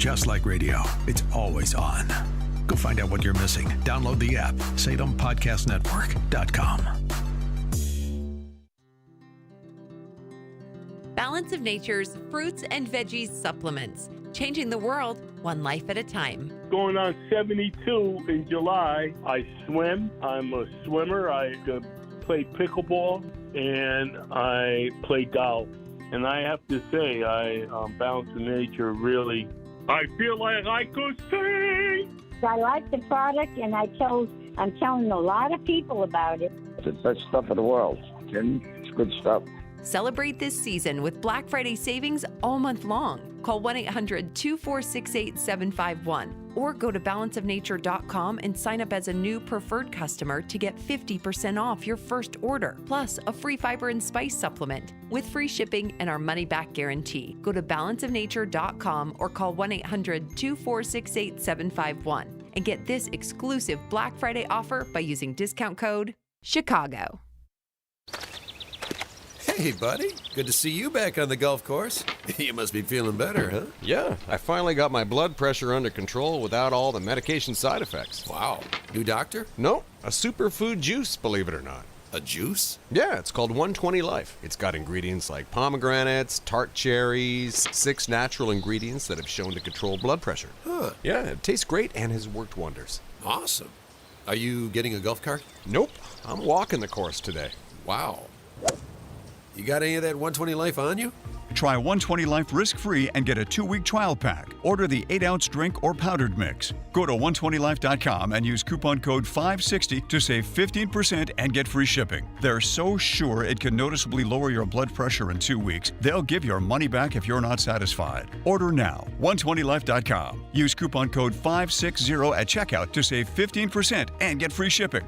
just like radio. It's always on. Go find out what you're missing. Download the app. SalemPodcastNetwork.com. Balance of Nature's fruits and veggies supplements. Changing the world, one life at a time. Going on 72 in July. I swim. I'm a swimmer. I play pickleball, and I play golf. And I have to say, Balance of Nature really, I feel like I could sing. I like the product, and I'm telling a lot of people about it. It's the best stuff in the world. It's good stuff. Celebrate this season with Black Friday savings all month long. Call 1-800-246-8751 or go to balanceofnature.com and sign up as a new preferred customer to get 50% off your first order, plus a free fiber and spice supplement with free shipping and our money-back guarantee. Go to balanceofnature.com or call 1-800-246-8751 and get this exclusive Black Friday offer by using discount code CHICAGO. Hey, buddy. Good to see you back on the golf course. You must be feeling better, huh? Yeah, I finally got my blood pressure under control without all the medication side effects. Wow. New doctor? No, a superfood juice, believe it or not. A juice? Yeah, it's called 120 Life. It's got ingredients like pomegranates, tart cherries, 6 natural ingredients that have shown to control blood pressure. Huh. Yeah, it tastes great and has worked wonders. Awesome. Are you getting a golf cart? Nope, I'm walking the course today. Wow. You got any of that 120 Life on you? Try 120 Life risk-free and get a 2-week trial pack. Order the 8-ounce drink or powdered mix. Go to 120life.com and use coupon code 560 to save 15% and get free shipping. They're so sure it can noticeably lower your blood pressure in 2 weeks, they'll give your money back if you're not satisfied. Order now. 120life.com. Use coupon code 560 at checkout to save 15% and get free shipping.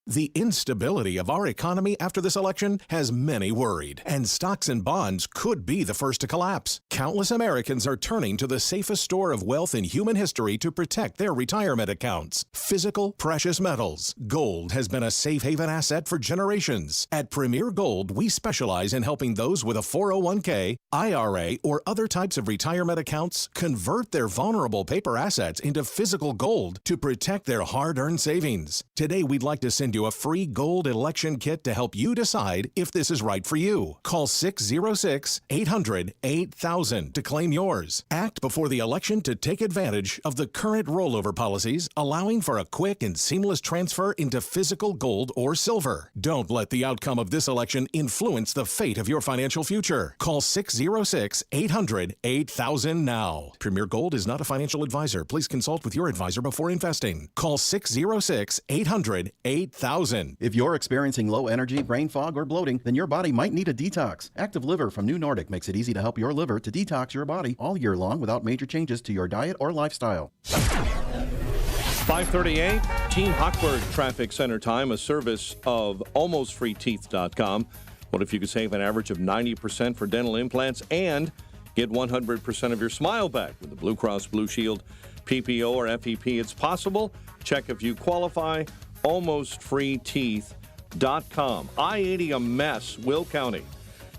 The instability of our economy after this election has many worried, and stocks and bonds could be the first to collapse. Countless Americans are turning to the safest store of wealth in human history to protect their retirement accounts. Physical precious metals. Gold has been a safe haven asset for generations. At Premier Gold, we specialize in helping those with a 401k, IRA, or other types of retirement accounts convert their vulnerable paper assets into physical gold to protect their hard-earned savings. Today, we'd like to send you a free gold election kit to help you decide if this is right for you. Call 606-800-8000 to claim yours. Act before the election to take advantage of the current rollover policies, allowing for a quick and seamless transfer into physical gold or silver. Don't let the outcome of this election influence the fate of your financial future. Call 606-800-8000 now. Premier Gold is not a financial advisor. Please consult with your advisor before investing. Call 606-800-8000. If you're experiencing low energy, brain fog, or bloating, then your body might need a detox. Active Liver from New Nordic makes it easy to help your liver to detox your body all year long without major changes to your diet or lifestyle. 5:38, Team Hochberg Traffic Center time, a service of almostfreeteeth.com. What if you could save an average of 90% for dental implants and get 100% of your smile back with the Blue Cross Blue Shield PPO or FEP? It's possible. Check if you qualify. almostfreeteeth.com. I-80 a mess, Will County.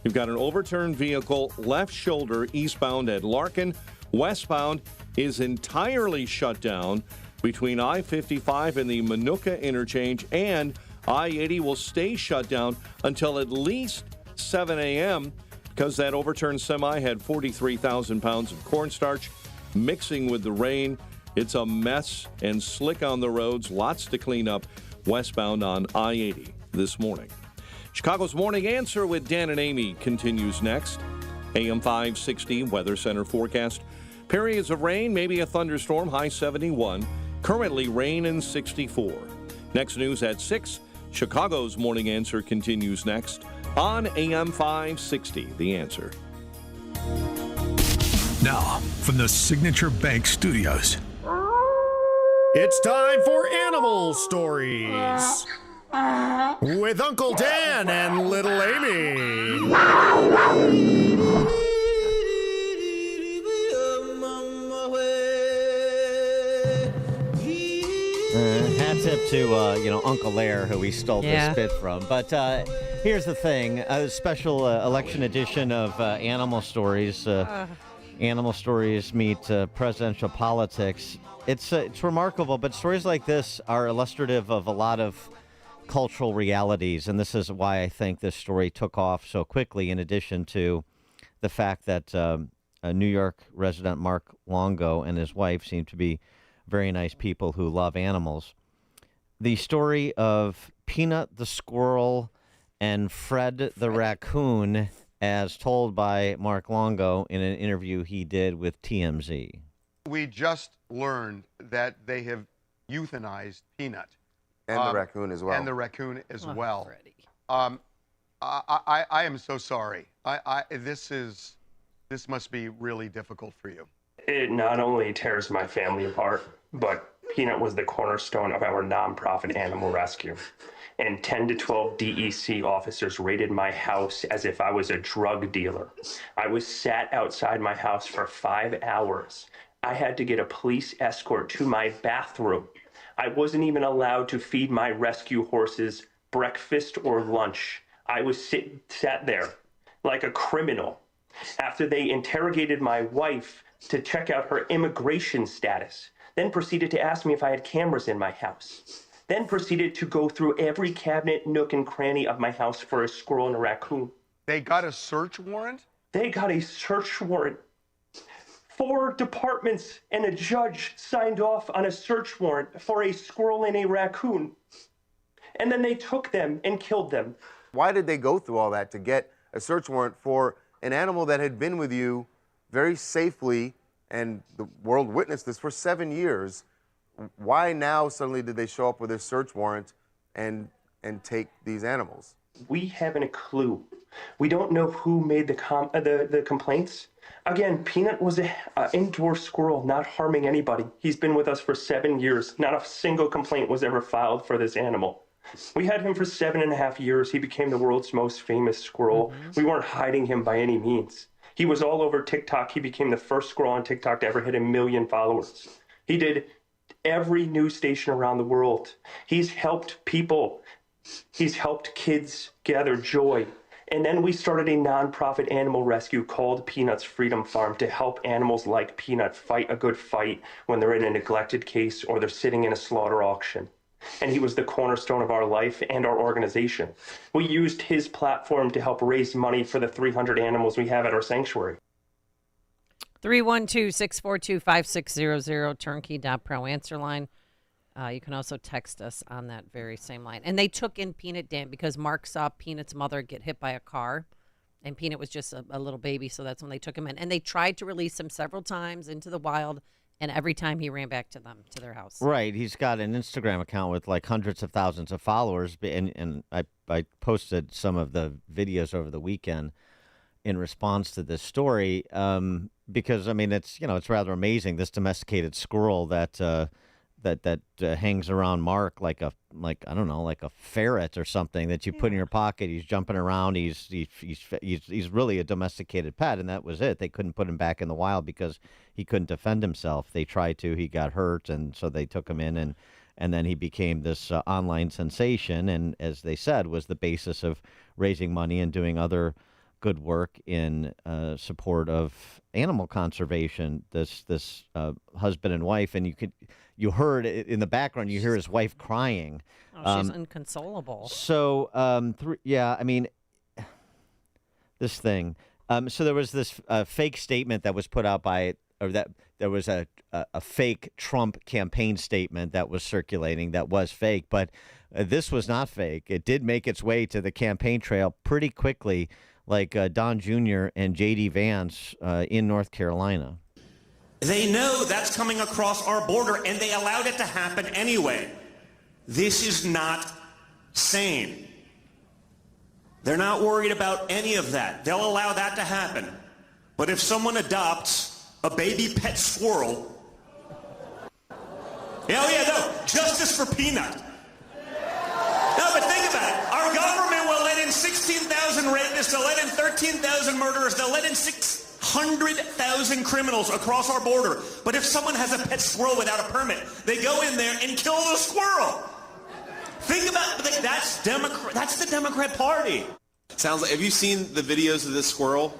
You've got an overturned vehicle, left shoulder eastbound at Larkin. Westbound is entirely shut down between I-55 and the Manuka interchange, and I-80 will stay shut down until at least 7 a.m. because that overturned semi had 43,000 pounds of cornstarch mixing with the rain. It's a mess and slick on the roads. Lots to clean up westbound on I-80 this morning. Chicago's Morning Answer with Dan and Amy continues next. AM 560 Weather Center forecast. Periods of rain, maybe a thunderstorm, high 71. Currently rain and 64. Next news at 6. Chicago's Morning Answer continues next on AM 560. The Answer. Now, from the Signature Bank Studios. It's time for Animal Stories with Uncle Dan and Little Amy. Hat tip to Uncle Lair, who we stole this bit from. But here's the thing: a special election edition of Animal Stories. Animal stories meet presidential politics. It's remarkable, but stories like this are illustrative of a lot of cultural realities, and this is why I think this story took off so quickly, in addition to the fact that New York resident Mark Longo and his wife seem to be very nice people who love animals. The story of Peanut the squirrel and Fred the raccoon, as told by Mark Longo in an interview he did with TMZ. We just learned that they have euthanized Peanut. And the raccoon as well. And the raccoon as well. I am so sorry. This must be really difficult for you. It not only tears my family apart, but Peanut was the cornerstone of our nonprofit animal rescue. And 10 to 12 DEC officers raided my house as if I was a drug dealer. I was sat outside my house for 5 hours. I had to get a police escort to my bathroom. I wasn't even allowed to feed my rescue horses breakfast or lunch. I was sat there like a criminal. After they interrogated my wife to check out her immigration status, then proceeded to ask me if I had cameras in my house, then proceeded to go through every cabinet, nook, and cranny of my house for a squirrel and a raccoon. They got a search warrant? They got a search warrant. 4 departments and a judge signed off on a search warrant for a squirrel and a raccoon. And then they took them and killed them. Why did they go through all that to get a search warrant for an animal that had been with you very safely, and the world witnessed this for 7 years? Why now suddenly did they show up with a search warrant and take these animals? We haven't a clue. We don't know who made the complaints. Again, Peanut was an indoor squirrel, not harming anybody. He's been with us for 7 years. Not a single complaint was ever filed for this animal. We had him for 7.5 years. He became the world's most famous squirrel. We weren't hiding him by any means. He was all over TikTok. He became the first squirrel on TikTok to ever hit 1 million followers. He did every news station around the world. He's helped people. He's helped kids gather joy. And then we started a nonprofit animal rescue called Peanut's Freedom Farm to help animals like Peanut fight a good fight when they're in a neglected case or they're sitting in a slaughter auction. And he was the cornerstone of our life and our organization. We used his platform to help raise money for the 300 animals we have at our sanctuary. 312-642-5600, turnkey.pro answer line. You can also text us on that very same line. And they took in Peanut, Dan, because Mark saw Peanut's mother get hit by a car, and Peanut was just a little baby, so that's when they took him in. And they tried to release him several times into the wild, and every time he ran back to them, to their house. Right. He's got an Instagram account with like hundreds of thousands of followers, and I posted some of the videos over the weekend in response to this story, because, I mean, it's rather amazing, this domesticated squirrel that hangs around Mark like a ferret or something that you put in your pocket. He's jumping around. He's really a domesticated pet, and that was it. They couldn't put him back in the wild because he couldn't defend himself. They tried to. He got hurt, and so they took him in, and then he became this online sensation, and as they said, was the basis of raising money and doing other good work in support of animal conservation. This husband and wife, and you heard in the background, you hear his wife crying. Oh, she's inconsolable. So, this thing. So there was this fake statement that was put out that there was a fake Trump campaign statement that was circulating that was fake, but this was not fake. It did make its way to the campaign trail pretty quickly, like Don Jr. and J.D. Vance in North Carolina. They know that's coming across our border, and they allowed it to happen anyway. This is not sane. They're not worried about any of that. They'll allow that to happen. But if someone adopts a baby pet squirrel, justice for Peanut. No, but think about it. Our government will let in 16,000 rapists, they'll let in 13,000 murderers, they'll let in 600,000 criminals across our border. But if someone has a pet squirrel without a permit, they go in there and kill the squirrel. Think about it. That's the Democrat Party. Sounds like, have you seen the videos of this squirrel?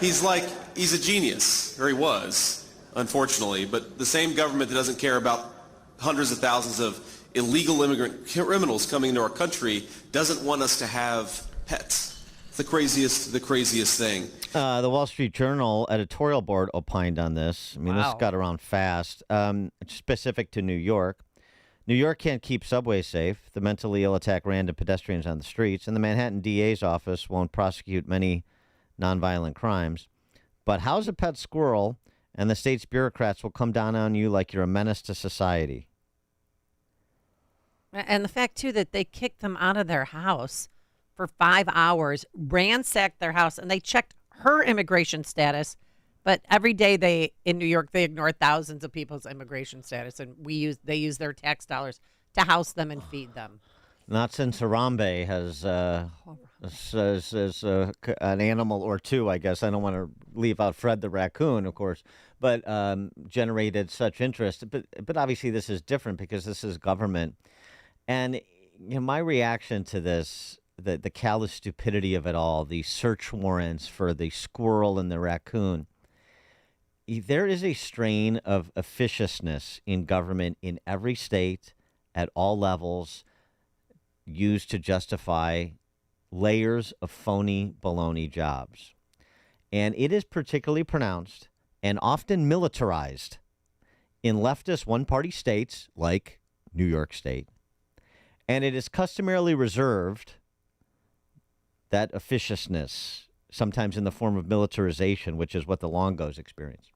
He's a genius, or he was, unfortunately, but the same government that doesn't care about hundreds of thousands of illegal immigrant criminals coming into our country doesn't want us to have pets. It's the craziest thing. The Wall Street Journal editorial board opined on this. I mean, this got around fast. Specific to New York. New York can't keep subways safe. The mentally ill attack random pedestrians on the streets, and the Manhattan DA's office won't prosecute many nonviolent crimes. But how's a pet squirrel, and the state's bureaucrats will come down on you like you're a menace to society. And the fact, too, that they kicked them out of their house for 5 hours, ransacked their house, and they checked her immigration status. But every day in New York, they ignore thousands of people's immigration status, and they use their tax dollars to house them and feed them. Not since Harambe has an animal or two, I guess. I don't want to leave out Fred the raccoon, of course, but generated such interest. But obviously this is different because this is government. And my reaction to this, the callous stupidity of it all, the search warrants for the squirrel and the raccoon, there is a strain of officiousness in government in every state at all levels used to justify layers of phony baloney jobs. And it is particularly pronounced and often militarized in leftist one-party states like New York State. And it is customarily reserved, that officiousness, sometimes in the form of militarization, which is what the Longos experience.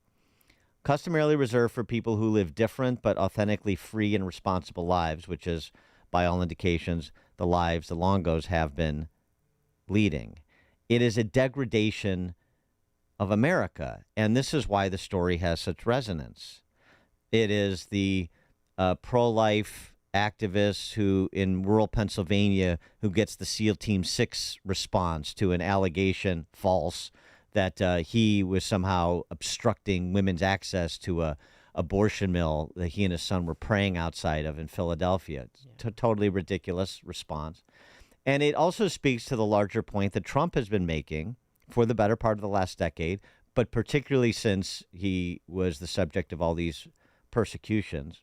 Customarily reserved for people who live different but authentically free and responsible lives, which is, by all indications, the lives the Longos have been leading. It is a degradation of America, and this is why the story has such resonance. It is the pro-life activist who, in rural Pennsylvania, who gets the SEAL Team 6 response to an allegation, false, that he was somehow obstructing women's access to a abortion mill that he and his son were praying outside of in Philadelphia. Totally ridiculous response. And it also speaks to the larger point that Trump has been making for the better part of the last decade, but particularly since he was the subject of all these persecutions,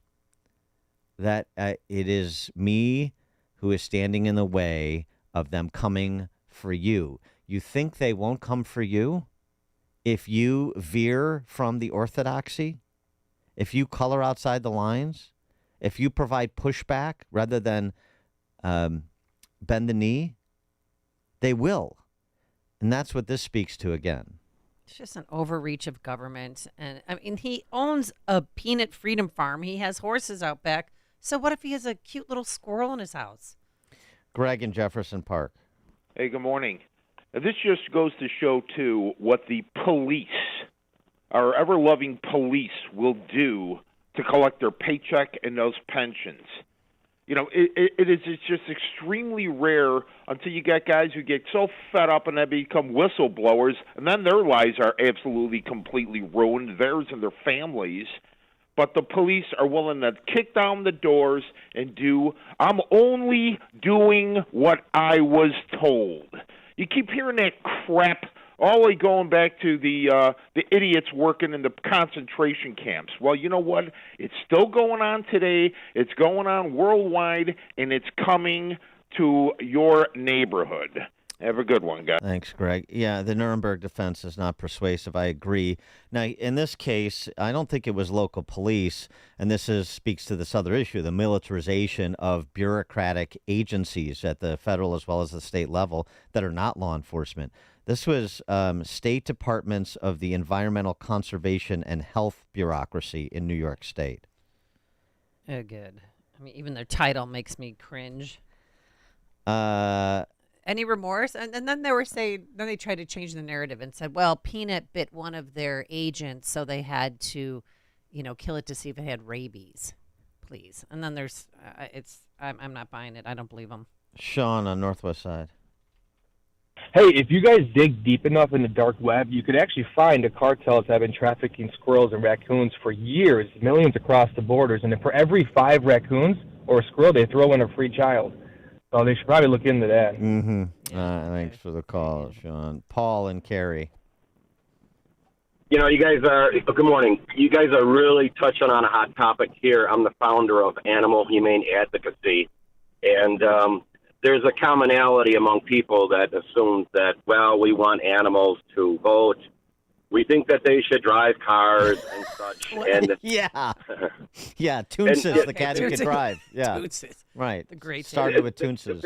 that it is me who is standing in the way of them coming for you. You think they won't come for you if you veer from the orthodoxy? If you color outside the lines? If you provide pushback rather than bend the knee? They will. And that's what this speaks to again. It's just an overreach of government. And I mean, he owns a peanut freedom farm. He has horses out back. So what if he has a cute little squirrel in his house? Greg in Jefferson Park. Hey, good morning. This just goes to show, too, what the police, our ever-loving police, will do to collect their paycheck and those pensions. You know, it's just extremely rare until you get guys who get so fed up and they become whistleblowers, and then their lives are absolutely, completely ruined, theirs and their families. But the police are willing to kick down the doors and I'm only doing what I was told. You keep hearing that crap all the way going back to the idiots working in the concentration camps. Well, you know what? It's still going on today. It's going on worldwide, and it's coming to your neighborhood. Have a good one, guys. Thanks, Greg. Yeah, the Nuremberg defense is not persuasive. I agree. Now, in this case, I don't think it was local police, and this speaks to this other issue, the militarization of bureaucratic agencies at the federal as well as the state level that are not law enforcement. This was state departments of the environmental conservation and health bureaucracy in New York State. Oh, good. I mean, even their title makes me cringe. Any remorse? And then they were saying, then they tried to change the narrative and said, well, Peanut bit one of their agents, so they had to, kill it to see if it had rabies. Please. And then there's, I'm not buying it. I don't believe them. Sean on Northwest Side. Hey, if you guys dig deep enough in the dark web, you could actually find the cartels that have been trafficking squirrels and raccoons for years, millions across the borders. And for every 5 raccoons or a squirrel, they throw in a free child. So they should probably look into that. Mm-hmm. Thanks for the call, Sean. Paul and Carrie. You know, you guys are, good morning. You guys are really touching on a hot topic here. I'm the founder of Animal Humane Advocacy. And there's a commonality among people that assumes that, well, we want animals to vote. We think that they should drive cars and such. And yeah. Yeah, Toonses, And- the cat who can drive. Yeah. Toonses. Right. The great Started with Toonses.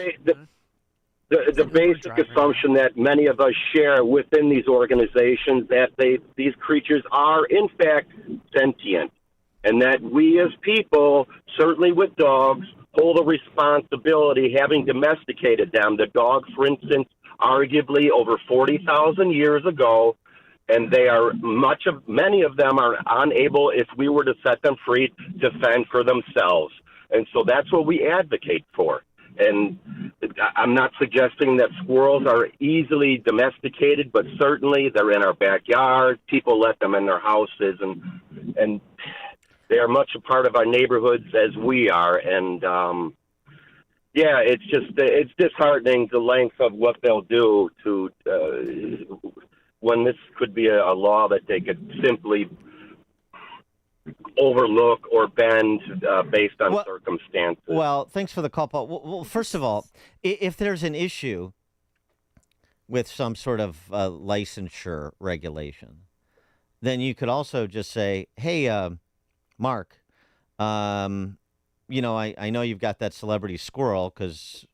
The basic assumption that many of us share within these organizations that these creatures are in fact sentient, and that we as people, certainly with dogs, hold a responsibility having domesticated them. The dog, for instance, arguably over 40,000 years ago, and they are many of them are unable, if we were to set them free, to fend for themselves. And so that's what we advocate for. And I'm not suggesting that squirrels are easily domesticated, but certainly they're in our backyard. People let them in their houses, and they are much a part of our neighborhoods as we are. And yeah, it's disheartening the length of what they'll do to when this could be a law that they could simply overlook or bend based on circumstances. Well, thanks for the call, Paul. Well, first of all, if there's an issue with some sort of licensure regulation, then you could also just say, hey, Mark, you know, I know you've got that celebrity squirrel because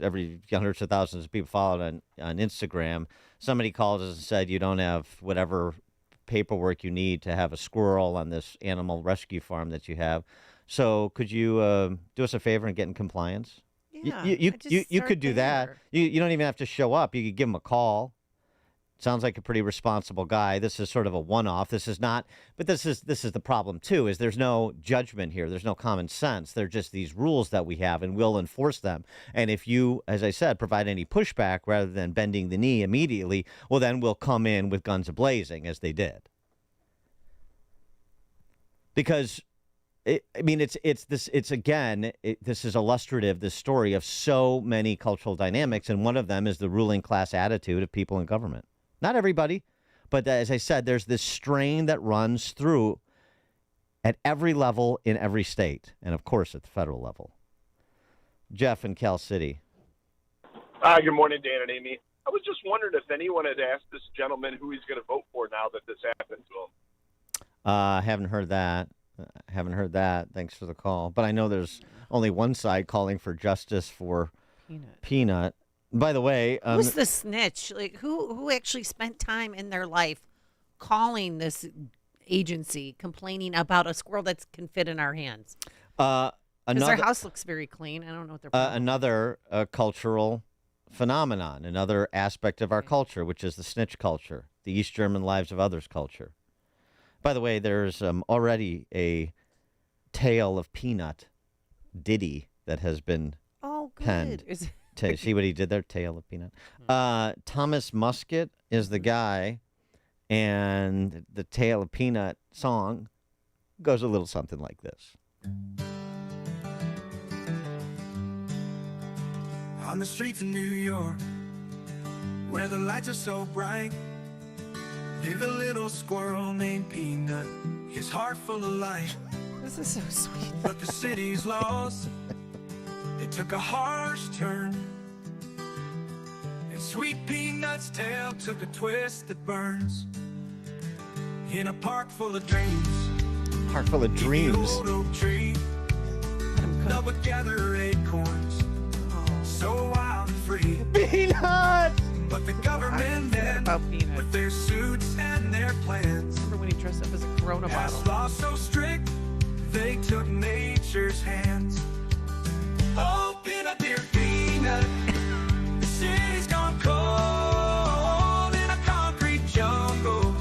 every hundreds of thousands of people follow it on Instagram. Somebody called us and said you don't have whatever paperwork you need to have a squirrel on this animal rescue farm that you have. So could you do us a favor and get in compliance? Yeah, you could do that. You don't even have to show up. You could give him a call. Sounds like a pretty responsible guy. This is sort of a one-off. This is not, but this is the problem too, is there's no judgment here. There's no common sense. They're just these rules that we have, and we'll enforce them. And if you, as I said, provide any pushback rather than bending the knee immediately, well, then we'll come in with guns a-blazing, as they did. Because this is illustrative, this story of so many cultural dynamics, and one of them is the ruling class attitude of people in government. Not everybody, but as I said, there's this strain that runs through at every level in every state, and of course at the federal level. Jeff in Cal City. Hi, good morning, Dan and Amy. I was just wondering if anyone had asked this gentleman who he's going to vote for now that this happened to him. Haven't heard that. Thanks for the call. But I know there's only one side calling for justice for Peanut. By the way, who's the snitch? Like who actually spent time in their life calling this agency, complaining about a squirrel that can fit in our hands? Because their house looks very clean. I don't know what they're. Another cultural phenomenon, another aspect of our culture, which is the snitch culture, the East German lives of others culture. By the way, there's already a Tale of Peanut ditty that has been penned. See what he did there? Tale of Peanut. Thomas Musket is the guy, and the Tale of Peanut song goes a little something like this. On the streets of New York, where the lights are so bright, live a little squirrel named Peanut, his heart full of light. This is so sweet. But the city's lost, it took a harsh turn, and sweet Peanut's tale took a twist that burns. In a park full of dreams, Park full of dreams. old oak tree, love would gather acorns, so wild and free. Peanut! But the government then, with their suits and their plans, remember when he dressed up as a Corona bottle? passed laws so strict, they took nature's hands. Oh, Peanut, dear Peanut, the city's gone cold in a concrete jungle.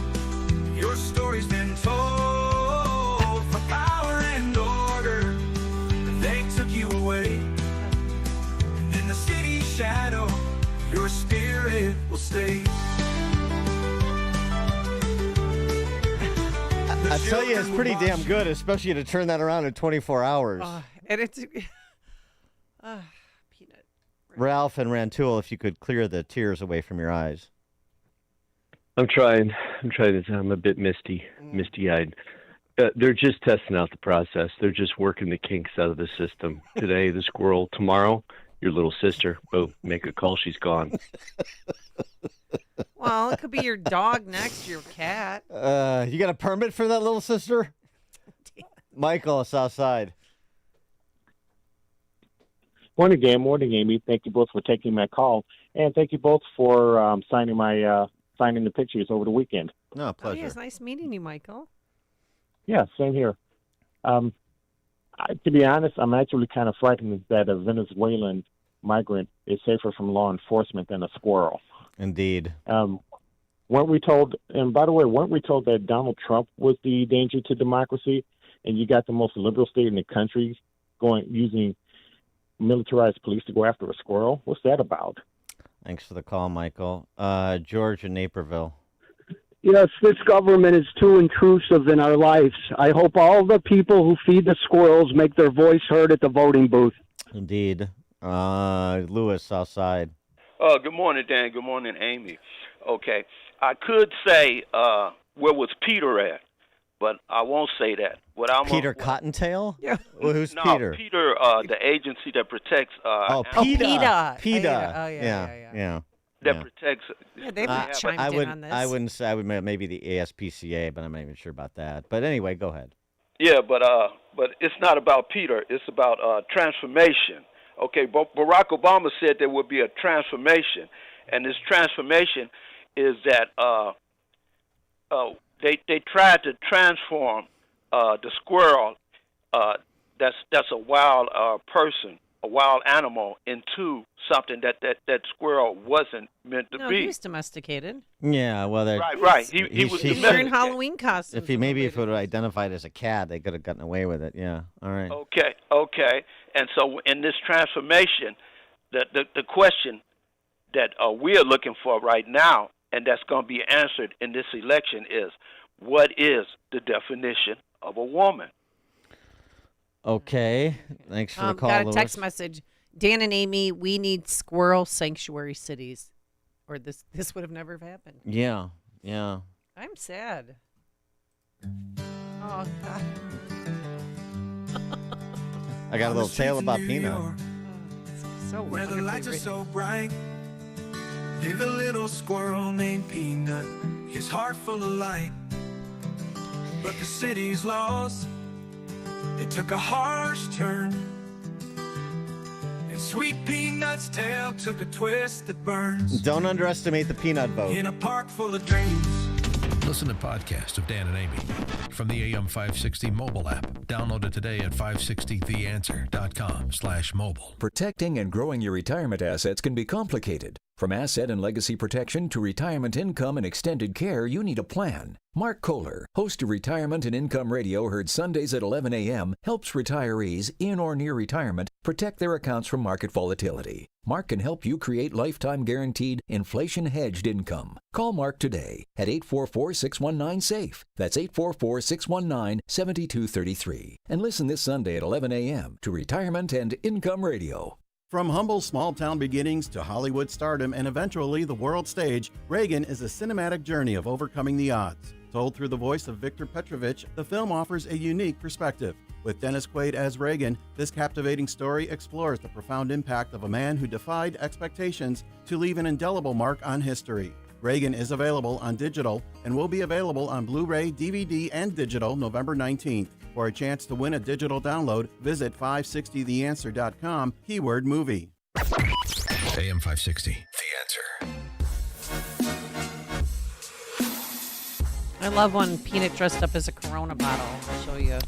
Your story's been told for power and order. They took you away, and in the city's shadow, your spirit will stay. I tell you, it's pretty damn good, especially to turn that around in 24 hours. And it's Peanut. Ralph and Rantoul, if you could clear the tears away from your eyes. I'm trying. I'm trying to. I'm a bit misty-eyed. They're just testing out the process. They're just working the kinks out of the system. Today, the squirrel. Tomorrow, your little sister. Boom, make a call. She's gone. Well, it could be your dog next, your cat. You got a permit for that little sister? Michael, Southside. Morning, Dan. Morning, Amy. Thank you both for taking my call, and thank you both for signing the pictures over the weekend. No, Oh, pleasure. yeah, it's nice meeting you, Michael. Yeah, same here. To be honest, I'm actually kind of frightened that a Venezuelan migrant is safer from law enforcement than a squirrel. Indeed. Weren't we told? And by the way, weren't we told that Donald Trump was the danger to democracy? And you got the most liberal state in the country using militarized police to go after a squirrel? What's that about? Thanks for the call, Michael. George in Naperville. Yes, this government is too intrusive in our lives. I hope all the people who feed the squirrels make their voice heard at the voting booth. Indeed. Lewis, Southside. Good morning, Dan. Good morning, Amy. Okay, I could say where was Peter at, but I won't say that. Peter Cottontail? Yeah. Well, who's no, Peter? Peter, the agency that protects. PETA. PETA. Oh, yeah. That protects. Yeah, they've chimed in on this. I wouldn't say. I would maybe the ASPCA, but I'm not even sure about that. But anyway, go ahead. Yeah, but it's not about Peter. It's about transformation. Okay, Barack Obama said there would be a transformation, and this transformation is that they tried to transform the squirrel, that's a wild person, a wild animal, into something that squirrel wasn't meant to No, be. he was domesticated. Yeah, well, Right. He was He's wearing Halloween costumes. If it would have identified as a cat, they could have gotten away with it. Yeah. All right. Okay. And so in this transformation, the question that we are looking for right now, and that's going to be answered in this election, is what is the definition of a woman? Okay. Thanks for the call, Got a Lewis. text message. Dan and Amy, we need squirrel sanctuary cities, or this would have never happened. Yeah. I'm sad. Oh, God. I got a little tale about Peanut. So Where the lights are so bright, live a little squirrel named Peanut. His heart full of light, but the city's lost. It took a harsh turn, and sweet Peanut's tail took a twist that burns. Don't underestimate the Peanut vote. In a park full of dreams. Listen to podcasts of Dan and Amy from the AM 560 mobile app. Download it today at 560theanswer.com/mobile. Protecting and growing your retirement assets can be complicated. From asset and legacy protection to retirement income and extended care, you need a plan. Mark Kohler, host of Retirement and Income Radio, heard Sundays at 11 a.m., helps retirees in or near retirement protect their accounts from market volatility. Mark can help you create lifetime guaranteed inflation-hedged income. Call Mark today at 844-619-SAFE. That's 844-619-7233. And listen this Sunday at 11 a.m. to Retirement and Income Radio. From humble small-town beginnings to Hollywood stardom and eventually the world stage, Reagan is a cinematic journey of overcoming the odds. Told through the voice of Victor Petrovich, the film offers a unique perspective. With Dennis Quaid as Reagan, this captivating story explores the profound impact of a man who defied expectations to leave an indelible mark on history. Reagan is available on digital and will be available on Blu-ray, DVD, and digital November 19th. For a chance to win a digital download, visit 560theanswer.com, keyword movie. AM 560, The Answer. I love when Peanut dressed up as a Corona bottle. I'll show you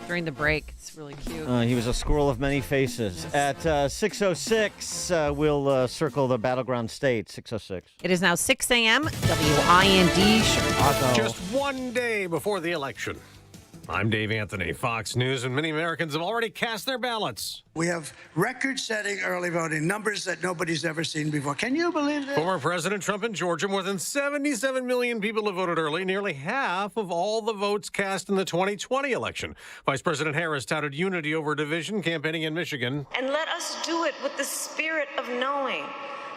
during the break. It's really cute. He was a squirrel of many faces. At 6:06, we'll circle the battleground state. 6:06. It is now 6 a.m. WIND Chicago. Just one day before the election. I'm Dave Anthony, Fox News, and many Americans have already cast their ballots. We have record-setting early voting, numbers that nobody's ever seen before. Can you believe that? Former President Trump in Georgia, more than 77 million people have voted early, nearly half of all the votes cast in the 2020 election. Vice President Harris touted unity over division, campaigning in Michigan. And let us do it with the spirit of knowing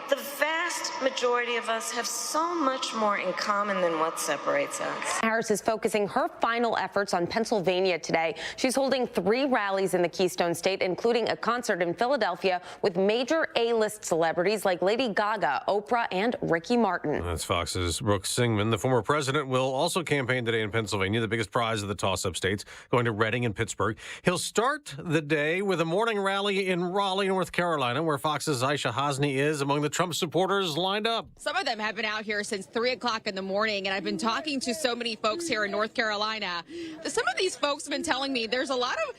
the vast majority of us have so much more in common than what separates us. Harris is focusing her final efforts on Pennsylvania today. She's holding 3 rallies in the Keystone State, including a concert in Philadelphia with major A-list celebrities like Lady Gaga, Oprah, and Ricky Martin. That's Fox's Brooke Singman. The former president will also campaign today in Pennsylvania, the biggest prize of the toss-up states, going to Reading and Pittsburgh. He'll start the day with a morning rally in Raleigh, North Carolina, where Fox's Aisha Hasni is among the Trump supporters lined up. Some of them have been out here since 3 o'clock in the morning, and I've been talking to so many folks here in North Carolina. Some of these folks have been telling me there's a lot of,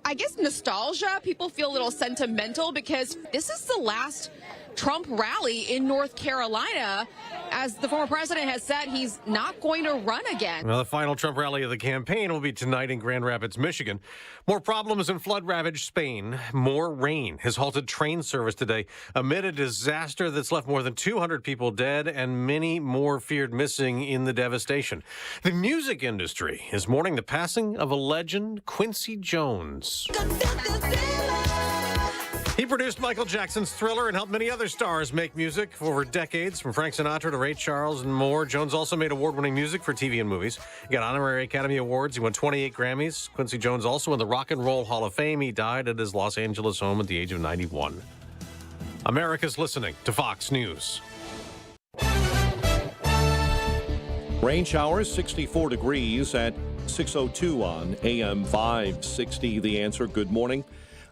I guess, nostalgia. People feel a little sentimental because this is the last Trump rally in North Carolina. As the former president has said, he's not going to run again. Well, the final Trump rally of the campaign will be tonight in Grand Rapids, Michigan. More problems in flood-ravaged Spain. More rain has halted train service today amid a disaster that's left more than 200 people dead and many more feared missing in the devastation. The music industry is mourning the passing of a legend, Quincy Jones. He produced Michael Jackson's Thriller and helped many other stars make music for over decades, from Frank Sinatra to Ray Charles and more. Jones also made award-winning music for TV and movies. He got honorary Academy Awards. He won 28 Grammys. Quincy Jones also in the Rock and Roll Hall of Fame. He died at his Los Angeles home at the age of 91. America's listening to Fox News. Rain showers, 64 degrees at 6:02 on AM 560. The Answer. Good morning.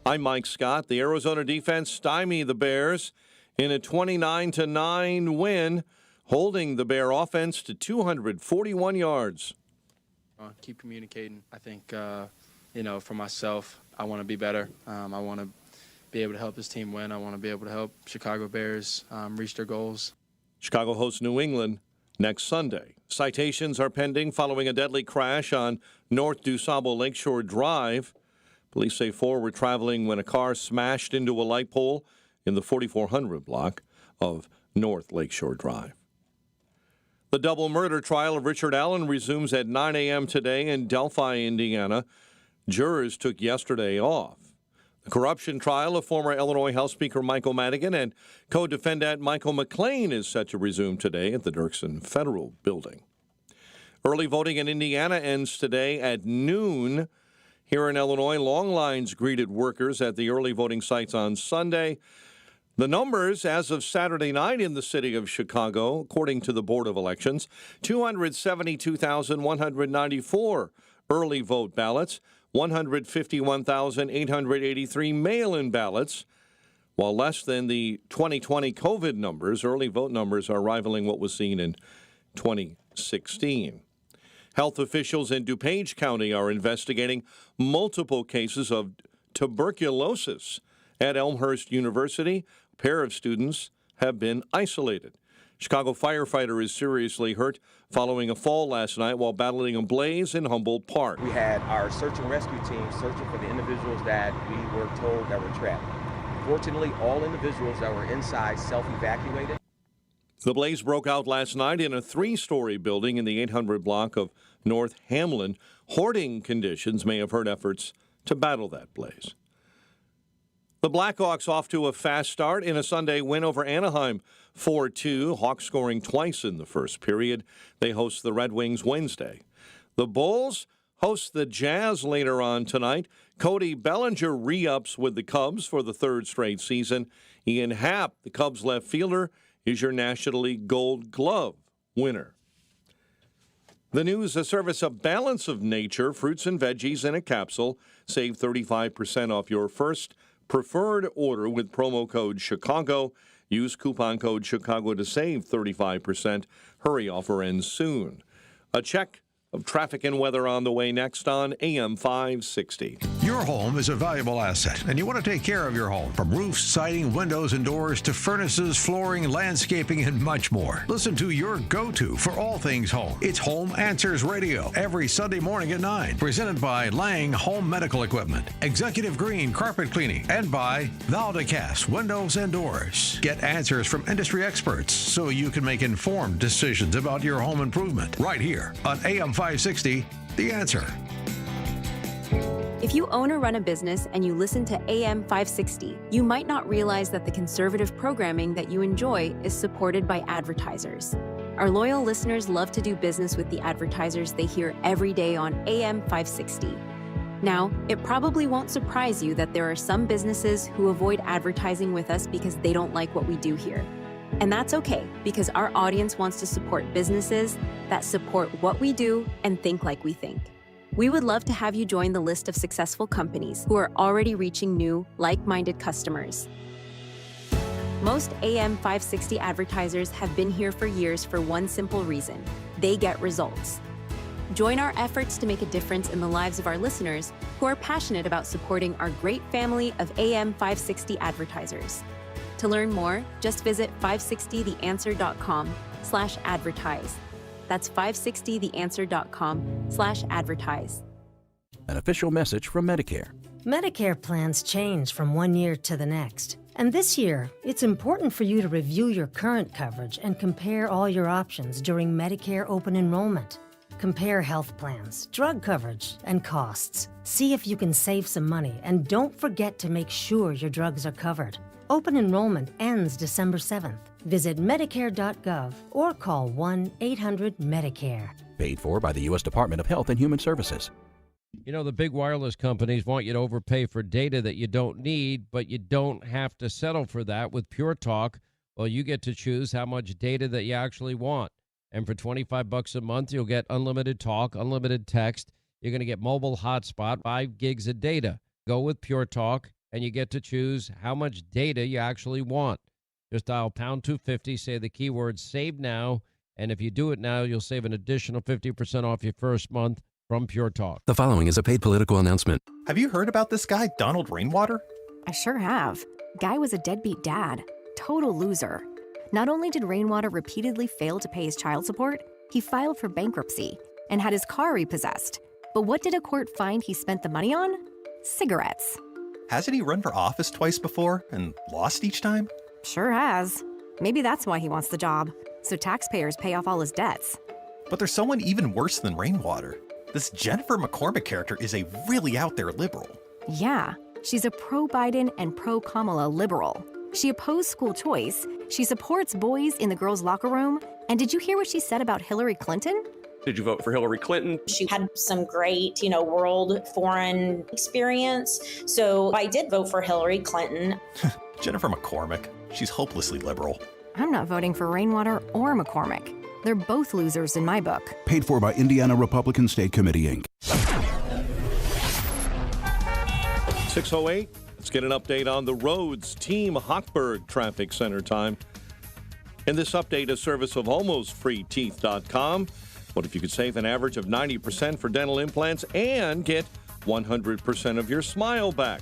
I'm Mike Scott. The Arizona defense stymied the Bears in a 29-9 win, holding the Bear offense to 241 yards. Keep communicating. I think, for myself, I want to be better. I want to be able to help this team win. I want to be able to help Chicago Bears reach their goals. Chicago hosts New England next Sunday. Citations are pending following a deadly crash on North DuSable Lakeshore Drive. Police say 4 were traveling when a car smashed into a light pole in the 4400 block of North Lakeshore Drive. The double murder trial of Richard Allen resumes at 9 a.m. today in Delphi, Indiana. Jurors took yesterday off. The corruption trial of former Illinois House Speaker Michael Madigan and co-defendant Michael McClain is set to resume today at the Dirksen Federal Building. Early voting in Indiana ends today at noon. Here in Illinois, long lines greeted workers at the early voting sites on Sunday. The numbers as of Saturday night in the city of Chicago, according to the Board of Elections, 272,194 early vote ballots, 151,883 mail-in ballots, while less than the 2020 COVID numbers. Early vote numbers are rivaling what was seen in 2016. Health officials in DuPage County are investigating multiple cases of tuberculosis at Elmhurst University. A pair of students have been isolated. Chicago firefighter is seriously hurt following a fall last night while battling a blaze in Humboldt Park. We had our search and rescue team searching for the individuals that we were told that were trapped. Fortunately, all individuals that were inside self-evacuated. The blaze broke out last night in a 3-story building in the 800 block of North Hamlin. Hoarding conditions may have hurt efforts to battle that blaze. The Blackhawks off to a fast start in a Sunday win over Anaheim, 4-2. Hawks scoring twice in the first period. They host the Red Wings Wednesday. The Bulls host the Jazz later on tonight. Cody Bellinger re-ups with the Cubs for the 3rd straight season. Ian Happ, the Cubs left fielder, is your National League Gold Glove winner. The news, a service of Balance of Nature, fruits and veggies in a capsule. Save 35% off your first preferred order with promo code Chicago. Use coupon code Chicago to save 35%. Hurry, offer ends soon. A check of traffic and weather on the way next on AM 560. Your home is a valuable asset, and you want to take care of your home. From roofs, siding, windows, and doors to furnaces, flooring, landscaping, and much more. Listen to your go-to for all things home. It's Home Answers Radio, every Sunday morning at 9. Presented by Lang Home Medical Equipment, Executive Green Carpet Cleaning, and by Valdecast Windows and Doors. Get answers from industry experts so you can make informed decisions about your home improvement. Right here on AM 560, The Answer. If you own or run a business and you listen to AM 560, you might not realize that the conservative programming that you enjoy is supported by advertisers. Our loyal listeners love to do business with the advertisers they hear every day on AM 560. Now, it probably won't surprise you that there are some businesses who avoid advertising with us because they don't like what we do here. And that's okay, because our audience wants to support businesses that support what we do and think like we think. We would love to have you join the list of successful companies who are already reaching new, like-minded customers. Most AM 560 advertisers have been here for years for one simple reason: they get results. Join our efforts to make a difference in the lives of our listeners who are passionate about supporting our great family of AM 560 advertisers. To learn more, just visit 560theanswer.com/advertise. That's 560theanswer.com/advertise. An official message from Medicare. Medicare plans change from one year to the next. And this year, it's important for you to review your current coverage and compare all your options during Medicare open enrollment. Compare health plans, drug coverage, and costs. See if you can save some money, and don't forget to make sure your drugs are covered. Open enrollment ends December 7th. Visit Medicare.gov or call 1-800-MEDICARE. Paid for by the U.S. Department of Health and Human Services. You know, the big wireless companies want you to overpay for data that you don't need, but you don't have to settle for that with Pure Talk. Well, you get to choose how much data that you actually want. And for $25 a month, you'll get unlimited talk, unlimited text. You're going to get mobile hotspot, 5 gigs of data. Go with Pure Talk, and you get to choose how much data you actually want. Just dial pound 250, say the keyword save now, and if you do it now, you'll save an additional 50% off your first month from Pure Talk. The following is a paid political announcement. Have you heard about this guy, Donald Rainwater? I sure have. Guy was a deadbeat dad. Total loser. Not only did Rainwater repeatedly fail to pay his child support, he filed for bankruptcy and had his car repossessed. But what did a court find he spent the money on? Cigarettes. Hasn't he run for office twice before and lost each time? Sure has. Maybe that's why he wants the job, so taxpayers pay off all his debts. But there's someone even worse than Rainwater. This Jennifer McCormick character is a really out there liberal. Yeah, she's a pro-Biden and pro-Kamala liberal. She opposed school choice, she supports boys in the girls' locker room, and did you hear what she said about Hillary Clinton? Did you vote for Hillary Clinton? She had some great, world foreign experience. So I did vote for Hillary Clinton. Jennifer McCormick, she's hopelessly liberal. I'm not voting for Rainwater or McCormick. They're both losers in my book. Paid for by Indiana Republican State Committee, Inc. 6:08. Let's get an update on the roads. Team Hochberg Traffic Center time. And this update is service of almostfreeteeth.com. What if you could save an average of 90% for dental implants and get 100% of your smile back?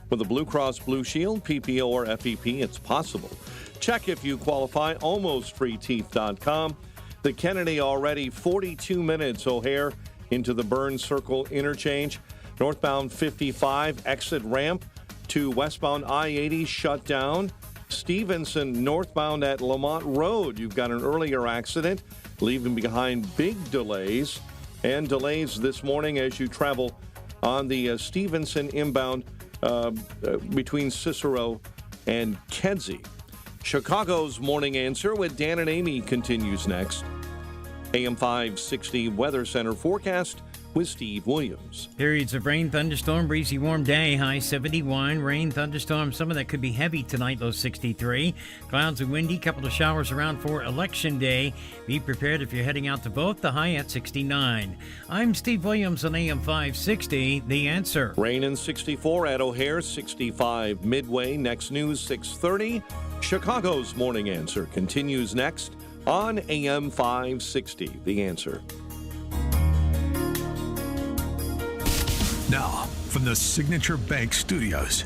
With a Blue Cross Blue Shield, PPO, or FEP, it's possible. Check if you qualify, almostfreeteeth.com. The Kennedy already 42 minutes, O'Hare into the Burns Circle interchange. Northbound 55 exit ramp to westbound I-80 shut down. Stevenson northbound at Lamont Road. You've got an earlier accident, leaving behind big delays. And delays this morning as you travel on the Stevenson inbound between Cicero and Kedzie. Chicago's Morning Answer with Dan and Amy continues next. AM 560 Weather Center forecast with Steve Williams. Periods of rain, thunderstorm, breezy, warm day, high 71. Rain, thunderstorm, some of that could be heavy tonight, low 63. Clouds and windy, couple of showers around for Election Day. Be prepared if you're heading out to vote, the high at 69. I'm Steve Williams on AM 560, The Answer. Rain and 64 at O'Hare, 65 Midway. Next news, 6:30. Chicago's Morning Answer continues next on AM 560, The Answer. Now, from the Signature Bank Studios,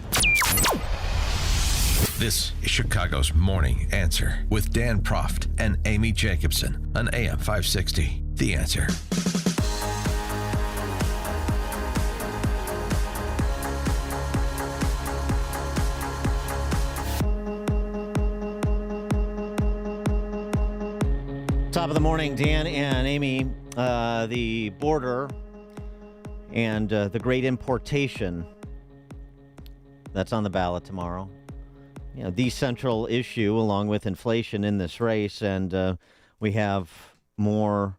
this is Chicago's Morning Answer with Dan Proft and Amy Jacobson on AM 560, The Answer. Top of the morning, Dan and Amy. The border And the great importation that's on the ballot tomorrow. The central issue, along with inflation in this race, and we have more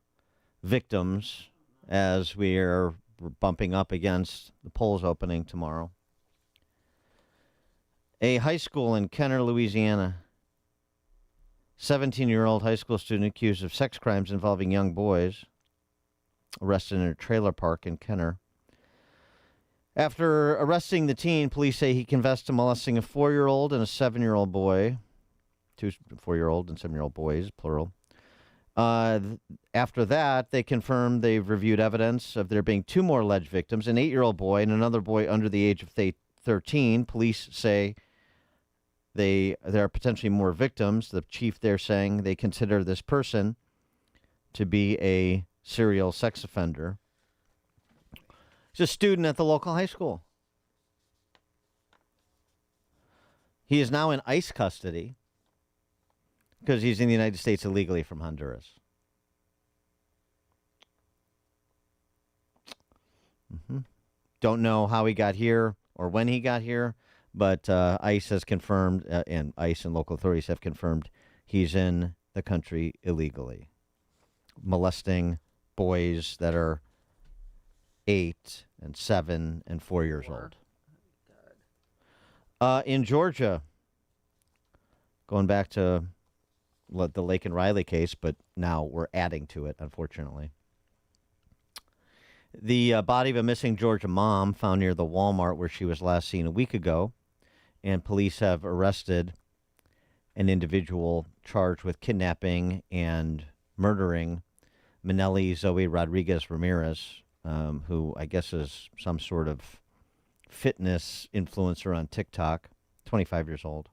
victims as we are bumping up against the polls opening tomorrow. A high school in Kenner, Louisiana. 17-year-old high school student accused of sex crimes involving young boys, arrested in a trailer park in Kenner. After arresting the teen, police say he confessed to molesting a 4-year-old and a 7-year-old boy. 2 4-year-old and 7-year-old boys, plural. After that, they confirmed they've reviewed evidence of there being 2 more alleged victims, an 8-year-old boy and another boy under the age of 13. Police say there are potentially more victims. The chief there saying they consider this person to be a serial sex offender. He's a student at the local high school. He is now in ICE custody because he's in the United States illegally from Honduras. Don't know how he got here or when he got here, but ICE has confirmed, and ICE and local authorities have confirmed he's in the country illegally, molesting boys that are 8 and 7 and 4 years old. In Georgia, going back to the Laken Riley case, but now we're adding to it, unfortunately. The body of a missing Georgia mom found near the Walmart where she was last seen a week ago, and police have arrested an individual charged with kidnapping and murdering Manelli Zoe Rodriguez Ramirez, who I guess is some sort of fitness influencer on TikTok, 25 years old.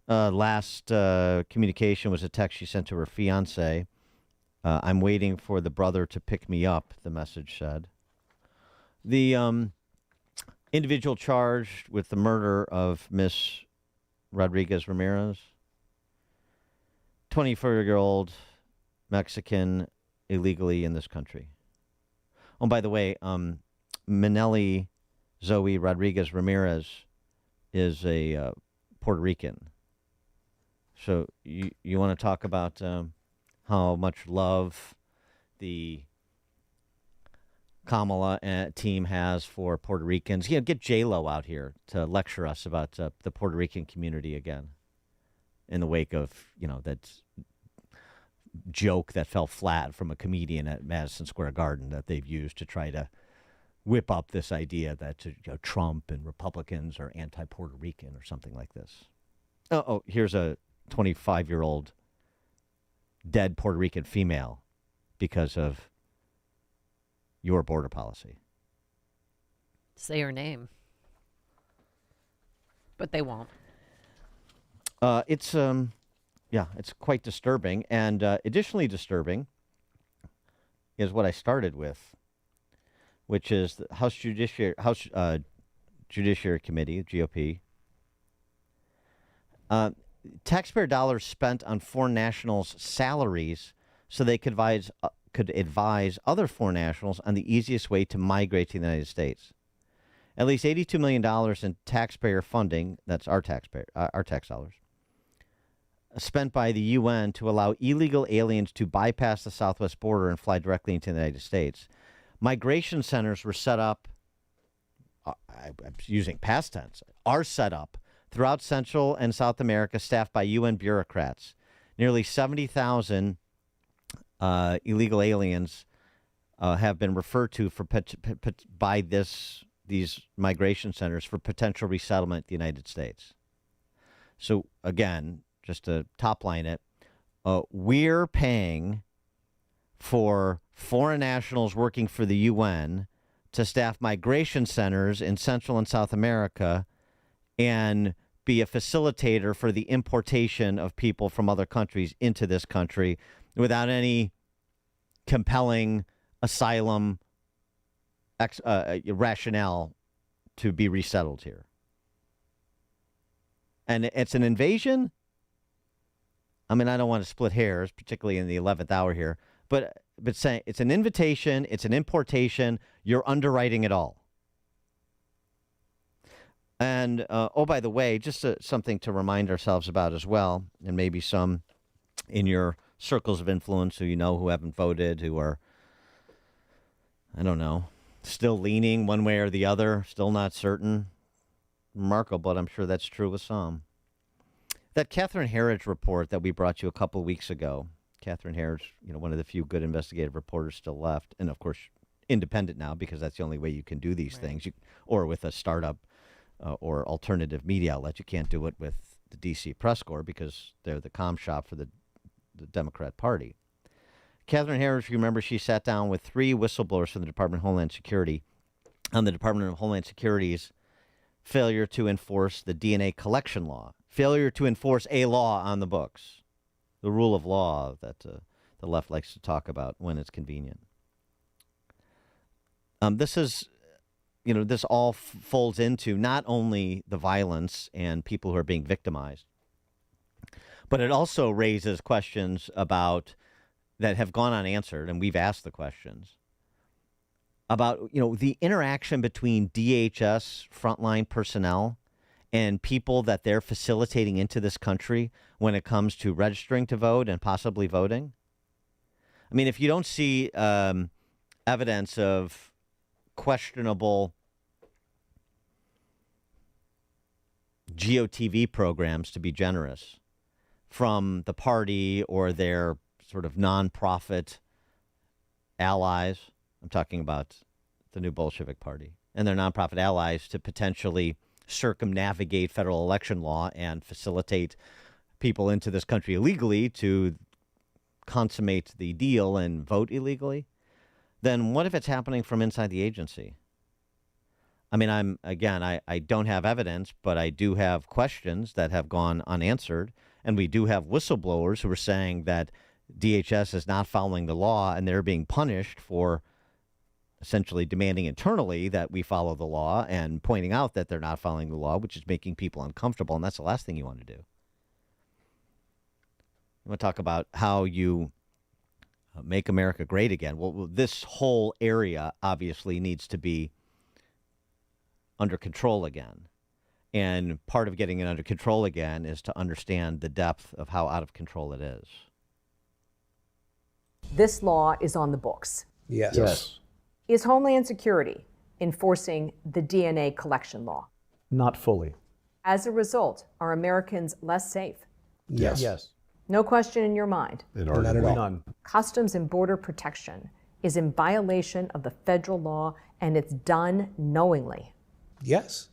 Last communication was a text she sent to her fiancé. I'm waiting for the brother to pick me up, the message said. The individual charged with the murder of Miss Rodriguez Ramirez, 24-year-old Mexican illegally in this country. Oh, by the way, Manelli Zoe Rodriguez Ramirez is a Puerto Rican. So you want to talk about how much love the Kamala team has for Puerto Ricans? Get J-Lo out here to lecture us about the Puerto Rican community again in the wake of, that joke that fell flat from a comedian at Madison Square Garden that they've used to try to whip up this idea that Trump and Republicans are anti-Puerto Rican or something like this. Oh, here's a 25-year-old dead Puerto Rican female because of your border policy. Say her name. But they won't. It's quite disturbing. And additionally disturbing is what I started with, which is the House Judiciary Committee, GOP. Taxpayer dollars spent on foreign nationals' salaries so they could advise other foreign nationals on the easiest way to migrate to the United States. At least $82 million in taxpayer funding, that's our tax dollars, spent by the UN to allow illegal aliens to bypass the southwest border and fly directly into the United States. Migration centers were set up, I'm using past tense, are set up throughout Central and South America, staffed by UN bureaucrats. Nearly 70,000 illegal aliens have been referred to by these migration centers for potential resettlement in the United States. So again, just to top line it, we're paying for foreign nationals working for the UN to staff migration centers in Central and South America and be a facilitator for the importation of people from other countries into this country without any compelling asylum rationale to be resettled here. And it's an invasion. I mean, I don't want to split hairs, particularly in the 11th hour here, but but saying it's an invitation, it's an importation, you're underwriting it all. And, oh, by the way, just something to remind ourselves about as well, and maybe some in your circles of influence who who haven't voted, who are, I don't know, still leaning one way or the other, still not certain. Remarkable, but I'm sure that's true with some. That Catherine Herridge report that we brought you a couple of weeks ago, Catherine Herridge, one of the few good investigative reporters still left, and of course, independent now because that's the only way you can do these things, or with a startup or alternative media outlet. You can't do it with the D.C. Press Corps because they're the comm shop for the Democrat Party. Catherine Herridge, you remember, she sat down with 3 whistleblowers from the Department of Homeland Security on the Department of Homeland Security's failure to enforce the DNA collection law, failure to enforce a law on the books, the rule of law that the left likes to talk about when it's convenient. This is, this all folds into not only the violence and people who are being victimized, but it also raises questions about that have gone unanswered, and we've asked the questions about, the interaction between DHS frontline personnel and people that they're facilitating into this country when it comes to registering to vote and possibly voting. I mean, if you don't see evidence of questionable GOTV programs, to be generous, from the party or their sort of nonprofit allies, I'm talking about the new Bolshevik Party and their nonprofit allies, to potentially circumnavigate federal election law and facilitate people into this country illegally to consummate the deal and vote illegally, then what if it's happening from inside the agency? I mean, I don't have evidence, but I do have questions that have gone unanswered. And we do have whistleblowers who are saying that DHS is not following the law and they're being punished for essentially demanding internally that we follow the law and pointing out that they're not following the law, which is making people uncomfortable. And that's the last thing you want to do. You want to talk about how you make America great again. Well, this whole area obviously needs to be under control again. And part of getting it under control again is to understand the depth of how out of control it is. This law is on the books. Yes. Is Homeland Security enforcing the DNA collection law? Not fully. As a result, are Americans less safe? Yes. No question in your mind. None. Customs and Border Protection is in violation of the federal law, and it's done knowingly. Yes.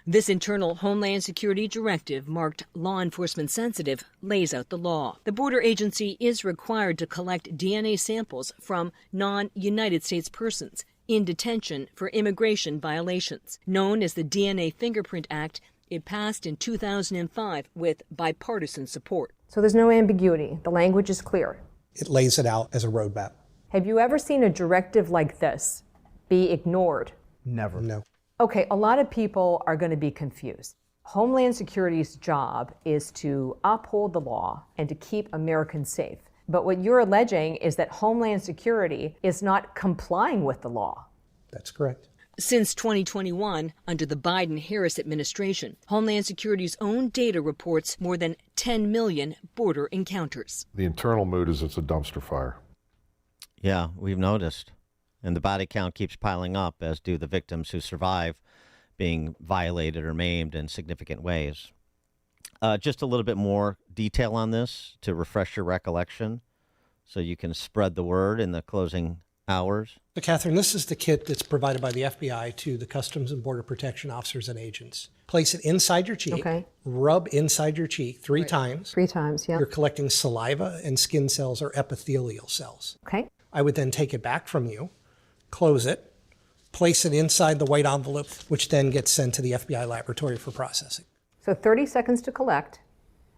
This internal Homeland Security directive, marked law enforcement sensitive, lays out the law. The border agency is required to collect DNA samples from non-United States persons in detention for immigration violations. Known as the DNA Fingerprint Act, it passed in 2005 with bipartisan support. So there's no ambiguity. The language is clear. It lays it out as a roadmap. Have you ever seen a directive like this be ignored? Never. No. Okay, a lot of people are going to be confused. Homeland Security's job is to uphold the law and to keep Americans safe. But what you're alleging is that Homeland Security is not complying with the law. That's correct. Since 2021, under the Biden-Harris administration, Homeland Security's own data reports more than 10 million border encounters. The internal mood is it's a dumpster fire. Yeah, we've noticed. And the body count keeps piling up, as do the victims who survive being violated or maimed in significant ways. Just a little bit more detail on this to refresh your recollection so you can spread the word in the closing hours. So, Catherine, this is the kit that's provided by the FBI to the Customs and Border Protection officers and agents. Place it inside your cheek. Okay. Rub inside your cheek 3 times. 3 times, yeah. You're collecting saliva and skin cells or epithelial cells. Okay. I would then take it back from you, close it, place it inside the white envelope, which then gets sent to the FBI laboratory for processing. So 30 seconds to collect,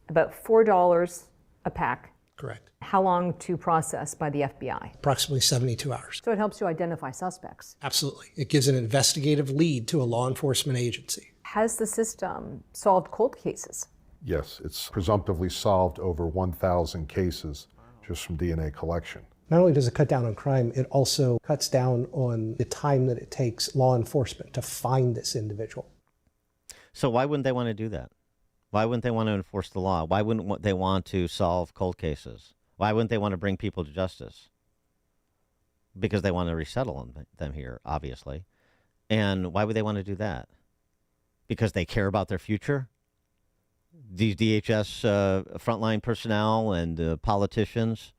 about $4 a pack. Correct. How long to process by the FBI? Approximately 72 hours. So it helps you identify suspects. Absolutely. It gives an investigative lead to a law enforcement agency. Has the system solved cold cases? Yes, it's presumptively solved over 1,000 cases just from DNA collection. Not only does it cut down on crime, it also cuts down on the time that it takes law enforcement to find this individual. So why wouldn't they want to do that? Why wouldn't they want to enforce the law? Why wouldn't they want to solve cold cases? Why wouldn't they want to bring people to justice? Because they want to resettle them here, obviously. And why would they want to do that? Because they care about their future? These DHS frontline personnel and politicians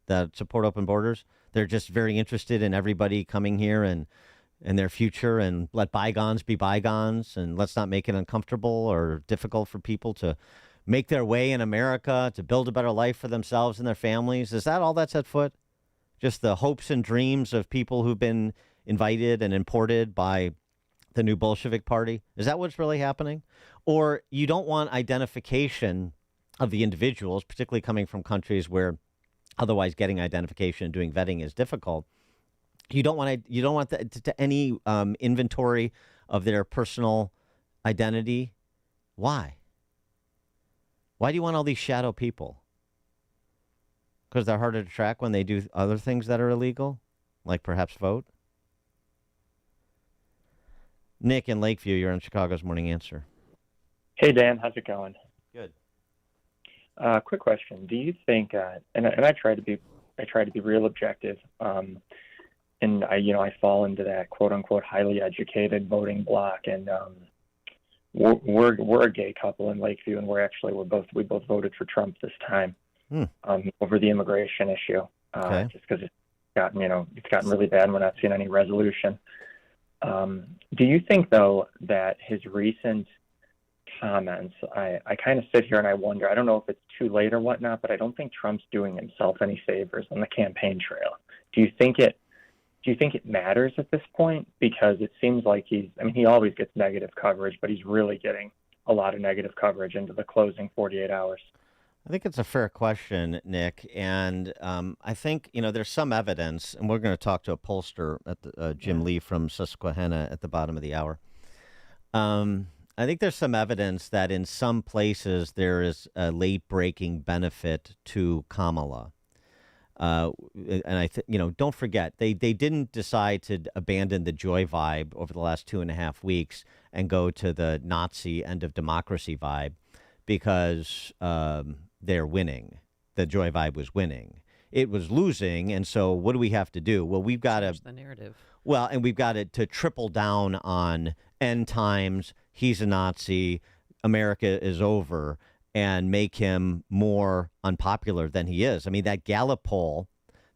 that support open borders, they're just very interested in everybody coming here and their future, and let bygones be bygones, and let's not make it uncomfortable or difficult for people to make their way in America, to build a better life for themselves and their families. Is that all that's at foot? Just the hopes and dreams of people who've been invited and imported by the new Bolshevik Party? Is that what's really happening? Or you don't want identification of the individuals, particularly coming from countries where otherwise getting identification and doing vetting is difficult. You don't want any inventory of their personal identity. Why? Why do you want all these shadow people? Because they're harder to track when they do other things that are illegal, like perhaps vote? Nick in Lakeview, you're on Chicago's Morning Answer. Hey, Dan. How's it going? Good. Quick question. Do you think, and I try to be real objective, and I fall into that quote unquote highly educated voting bloc, and we're a gay couple in Lakeview, and we both voted for Trump this time over the immigration issue, just because it's gotten really bad and we're not seeing any resolution. Do you think though that his recent comments, I kind of sit here and I wonder, I don't know if it's too late or whatnot, but I don't think Trump's doing himself any favors on the campaign trail. Do you think it matters at this point? Because it seems like he always gets negative coverage, but he's really getting a lot of negative coverage into the closing 48 hours. I think it's a fair question, Nick. And I think, there's some evidence, and we're going to talk to a pollster, at Jim Lee from Susquehanna at the bottom of the hour. I think there's some evidence that in some places there is a late-breaking benefit to Kamala. And don't forget, they didn't decide to abandon the joy vibe over the last 2.5 weeks and go to the Nazi end of democracy vibe because they're winning. The joy vibe was winning. It was losing, and so what do we have to do? Well, we've got to the narrative. Well, and we've got to triple down on end times. He's a Nazi. America is over. And make him more unpopular than he is. I mean, that Gallup poll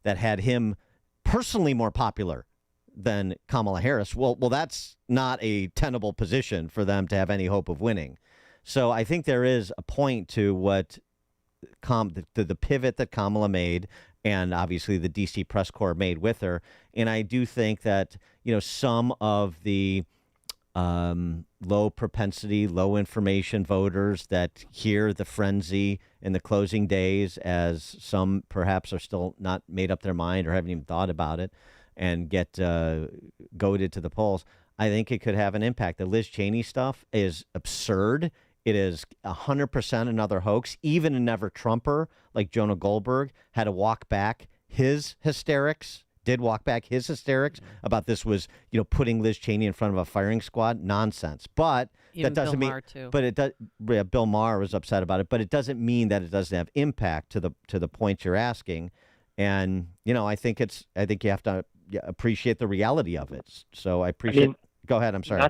that had him personally more popular than Kamala Harris, well, that's not a tenable position for them to have any hope of winning. So I think there is a point to what the pivot that Kamala made, and obviously the D.C. press corps made with her. And I do think that, some of the low propensity, low information voters that hear the frenzy in the closing days, as some perhaps are still not made up their mind or haven't even thought about it, and get goaded to the polls, I think it could have an impact. The Liz Cheney stuff is absurd. It is 100% another hoax. Even a never Trumper like Jonah Goldberg had to walk back his hysterics. Did walk back his hysterics about this was, putting Liz Cheney in front of a firing squad. Nonsense. But even that doesn't Bill mean. Maher too. But it does. Yeah, Bill Maher was upset about it. But it doesn't mean that it doesn't have impact to the point you're asking. And I think you have to appreciate the reality of it. So I appreciate. Go ahead. I'm sorry.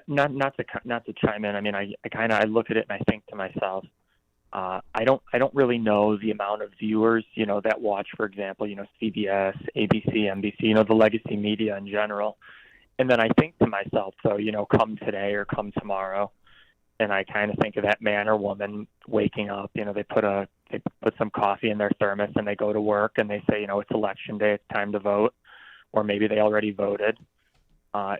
Not to chime in. I look at it and I think to myself, I don't really know the amount of viewers, that watch, for example, CBS, ABC, NBC, the legacy media in general. And then I think to myself, so, come today or come tomorrow, and I kind of think of that man or woman waking up, they put some coffee in their thermos and they go to work and they say, it's election day, it's time to vote, or maybe they already voted. Are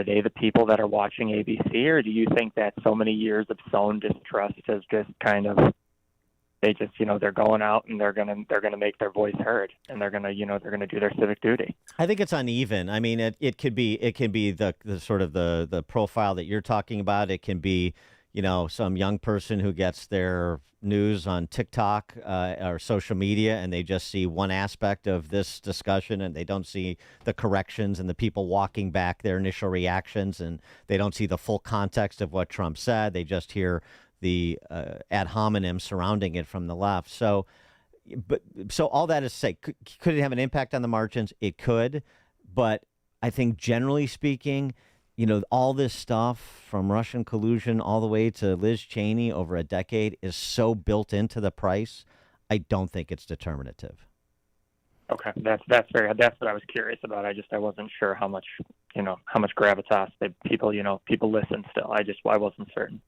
they the people that are watching ABC, or do you think that so many years of sown distrust has just kind of, they're going out and they're gonna make their voice heard, and they're gonna do their civic duty? I think it's uneven. It can be the sort of the profile that you're talking about. It can be, some young person who gets their news on TikTok or social media, and they just see one aspect of this discussion, and they don't see the corrections and the people walking back their initial reactions, and they don't see the full context of what Trump said. They just hear the ad hominem surrounding it from the left. So all that is to say, could it have an impact on the margins? It could, but I think generally speaking, all this stuff from Russian collusion all the way to Liz Cheney over a decade is so built into the price. I don't think it's determinative. Okay, that's what I was curious about. I wasn't sure how much gravitas people listen still. I wasn't certain.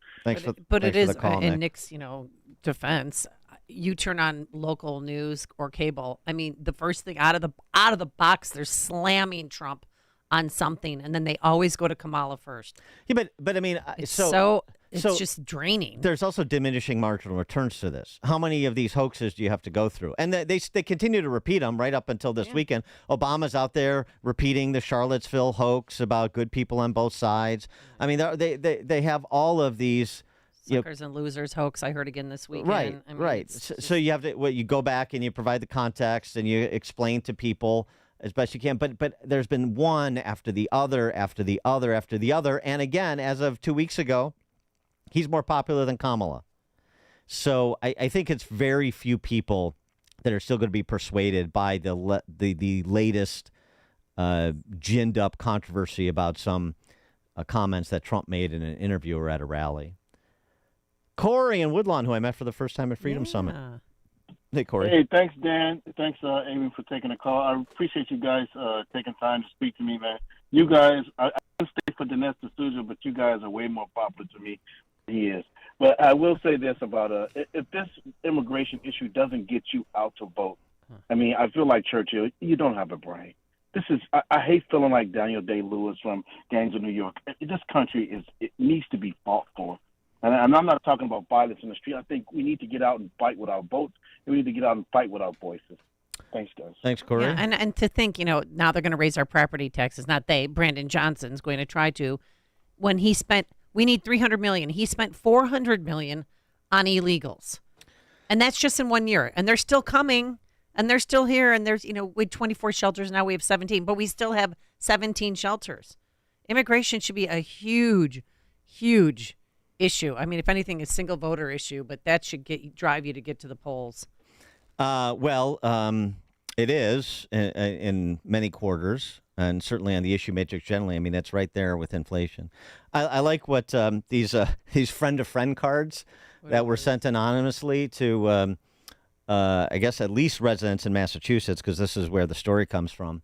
But it is in Nick's defense. You turn on local news or cable. I mean, the first thing out of the box, they're slamming Trump on something, and then they always go to Kamala first. Yeah, but I mean, it's just draining. There's also diminishing marginal returns to this. How many of these hoaxes do you have to go through? And they continue to repeat them right up until this weekend. Obama's out there repeating the Charlottesville hoax about good people on both sides. I mean, they have all of these. Suckers and losers hoax I heard again this weekend. Right, I mean, right. So you have to you go back and you provide the context and you explain to people as best you can. But there's been one after the other, after the other, after the other. And again, as of 2 weeks ago, he's more popular than Kamala. So I think it's very few people that are still going to be persuaded by the latest ginned up controversy about some comments that Trump made in an interview or at a rally. Corey in Woodlawn, who I met for the first time at Freedom Summit. Hey, Corey. Hey, thanks, Dan. Thanks, Amy, for taking the call. I appreciate you guys taking time to speak to me, man. You guys, I stay for Dinesh D'Souza, but you guys are way more popular to me than he is. But I will say this about if this immigration issue doesn't get you out to vote, I mean, I feel like Churchill, you don't have a brain. This is, I hate feeling like Daniel Day-Lewis from Gangs of New York. This country it needs to be fought for. And I'm not talking about violence in the street. I think we need to get out and fight with our votes, and we need to get out and fight with our voices. Thanks, guys. Thanks, Corey. Yeah, and to think, now they're going to raise our property taxes. Not they. Brandon Johnson's going to try to. When we need $300 million. He spent $400 million on illegals, and that's just in 1 year. And they're still coming, and they're still here. And there's, we had 24 shelters. Now we have 17, but we still have 17 shelters. Immigration should be a huge, huge issue. I mean, if anything, a single voter issue, but that should drive you to get to the polls. It is in many quarters, and certainly on the issue matrix generally. I mean, that's right there with inflation. I like what these friend-to-friend cards that were sent anonymously to, I guess, at least residents in Massachusetts, because this is where the story comes from.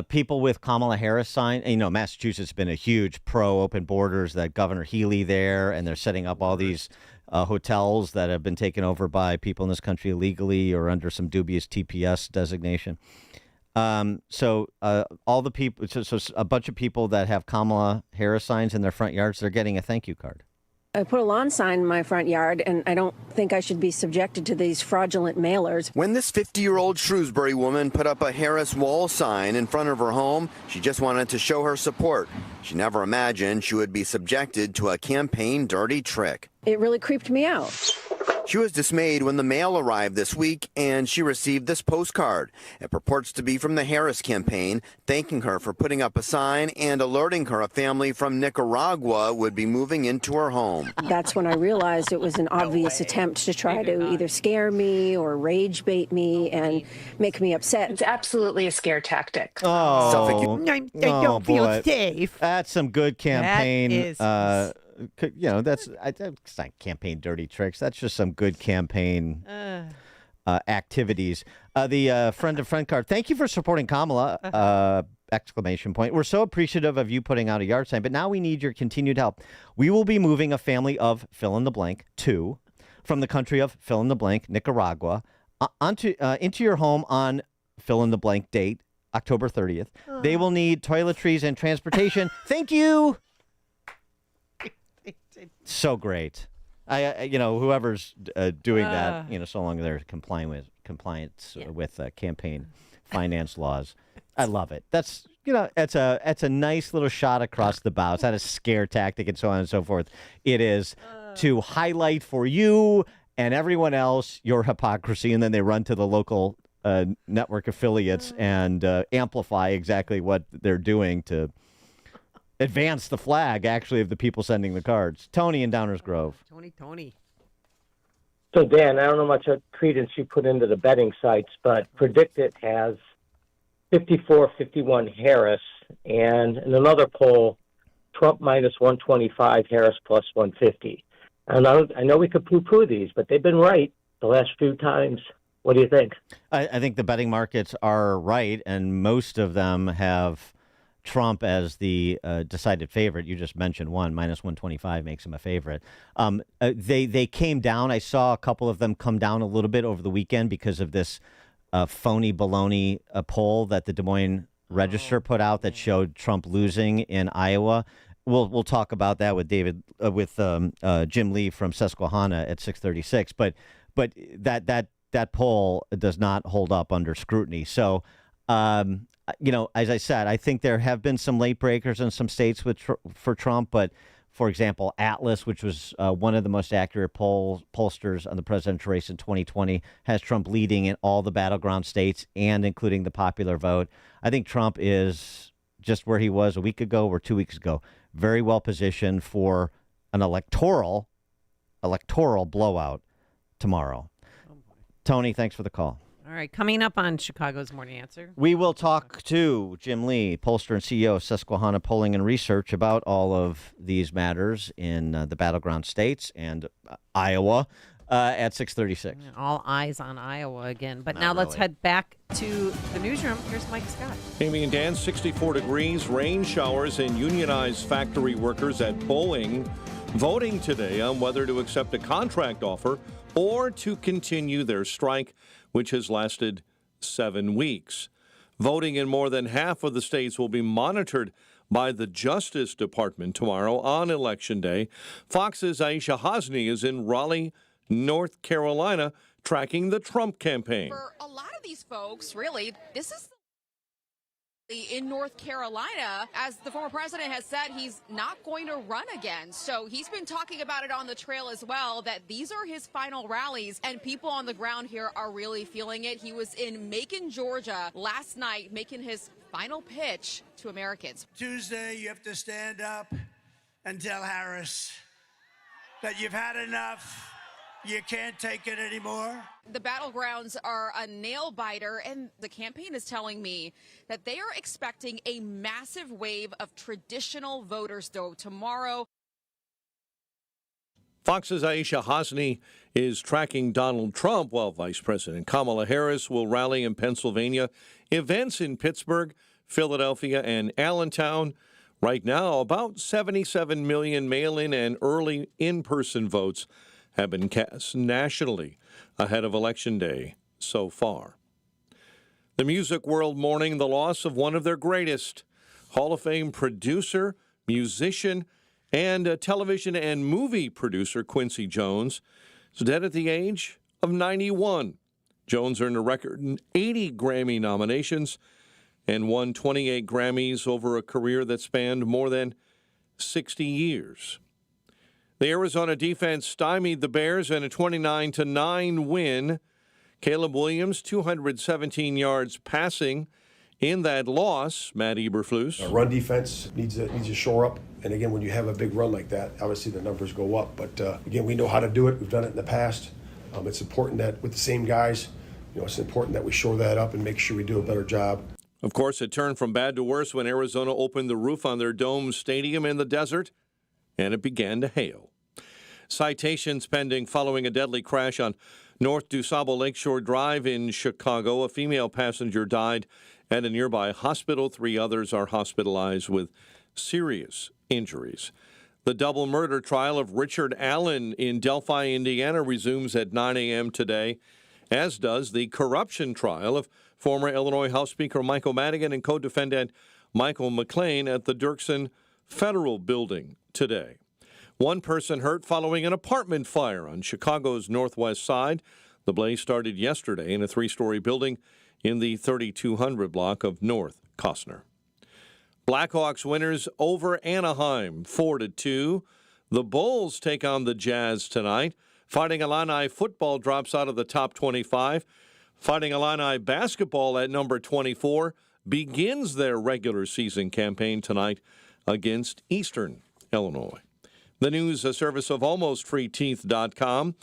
People with Kamala Harris sign. Massachusetts has been a huge pro-open borders. That Governor Healy there, and they're setting up all these hotels that have been taken over by people in this country illegally or under some dubious TPS designation. So all the people, so a bunch of people that have Kamala Harris signs in their front yards, they're getting a thank you card. I put a lawn sign in my front yard, and I don't think I should be subjected to these fraudulent mailers. When this 50-year-old Shrewsbury woman put up a Harris wall sign in front of her home, she just wanted to show her support. She never imagined she would be subjected to a campaign dirty trick. It really creeped me out. She was dismayed when the mail arrived this week and she received this postcard. It purports to be from the Harris campaign, thanking her for putting up a sign and alerting her a family from Nicaragua would be moving into her home. That's when I realized it was an obvious attempt to try to either scare me or rage bait me and make me upset. It's absolutely a scare tactic. Oh, I don't feel safe. That's some good campaign. That is. That's it's not campaign dirty tricks. That's just some good campaign activities. The friend-to-friend card. Thank you for supporting Kamala! Exclamation point. We're so appreciative of you putting out a yard sign, but now we need your continued help. We will be moving a family of fill in the blank from the country of fill in the blank, Nicaragua, into your home on fill in the blank date, October 30th. They will need toiletries and transportation. Thank you. So great. Whoever's doing that, so long as they're compliance with campaign finance laws. I love it. That's it's a nice little shot across the bow. It's not a scare tactic and so on and so forth. It is to highlight for you and everyone else your hypocrisy, and then they run to the local network affiliates and amplify exactly what they're doing to advance the flag, actually, of the people sending the cards. Tony in Downers Grove. Tony. So, Dan, I don't know much credence you put into the betting sites, but PredictIt has 54-51 Harris, and in another poll, Trump minus 125, Harris plus 150. I know we could poo-poo these, but they've been right the last few times. What do you think? I think the betting markets are right, and most of them have Trump as the decided favorite. You just mentioned one, minus 125 makes him a favorite. They came down. I saw a couple of them come down a little bit over the weekend because of this phony baloney poll that the Des Moines Register put out that showed Trump losing in Iowa. We'll talk about that with Jim Lee from Susquehanna at 6:36. But that poll does not hold up under scrutiny. So. As I said, I think there have been some late breakers in some states for Trump. But, for example, Atlas, which was one of the most accurate pollsters on the presidential race in 2020, has Trump leading in all the battleground states and including the popular vote. I think Trump is just where he was a week ago or 2 weeks ago, very well positioned for an electoral blowout tomorrow. Tony, thanks for the call. All right, coming up on Chicago's Morning Answer. We will talk to Jim Lee, pollster and CEO of Susquehanna Polling and Research, about all of these matters in the battleground states and Iowa at 6:36. All eyes on Iowa again. But now let's head back to the newsroom. Here's Mike Scott. Amy and Dan, 64 degrees, rain showers, and unionized factory workers at Boeing voting today on whether to accept a contract offer or to continue their strike, which has lasted 7 weeks. Voting in more than half of the states will be monitored by the Justice Department tomorrow on Election Day. Fox's Aisha Hasni is in Raleigh, North Carolina, tracking the Trump campaign. For a lot of these folks, really, this is in North Carolina, as the former president has said he's not going to run again. So he's been talking about it on the trail as well, that these are his final rallies, and people on the ground here are really feeling it. He was in Macon, Georgia last night making his final pitch to Americans. Tuesday, you have to stand up and tell Harris that you've had enough. You can't take it anymore. The battlegrounds are a nail biter, and the campaign is telling me that they are expecting a massive wave of traditional voters, though, tomorrow. Fox's Aisha Hasni is tracking Donald Trump while Vice President Kamala Harris will rally in Pennsylvania. Events in Pittsburgh, Philadelphia, and Allentown. Right now, about 77 million mail-in and early in-person votes have been cast nationally ahead of Election Day so far. The music world mourning the loss of one of their greatest, Hall of Fame producer, musician, and television and movie producer Quincy Jones is dead at the age of 91. Jones earned a record 80 Grammy nominations and won 28 Grammys over a career that spanned more than 60 years. The Arizona defense stymied the Bears in a 29-9 win. Caleb Williams, 217 yards passing in that loss. Matt Eberflus. Run defense needs to shore up. And again, when you have a big run like that, obviously the numbers go up. But again, we know how to do it. We've done it in the past. It's important that with the same guys, it's important that we shore that up and make sure we do a better job. Of course, it turned from bad to worse when Arizona opened the roof on their dome stadium in the desert, and it began to hail. Citations pending following a deadly crash on North DuSable Lakeshore Drive in Chicago. A female passenger died at a nearby hospital. 3 others are hospitalized with serious injuries. The double murder trial of Richard Allen in Delphi, Indiana, resumes at 9 a.m. today, as does the corruption trial of former Illinois House Speaker Michael Madigan and co-defendant Michael McLean at the Dirksen Federal Building today. One person hurt following an apartment fire on Chicago's northwest side. The blaze started yesterday in a 3-story building in the 3200 block of North Costner. Blackhawks winners over Anaheim 4-2. The Bulls take on the Jazz tonight. Fighting Illini football drops out of the top 25. Fighting Illini basketball at number 24 begins their regular season campaign tonight against Eastern Illinois. The news, a service of AlmostFreeTeeth.com.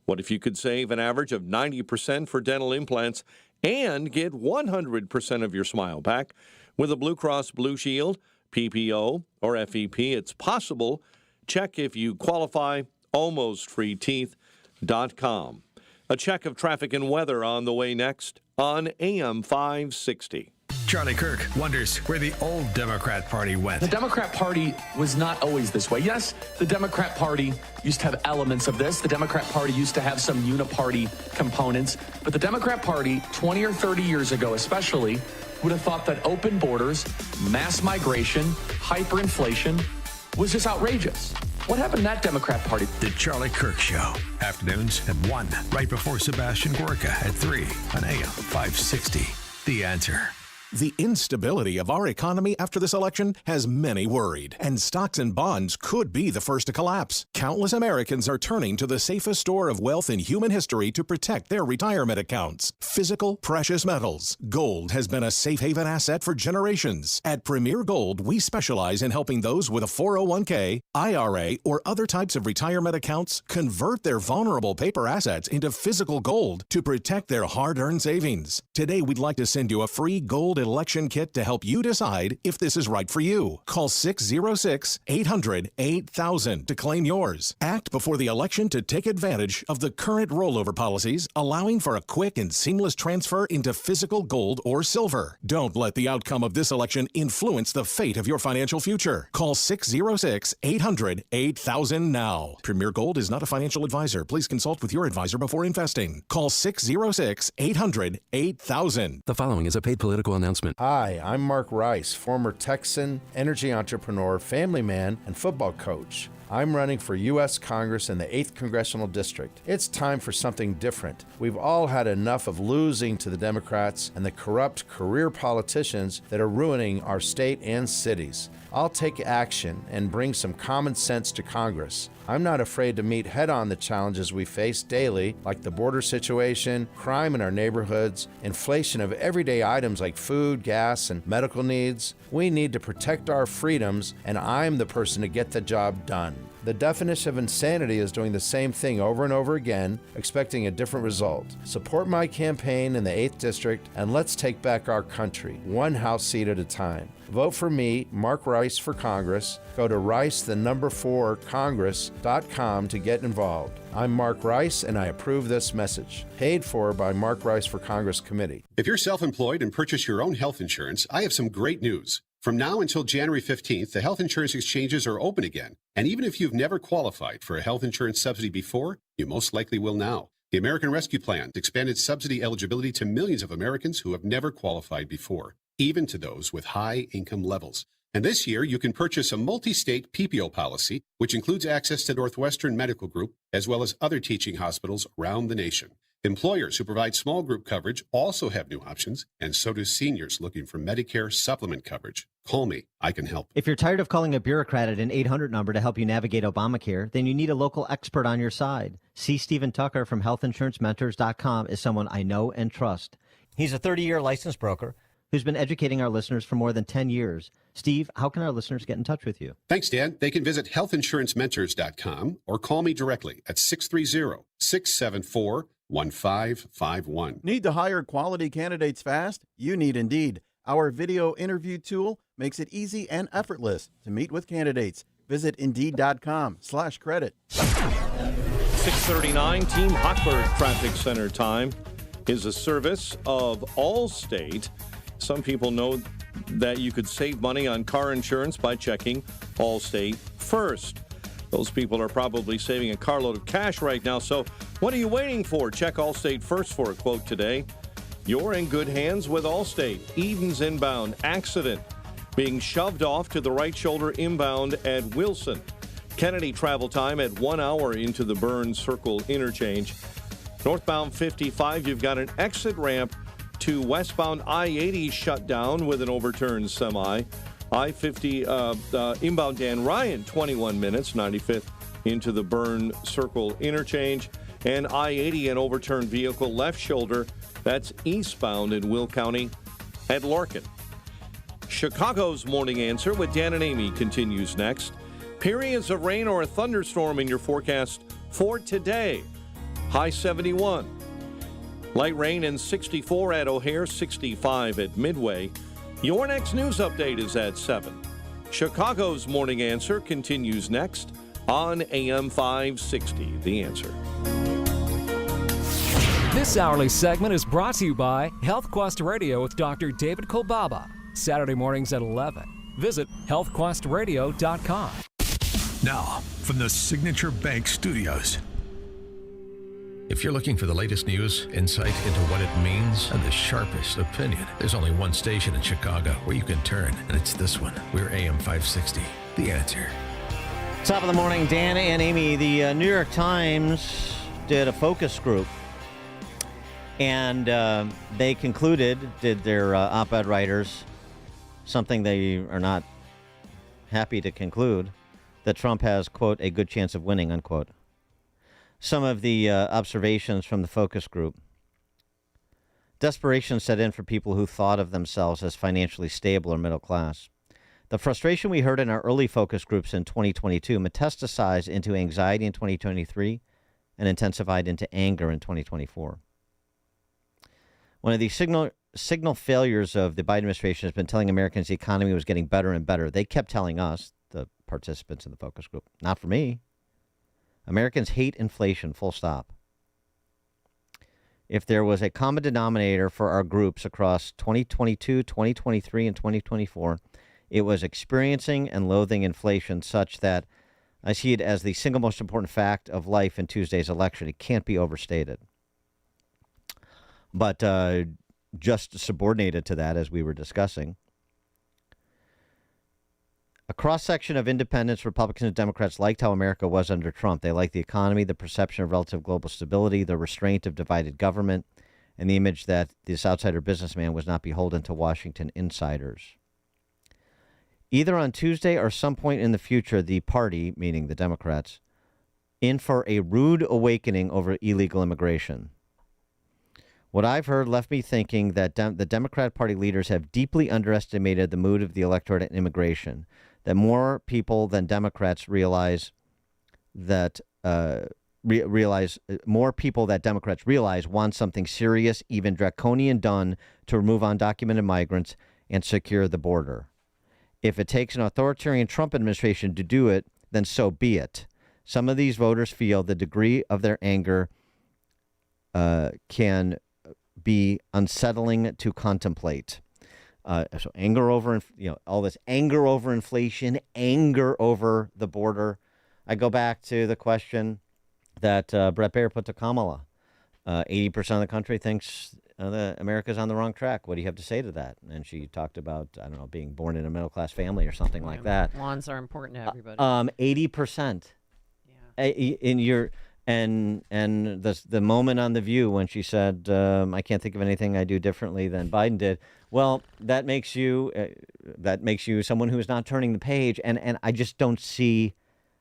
What if you could save an average of 90% for dental implants and get 100% of your smile back with a Blue Cross Blue Shield, PPO, or FEP? It's possible. Check if you qualify. AlmostFreeTeeth.com. A check of traffic and weather on the way next on AM 560. Charlie Kirk wonders where the old Democrat Party went. The Democrat Party was not always this way. Yes, the Democrat Party used to have elements of this. The Democrat Party used to have some uniparty components. But the Democrat Party, 20 or 30 years ago especially, would have thought that open borders, mass migration, hyperinflation was just outrageous. What happened to that Democrat Party? The Charlie Kirk Show. Afternoons at 1, right before Sebastian Gorka at 3 on AM 560. The Answer. The instability of our economy after this election has many worried, and stocks and bonds could be the first to collapse. Countless Americans are turning to the safest store of wealth in human history to protect their retirement accounts. Physical precious metals. Gold has been a safe haven asset for generations. At Premier Gold, we specialize in helping those with a 401k, IRA, or other types of retirement accounts convert their vulnerable paper assets into physical gold to protect their hard-earned savings. Today, we'd like to send you a free gold election kit to help you decide if this is right for you. Call 606-800-8000 to claim yours. Act before the election to take advantage of the current rollover policies, allowing for a quick and seamless transfer into physical gold or silver. Don't let the outcome of this election influence the fate of your financial future. Call 606-800-8000 now. Premier Gold is not a financial advisor. Please consult with your advisor before investing. Call 606-800-8000. The following is a paid political announcement. Hi, I'm Mark Rice, former Texan energy entrepreneur, family man, and football coach. I'm running for U.S. Congress in the 8th Congressional District. It's time for something different. We've all had enough of losing to the Democrats and the corrupt career politicians that are ruining our state and cities. I'll take action and bring some common sense to Congress. I'm not afraid to meet head-on the challenges we face daily, like the border situation, crime in our neighborhoods, inflation of everyday items like food, gas, and medical needs. We need to protect our freedoms, and I'm the person to get the job done. The definition of insanity is doing the same thing over and over again, expecting a different result. Support my campaign in the 8th District, and let's take back our country, one House seat at a time. Vote for me, Mark Rice, for Congress. Go to rice4congress.com to get involved. I'm Mark Rice, and I approve this message. Paid for by Mark Rice for Congress Committee. If you're self-employed and purchase your own health insurance, I have some great news. From now until January 15th, the health insurance exchanges are open again. And even if you've never qualified for a health insurance subsidy before, you most likely will now. The American Rescue Plan expanded subsidy eligibility to millions of Americans who have never qualified before, even to those with high income levels. And this year, you can purchase a multi-state PPO policy, which includes access to Northwestern Medical Group, as well as other teaching hospitals around the nation. Employers who provide small group coverage also have new options, and so do seniors looking for Medicare supplement coverage. Call me. I can help. If you're tired of calling a bureaucrat at an 800 number to help you navigate Obamacare, then you need a local expert on your side. C. Stephen Tucker from HealthInsuranceMentors.com is someone I know and trust. He's a 30-year licensed broker who's been educating our listeners for more than 10 years. Steve, how can our listeners get in touch with you? Thanks, Dan. They can visit HealthInsuranceMentors.com or call me directly at 630-674-1551. Need to hire quality candidates fast? You need Indeed. Our video interview tool makes it easy and effortless to meet with candidates. Visit Indeed.com/credit. 6:39 Team Hochberg Traffic Center time is a service of Allstate. Some people know that you could save money on car insurance by checking Allstate first. Those people are probably saving a carload of cash right now, so what are you waiting for? Check Allstate first for a quote today. You're in good hands with Allstate. Edens inbound accident being shoved off to the right shoulder inbound at Wilson. Kennedy travel time at 1 hour into the Burns Circle interchange. Northbound 55, you've got an exit ramp to westbound I-80 shut down with an overturned semi. I-50 inbound Dan Ryan, 21 minutes, 95th into the Burn Circle interchange. And I-80, an overturned vehicle left shoulder. That's eastbound in Will County at Lorkin. Chicago's Morning Answer with Dan and Amy continues next. Periods of rain or a thunderstorm in your forecast for today. High 71. Light rain and 64 at O'Hare, 65 at Midway. Your next news update is at 7. Chicago's Morning Answer continues next on AM 560. The Answer. This hourly segment is brought to you by Health Quest Radio with Dr. David Kolbaba. Saturday mornings at 11. Visit healthquestradio.com. Now, from the Signature Bank Studios. If you're looking for the latest news, insight into what it means, and the sharpest opinion, there's only one station in Chicago where you can turn, and it's this one. We're AM 560. The Answer. Top of the morning, Dan and Amy. The New York Times did a focus group, and they concluded, did their op-ed writers, something they are not happy to conclude, that Trump has, quote, a good chance of winning, unquote. Some of the observations from the focus group. Desperation set in for people who thought of themselves as financially stable or middle class. The frustration we heard in our early focus groups in 2022 metastasized into anxiety in 2023 and intensified into anger in 2024. One of the signal failures of the Biden administration has been telling Americans the economy was getting better and better. They kept telling us, the participants in the focus group, not for me. Americans hate inflation, full stop. If there was a common denominator for our groups across 2022, 2023, and 2024, it was experiencing and loathing inflation such that I see it as the single most important fact of life in Tuesday's election. It can't be overstated. But just subordinated to that, as we were discussing, a cross-section of independents, Republicans, and Democrats liked how America was under Trump. They liked the economy, the perception of relative global stability, the restraint of divided government, and the image that this outsider businessman was not beholden to Washington insiders. Either on Tuesday or some point in the future, the party, meaning the Democrats, in for a rude awakening over illegal immigration. What I've heard left me thinking that the Democrat Party leaders have deeply underestimated the mood of the electorate in immigration, that more people than Democrats realize that more people that Democrats realize want something serious, even draconian, done to remove undocumented migrants and secure the border. If it takes an authoritarian Trump administration to do it, then so be it. Some of these voters feel the degree of their anger can be unsettling to contemplate. So anger over, all this anger over inflation, anger over the border. I go back to the question that Bret Baier put to Kamala. 80% of the country thinks that America's on the wrong track. What do you have to say to that? And she talked about, I don't know, being born in a middle-class family or something like that. Lawns are important to everybody. 80%. Yeah. In your... And the moment on The View when she said, I can't think of anything I do differently than Biden did. Well, that makes you someone who is not turning the page. And I just don't see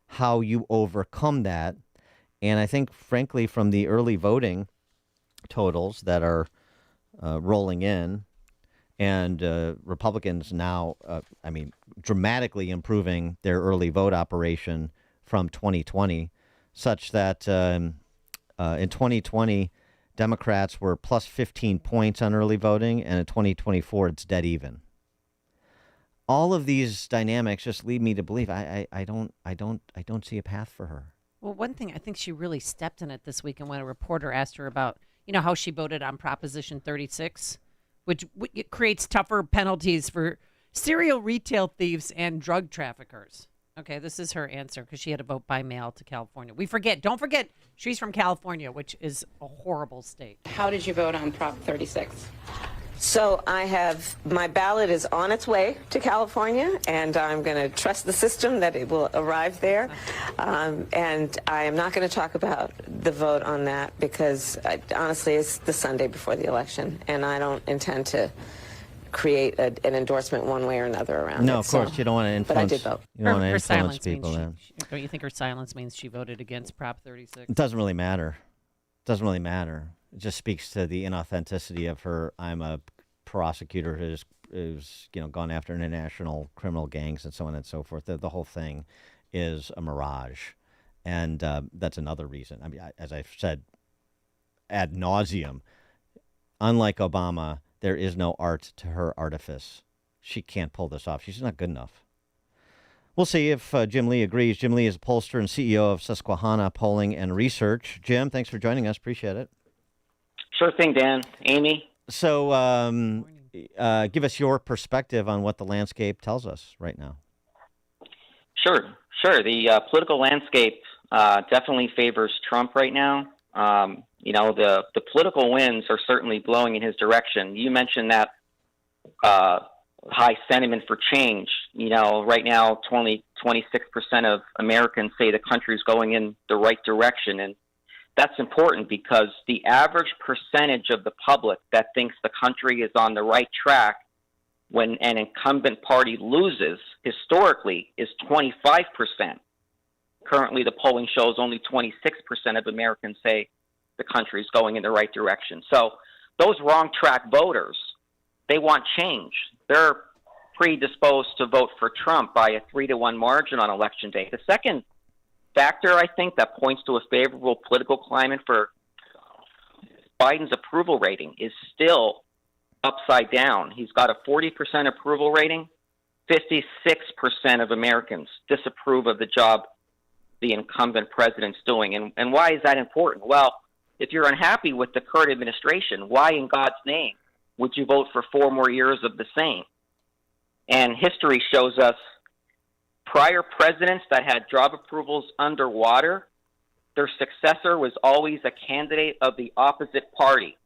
how you overcome that. And I think, frankly, from the early voting totals that are rolling in, and Republicans now, dramatically improving their early vote operation from 2020, such that in 2020, Democrats were plus 15 points on early voting, and in 2024, it's dead even. All of these dynamics just lead me to believe I don't see a path for her. Well, one thing, I think she really stepped in it this week, and when a reporter asked her about, how she voted on Proposition 36, which it creates tougher penalties for serial retail thieves and drug traffickers. Okay, this is her answer, because she had to vote by mail to California. Don't forget, she's from California, which is a horrible state. How did you vote on Prop 36? So my ballot is on its way to California, and I'm going to trust the system that it will arrive there. And I am not going to talk about the vote on that because, honestly, it's the Sunday before the election, and I don't intend to create an endorsement one way or another around it. No, of course, you don't want to influence. But I did vote. You don't want to Her influence silence people. means don't you think her silence means she voted against Prop 36? It doesn't really matter. It doesn't really matter. It just speaks to the inauthenticity of her. I'm a prosecutor who's gone after international criminal gangs and so on and so forth. The whole thing is a mirage, and that's another reason. I mean, as I've said ad nauseum, unlike Obama, there is no art to her artifice. She can't pull this off. She's not good enough. We'll see if Jim Lee agrees. Jim Lee is a pollster and CEO of Susquehanna Polling and Research. Jim, thanks for joining us. Appreciate it. Sure thing, Dan. Amy? So give us your perspective on what the landscape tells us right now. Sure. The political landscape definitely favors Trump right now. The political winds are certainly blowing in his direction. You mentioned that high sentiment for change. Right now, 26% of Americans say the country's going in the right direction. And that's important because the average percentage of the public that thinks the country is on the right track when an incumbent party loses historically is 25%. Currently, the polling shows only 26% of Americans say the country is going in the right direction. So those wrong track voters, they want change. They're predisposed to vote for Trump by a 3-1 margin on Election Day. The second factor, I think, that points to a favorable political climate for Biden's approval rating is still upside down. He's got a 40% approval rating. 56% of Americans disapprove of the job the incumbent president's doing. And why is that important? Well, if you're unhappy with the current administration, why in God's name would you vote for 4 more years of the same? And history shows us prior presidents that had job approvals underwater, their successor was always a candidate of the opposite party.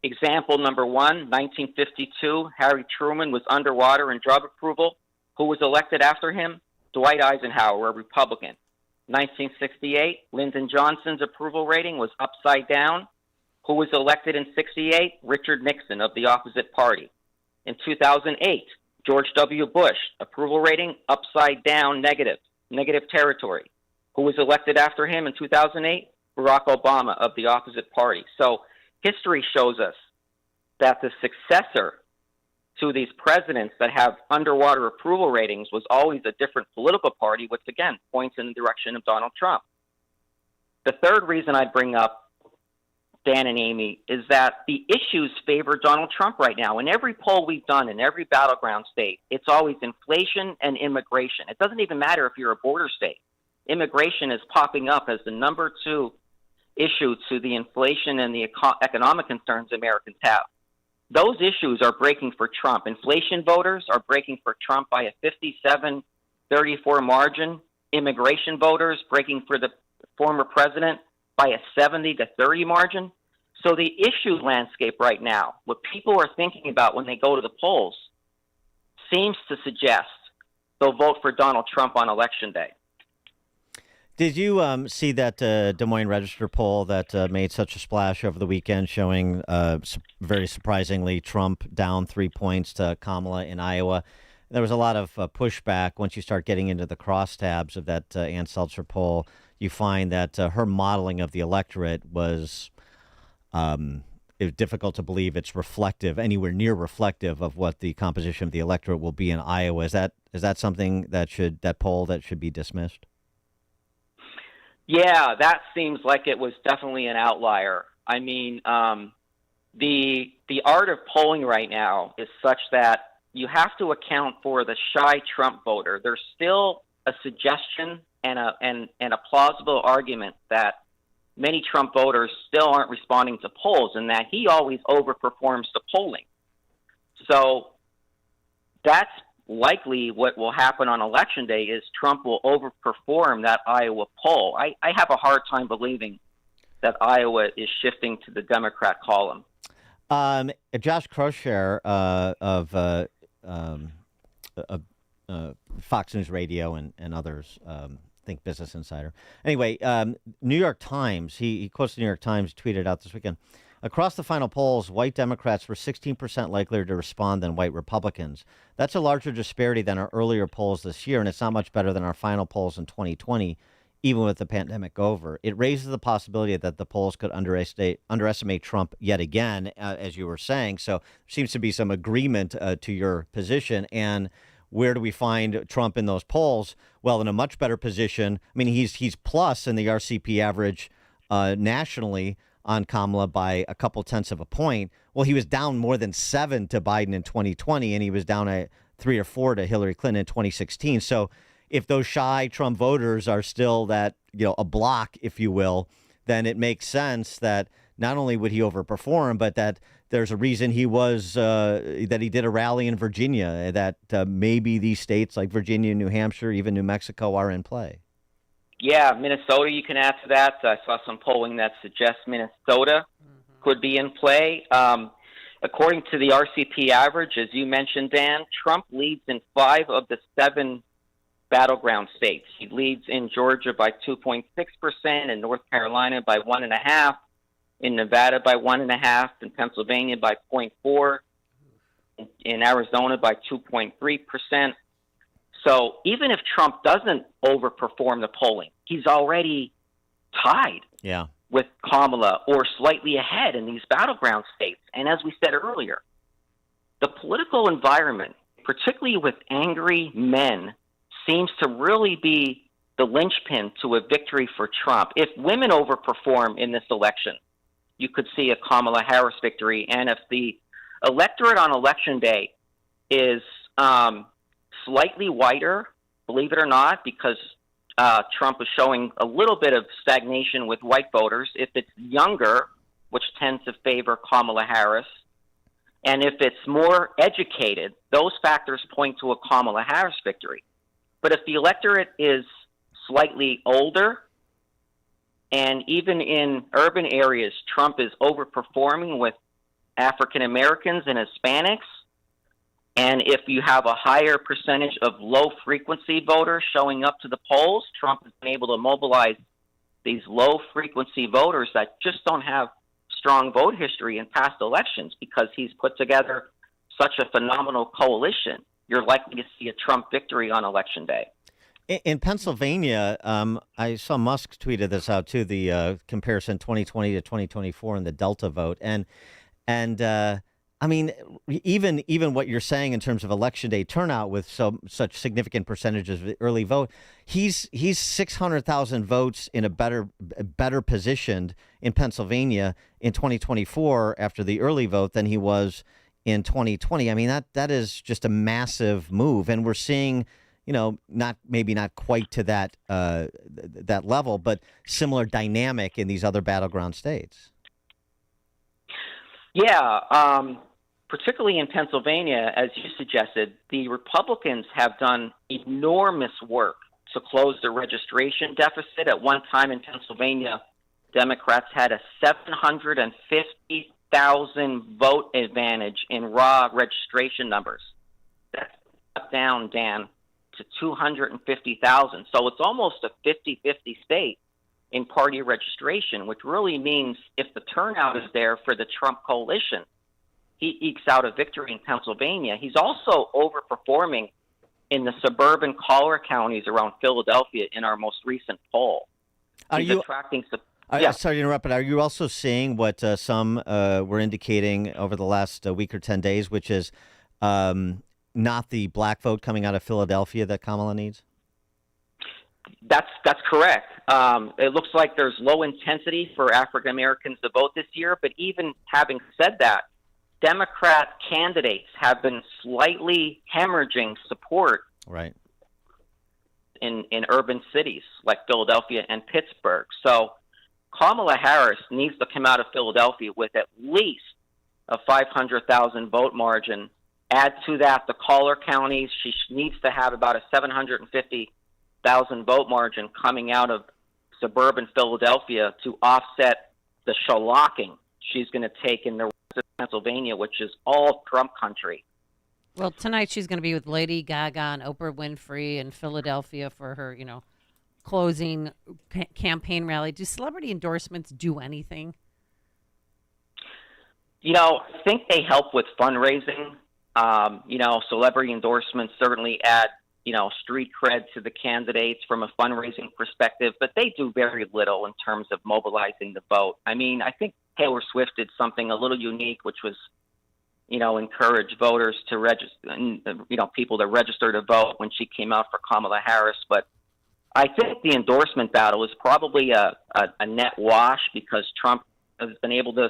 Example number 1, 1952, Harry Truman was underwater in job approval. Who was elected after him? Dwight Eisenhower, a Republican. 1968, Lyndon Johnson's approval rating was upside down. Who was elected in 68? Richard Nixon of the opposite party. In 2008, George W. Bush, approval rating upside down, negative territory. Who was elected after him in 2008? Barack Obama of the opposite party. So history shows us that the successor to these presidents that have underwater approval ratings was always a different political party, which again points in the direction of Donald Trump. The third reason I'd bring up, Dan and Amy, is that the issues favor Donald Trump right now. In every poll we've done in every battleground state, it's always inflation and immigration. It doesn't even matter if you're a border state. Immigration is popping up as the number 2 issue to the inflation and the economic concerns Americans have. Those issues are breaking for Trump. Inflation voters are breaking for Trump by a 57-34 margin. Immigration voters breaking for the former president by a 70-30 margin. So the issue landscape right now, what people are thinking about when they go to the polls, seems to suggest they'll vote for Donald Trump on Election Day. Did you see that Des Moines Register poll that made such a splash over the weekend, showing very surprisingly Trump down 3 points to Kamala in Iowa? There was a lot of pushback once you start getting into the crosstabs of that Ann Seltzer poll. You find that her modeling of the electorate was difficult to believe it's reflective, anywhere near reflective of what the composition of the electorate will be in Iowa. Is that something that should be dismissed? Yeah, that seems like it was definitely an outlier. I mean, the art of polling right now is such that you have to account for the shy Trump voter. There's still a suggestion and a plausible argument that many Trump voters still aren't responding to polls, and that he always overperforms the polling. So that's likely what will happen on Election Day is Trump will overperform that Iowa poll. I have a hard time believing that Iowa is shifting to the Democrat column. Josh Kroshare of Fox News Radio and others, think Business Insider. Anyway, New York Times, he quotes the New York Times, tweeted out this weekend, Across the final polls, white Democrats were 16% likelier to respond than white Republicans. That's a larger disparity than our earlier polls this year, and it's not much better than our final polls in 2020, even with the pandemic over. It raises the possibility that the polls could underestimate Trump yet again, as you were saying. So there seems to be some agreement to your position. And where do we find Trump in those polls? Well, in a much better position. I mean, he's plus in the RCP average nationally on Kamala by a couple tenths of a point. Well, he was down more than 7 to Biden in 2020, and he was down at 3 or 4 to Hillary Clinton in 2016. So if those shy Trump voters are still that, a block, if you will, then it makes sense that not only would he overperform, but that there's a reason he was that he did a rally in Virginia, that maybe these states like Virginia, New Hampshire, even New Mexico are in play. Yeah, Minnesota, you can add to that. I saw some polling that suggests Minnesota could be in play. According to the RCP average, as you mentioned, Dan, Trump leads in 5 of the 7 battleground states. He leads in Georgia by 2.6%, in North Carolina by 1.5%, in Nevada by 1.5%, in Pennsylvania by 0.4%, in Arizona by 2.3%. So even if Trump doesn't overperform the polling, he's already tied with Kamala or slightly ahead in these battleground states. And as we said earlier, the political environment, particularly with angry men, seems to really be the linchpin to a victory for Trump. If women overperform in this election, you could see a Kamala Harris victory. And if the electorate on Election Day is slightly whiter, believe it or not, because Trump is showing a little bit of stagnation with white voters. If it's younger, which tends to favor Kamala Harris, and if it's more educated, those factors point to a Kamala Harris victory. But if the electorate is slightly older, and even in urban areas, Trump is overperforming with African Americans and Hispanics, and if you have a higher percentage of low-frequency voters showing up to the polls, Trump has been able to mobilize these low-frequency voters that just don't have strong vote history in past elections because he's put together such a phenomenal coalition. You're likely to see a Trump victory on Election Day. In Pennsylvania, I saw Musk tweeted this out too, the comparison 2020 to 2024 in the Delta vote. And I mean, even what you're saying in terms of Election Day turnout with such significant percentages of the early vote, he's 600,000 votes in a better positioned in Pennsylvania in 2024 after the early vote than he was in 2020. I mean, that is just a massive move, and we're seeing, not quite to that level, but similar dynamic in these other battleground states. Yeah, particularly in Pennsylvania, as you suggested, the Republicans have done enormous work to close the registration deficit. At one time in Pennsylvania, Democrats had a 750,000 vote advantage in raw registration numbers. That's up down, Dan, to 250,000. So it's almost a 50-50 state in party registration, which really means if the turnout is there for the Trump coalition, he ekes out a victory in Pennsylvania. He's also overperforming in the suburban collar counties around Philadelphia in our most recent poll. He's attracting Sorry to interrupt, but are you also seeing what some were indicating over the last week or 10 days, which is not the black vote coming out of Philadelphia that Kamala needs? That's correct. It looks like there's low intensity for African Americans to vote this year, but even having said that, Democrat candidates have been slightly hemorrhaging support in urban cities like Philadelphia and Pittsburgh. So Kamala Harris needs to come out of Philadelphia with at least a 500,000 vote margin. Add to that the collar counties. She needs to have about a 750,000 vote margin coming out of suburban Philadelphia to offset the shellacking she's going to take in the rest of Pennsylvania, which is all Trump country. Well, tonight she's going to be with Lady Gaga and Oprah Winfrey in Philadelphia for her, closing campaign rally. Do celebrity endorsements do anything? I think they help with fundraising. Celebrity endorsements certainly add, street cred to the candidates from a fundraising perspective, but they do very little in terms of mobilizing the vote. I mean, I think Taylor Swift did something a little unique, which was, encourage voters to register, people to register to vote when she came out for Kamala Harris. But I think the endorsement battle is probably a net wash because Trump has been able to,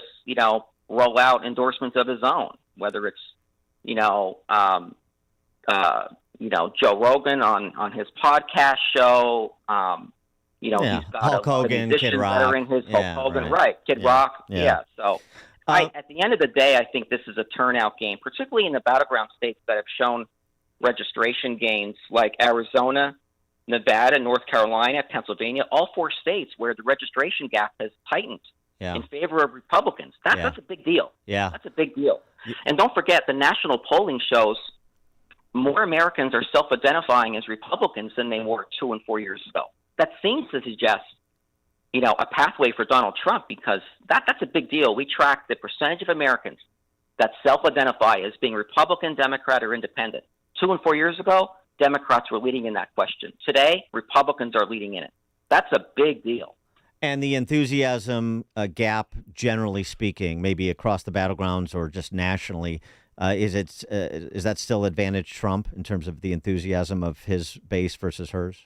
roll out endorsements of his own, whether it's, Joe Rogan on his podcast show. He's got Hulk Hogan, Kid Rock. That are in his Hulk Hogan, right? Kid Rock, yeah. So at the end of the day, I think this is a turnout game, particularly in the battleground states that have shown registration gains, like Arizona, Nevada, North Carolina, Pennsylvania, all 4 states where the registration gap has tightened in favor of Republicans. That's a big deal. Yeah, that's a big deal. And don't forget, the national polling shows more Americans are self-identifying as Republicans than they were 2 and 4 years ago. That seems to suggest, a pathway for Donald Trump, because that's a big deal. We track the percentage of Americans that self-identify as being Republican, Democrat, or Independent. 2 and 4 years ago, Democrats were leading in that question. Today, Republicans are leading in it. That's a big deal. And the enthusiasm gap, generally speaking, maybe across the battlegrounds or just nationally, is that still advantage Trump in terms of the enthusiasm of his base versus hers?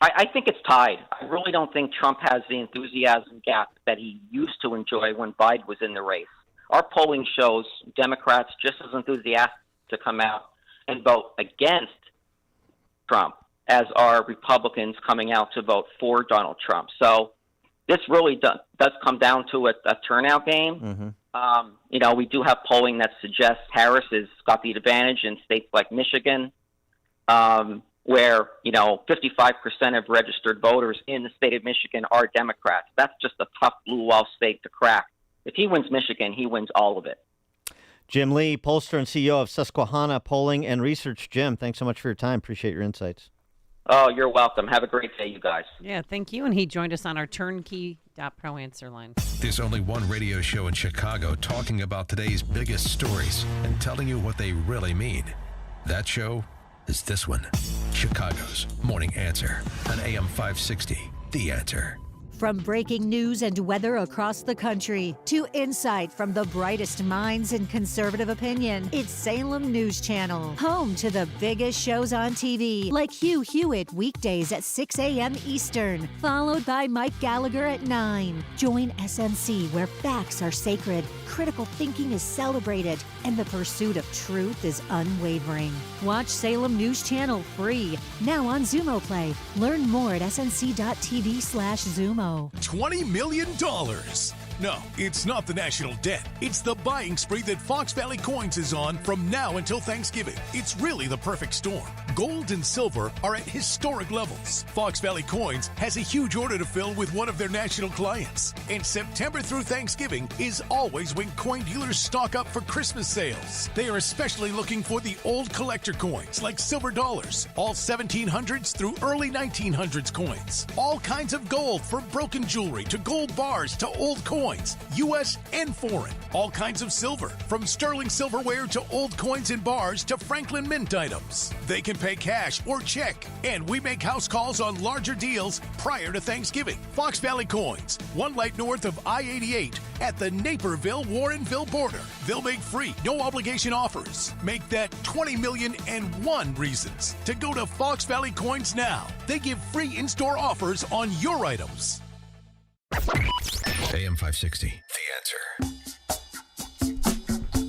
I think it's tied. I really don't think Trump has the enthusiasm gap that he used to enjoy when Biden was in the race. Our polling shows Democrats just as enthusiastic to come out and vote against Trump as are Republicans coming out to vote for Donald Trump. So this really does come down to a turnout game. Mm-hmm. We do have polling that suggests Harris has got the advantage in states like Michigan, where, 55% of registered voters in the state of Michigan are Democrats. That's just a tough blue wall state to crack. If he wins Michigan, he wins all of it. Jim Lee, pollster and CEO of Susquehanna Polling and Research. Jim, thanks so much for your time. Appreciate your insights. Oh, you're welcome. Have a great day, you guys. Yeah, thank you. And he joined us on our turnkey.pro answer line. There's only one radio show in Chicago talking about today's biggest stories and telling you what they really mean. That show is this one, Chicago's Morning Answer on AM 560, The Answer. From breaking news and weather across the country to insight from the brightest minds in conservative opinion, it's Salem News Channel, home to the biggest shows on TV, like Hugh Hewitt weekdays at 6 a.m. Eastern, followed by Mike Gallagher at 9. Join SNC, where facts are sacred, critical thinking is celebrated, and the pursuit of truth is unwavering. Watch Salem News Channel free, now on Zumo Play. Learn more at snc.tv/Zumo. $20 million. No, it's not the national debt. It's the buying spree that Fox Valley Coins is on from now until Thanksgiving. It's really the perfect storm. Gold and silver are at historic levels. Fox Valley Coins has a huge order to fill with one of their national clients. And September through Thanksgiving is always when coin dealers stock up for Christmas sales. They are especially looking for the old collector coins like silver dollars, all 1700s through early 1900s coins. All kinds of gold, from broken jewelry to gold bars to old coins, U.S. and foreign. All kinds of silver, from sterling silverware to old coins and bars to Franklin Mint items. They can pay cash or check, and we make house calls on larger deals prior to Thanksgiving. Fox Valley Coins, one light north of I-88 at the Naperville-Warrenville border. They'll make free, no obligation offers. Make that 20,000,001 reasons to go to Fox Valley Coins now. They give free in-store offers on your items. AM 560, The Answer.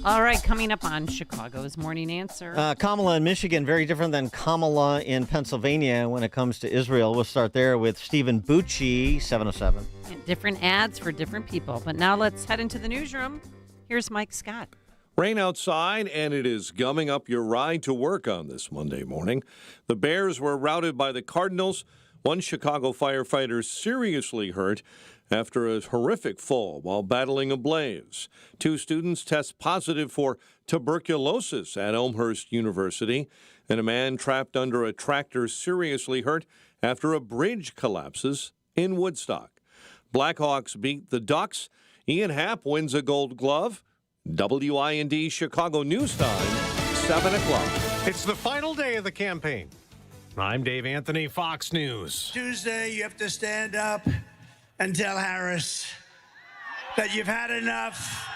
All right, coming up on Chicago's Morning Answer. Kamala in Michigan, very different than Kamala in Pennsylvania when it comes to Israel. We'll start there with Stephen Bucci, 707. Different ads for different people. But now let's head into the newsroom. Here's Mike Scott. Rain outside, and it is gumming up your ride to work on this Monday morning. The Bears were routed by the Cardinals. One Chicago firefighter seriously hurt after a horrific fall while battling a blaze. 2 students test positive for tuberculosis at Elmhurst University, and a man trapped under a tractor seriously hurt after a bridge collapses in Woodstock. Blackhawks beat the Ducks Ian Happ wins a Gold Glove. WIND Chicago News Time, 7 o'clock. It's the final day of the campaign. I'm Dave Anthony, Fox News. Tuesday, you have to stand up and tell Harris that you've had enough.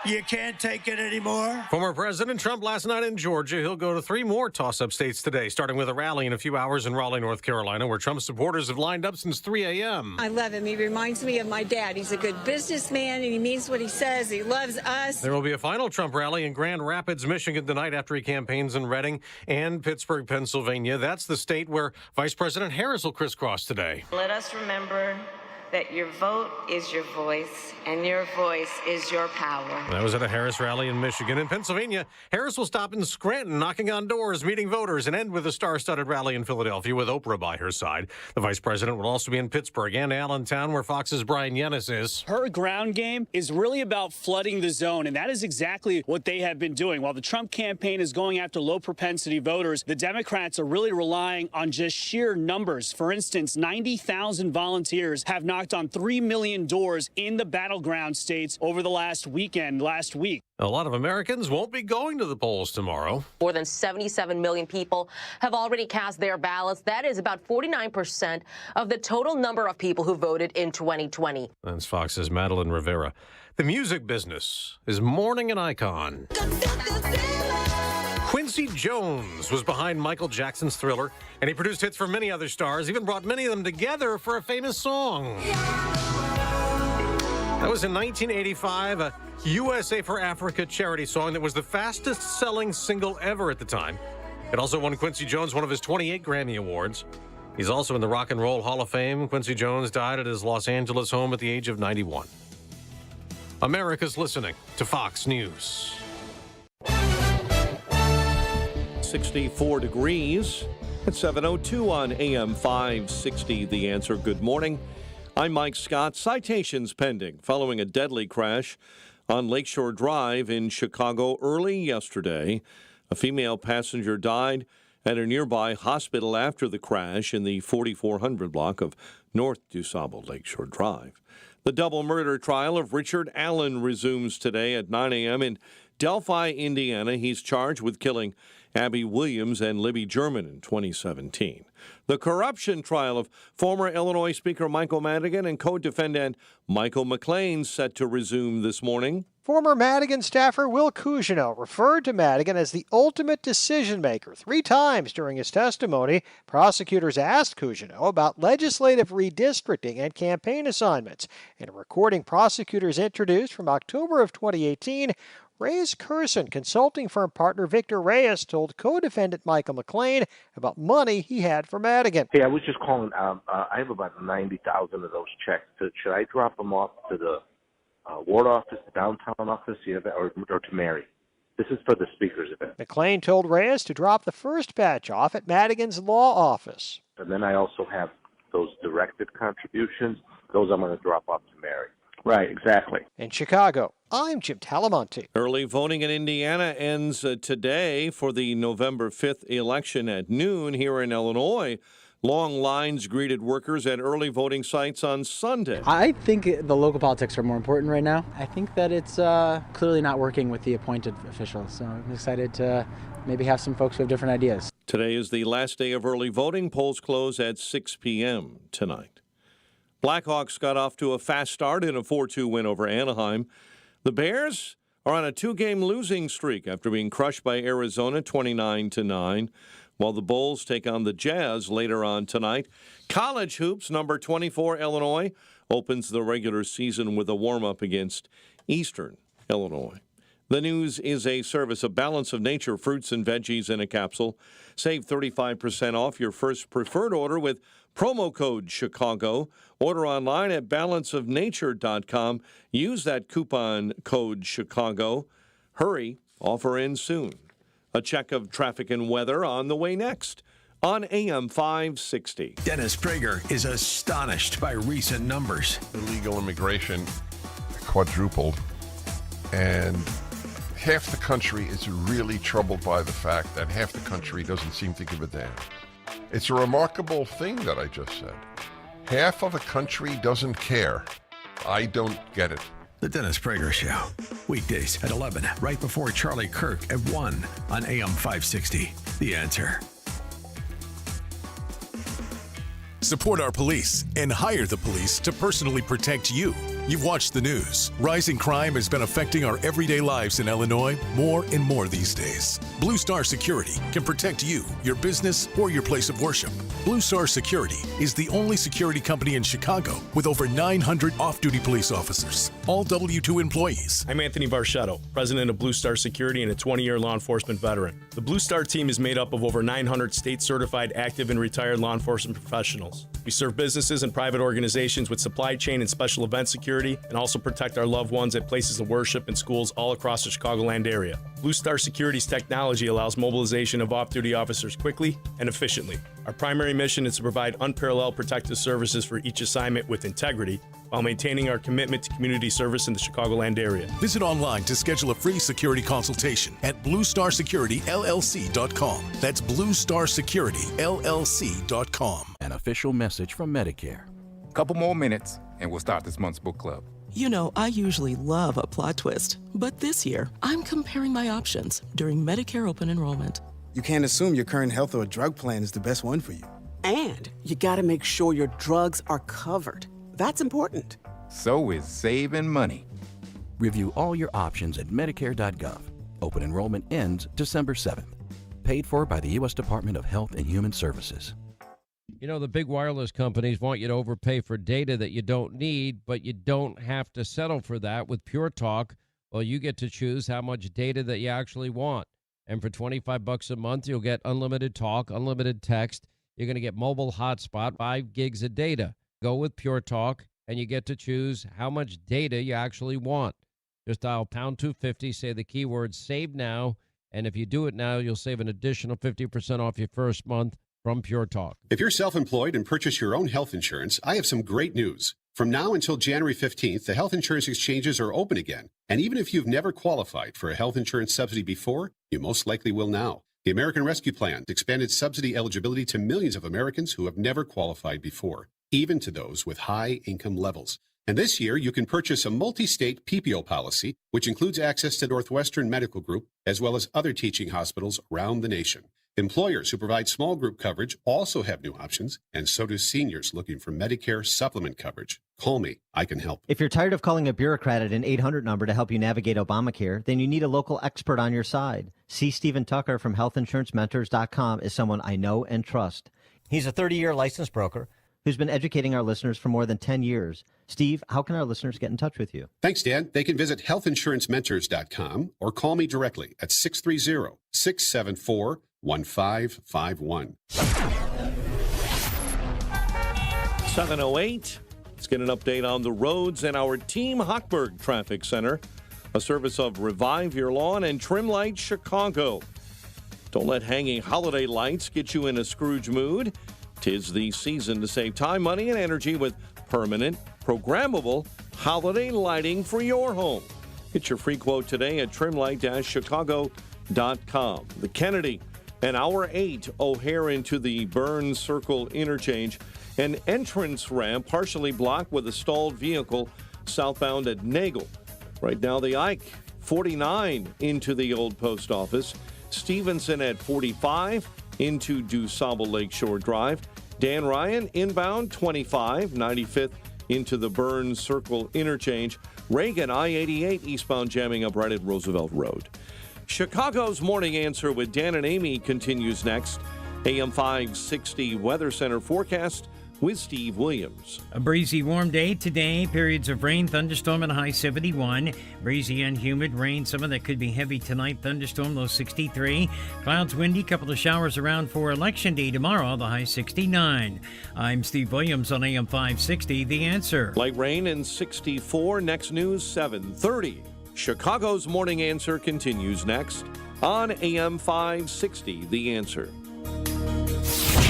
You can't take it anymore. Former President Trump last night in Georgia. He'll go to 3 more toss-up states today, starting with a rally in a few hours in Raleigh, North Carolina, where Trump supporters have lined up since 3 a.m. I love him. He reminds me of my dad. He's a good businessman, and he means what he says. He loves us. There will be a final Trump rally in Grand Rapids, Michigan tonight after he campaigns in Reading and Pittsburgh, Pennsylvania. That's the state where Vice President Harris will crisscross today. Let us remember that your vote is your voice, and your voice is your power. That was at a Harris rally in Michigan. In Pennsylvania, Harris will stop in Scranton, knocking on doors, meeting voters, and end with a star-studded rally in Philadelphia with Oprah by her side. The vice president will also be in Pittsburgh and Allentown, where Fox's Brian Yennis is. Her ground game is really about flooding the zone, and that is exactly what they have been doing. While the Trump campaign is going after low-propensity voters, the Democrats are really relying on just sheer numbers. For instance, 90,000 volunteers have knocked on 3 million doors in the battleground states over the last week. A lot of Americans won't be going to the polls tomorrow. More than 77 million people have already cast their ballots. That is about 49% of the total number of people who voted in 2020. That's Fox's Madeline Rivera. The music business is mourning an icon. Quincy Jones was behind Michael Jackson's Thriller, and he produced hits for many other stars, even brought many of them together for a famous song. That was in 1985, a USA for Africa charity song that was the fastest-selling single ever at the time. It also won Quincy Jones one of his 28 Grammy Awards. He's also in the Rock and Roll Hall of Fame. Quincy Jones died at his Los Angeles home at the age of 91. America's listening to Fox News. 64 degrees at 7:02 on AM 560. The Answer. Good morning. I'm Mike Scott. Citations pending following a deadly crash on Lakeshore Drive in Chicago early yesterday. A female passenger died at a nearby hospital after the crash in the 4400 block of North DuSable Lakeshore Drive. The double murder trial of Richard Allen resumes today at 9 a.m. in Delphi, Indiana. He's charged with killing Abby Williams and Libby German in 2017. The corruption trial of former Illinois Speaker Michael Madigan and co-defendant Michael McLean set to resume this morning. Former Madigan staffer Will Cousineau referred to Madigan as the ultimate decision maker 3 times during his testimony. Prosecutors asked Cousineau about legislative redistricting and campaign assignments. In a recording prosecutors introduced from October of 2018, Reyes Curson consulting firm partner Victor Reyes told co-defendant Michael McLean about money he had for Madigan. Hey, I was just calling. I have about 90,000 of those checks. Should I drop them off to the ward office, the downtown office, or to Mary? This is for the speaker's event. McLean told Reyes to drop the first batch off at Madigan's law office. And then I also have those directed contributions. Those I'm going to drop off to Mary. Right, exactly. In Chicago, I'm Jim Talamonte. Early voting in Indiana ends today for the November 5th election at noon. Here in Illinois, long lines greeted workers at early voting sites on Sunday. I think the local politics are more important right now. I think that it's clearly not working with the appointed officials, so I'm excited to maybe have some folks who have different ideas. Today is the last day of early voting. Polls close at 6 p.m. tonight. Blackhawks got off to a fast start in a 4-2 win over Anaheim. The Bears are on a 2-game losing streak after being crushed by Arizona 29-9, while the Bulls take on the Jazz later on tonight. College hoops, number 24 Illinois opens the regular season with a warm-up against Eastern Illinois. The news is a service of Balance of Nature fruits and veggies in a capsule. Save 35% off your first preferred order with promo code Chicago. Order online at balanceofnature.com. Use that coupon code Chicago. Hurry, offer ends soon. A check of traffic and weather on the way next on AM 560. Dennis Prager is astonished by recent numbers. Illegal immigration quadrupled, and half the country is really troubled by the fact that half the country doesn't seem to give a damn. It's a remarkable thing that I just said. Half of the country doesn't care. I don't get it. The Dennis Prager Show. Weekdays at 11, right before Charlie Kirk at 1 on AM 560. The Answer. Support our police and hire the police to personally protect you. You've watched the news. Rising crime has been affecting our everyday lives in Illinois more and more these days. Blue Star Security can protect you, your business, or your place of worship. Blue Star Security is the only security company in Chicago with over 900 off-duty police officers, all W-2 employees. I'm Anthony Barchetto, president of Blue Star Security and a 20-year law enforcement veteran. The Blue Star team is made up of over 900 state-certified active and retired law enforcement professionals. We serve businesses and private organizations with supply chain and special event security, and also protect our loved ones at places of worship and schools all across the Chicagoland area. Blue Star Security's technology allows mobilization of off-duty officers quickly and efficiently. Our primary mission is to provide unparalleled protective services for each assignment with integrity, while maintaining our commitment to community service in the Chicagoland area. Visit online to schedule a free security consultation at BlueStarSecurityLLC.com. That's BlueStarSecurityLLC.com. An official message from Medicare. Couple more minutes, and we'll start this month's book club. You know, I usually love a plot twist, but this year, I'm comparing my options during Medicare open enrollment. You can't assume your current health or drug plan is the best one for you. And you gotta make sure your drugs are covered. That's important. So is saving money. Review all your options at Medicare.gov. Open enrollment ends December 7th. Paid for by the U.S. Department of Health and Human Services. You know, the big wireless companies want you to overpay for data that you don't need, but you don't have to settle for that with Pure Talk. Well, you get to choose how much data that you actually want. And for $25 a month, you'll get unlimited talk, unlimited text. You're going to get mobile hotspot, 5 gigs of data. Go with Pure Talk, and you get to choose how much data you actually want. Just dial pound 250, say the keyword save now, and if you do it now, you'll save an additional 50% off your first month from Pure Talk. If you're self-employed and purchase your own health insurance, I have some great news. From now until January 15th, the health insurance exchanges are open again. And even if you've never qualified for a health insurance subsidy before, you most likely will now. The American Rescue Plan expanded subsidy eligibility to millions of Americans who have never qualified before, even to those with high income levels. And this year, you can purchase a multi-state PPO policy, which includes access to Northwestern Medical Group, as well as other teaching hospitals around the nation. Employers who provide small group coverage also have new options, and so do seniors looking for Medicare supplement coverage. Call me. I can help. If you're tired of calling a bureaucrat at an 800 number to help you navigate Obamacare, then you need a local expert on your side. C. Stephen Tucker from HealthInsuranceMentors.com is someone I know and trust. He's a 30-year licensed broker who's been educating our listeners for more than 10 years. Steve, how can our listeners get in touch with you? Thanks, Dan. They can visit HealthInsuranceMentors.com or call me directly at 630-674-1551. 7:08. Let's get an update on the roads and our Team Hochberg Traffic Center, a service of Revive Your Lawn and Trim Lights Chicago. Don't let hanging holiday lights get you in a Scrooge mood. 'Tis the season to save time, money, and energy with permanent, programmable holiday lighting for your home. Get your free quote today at trimlight-chicago.com. The Kennedy and Hour 8 O'Hare into the Burns Circle interchange. An entrance ramp partially blocked with a stalled vehicle southbound at Nagel. Right now, the Ike 49 into the old post office. Stevenson at 45 into DuSable Lakeshore Drive. Dan Ryan inbound 25, 95th into the Burns Circle interchange. Reagan I-88 eastbound jamming up right at Roosevelt Road. Chicago's Morning Answer with Dan and Amy continues next. AM 560 Weather Center forecast with Steve Williams. A breezy warm day today. Periods of rain, thunderstorm, and a high 71. Breezy and humid rain. Some of that could be heavy tonight. Thunderstorm, low 63. Clouds windy. Couple of showers around for Election Day tomorrow. The high 69. I'm Steve Williams on AM 560. The Answer. Light rain and 64. Next news 7:30. Chicago's Morning Answer continues next on AM 560. The Answer.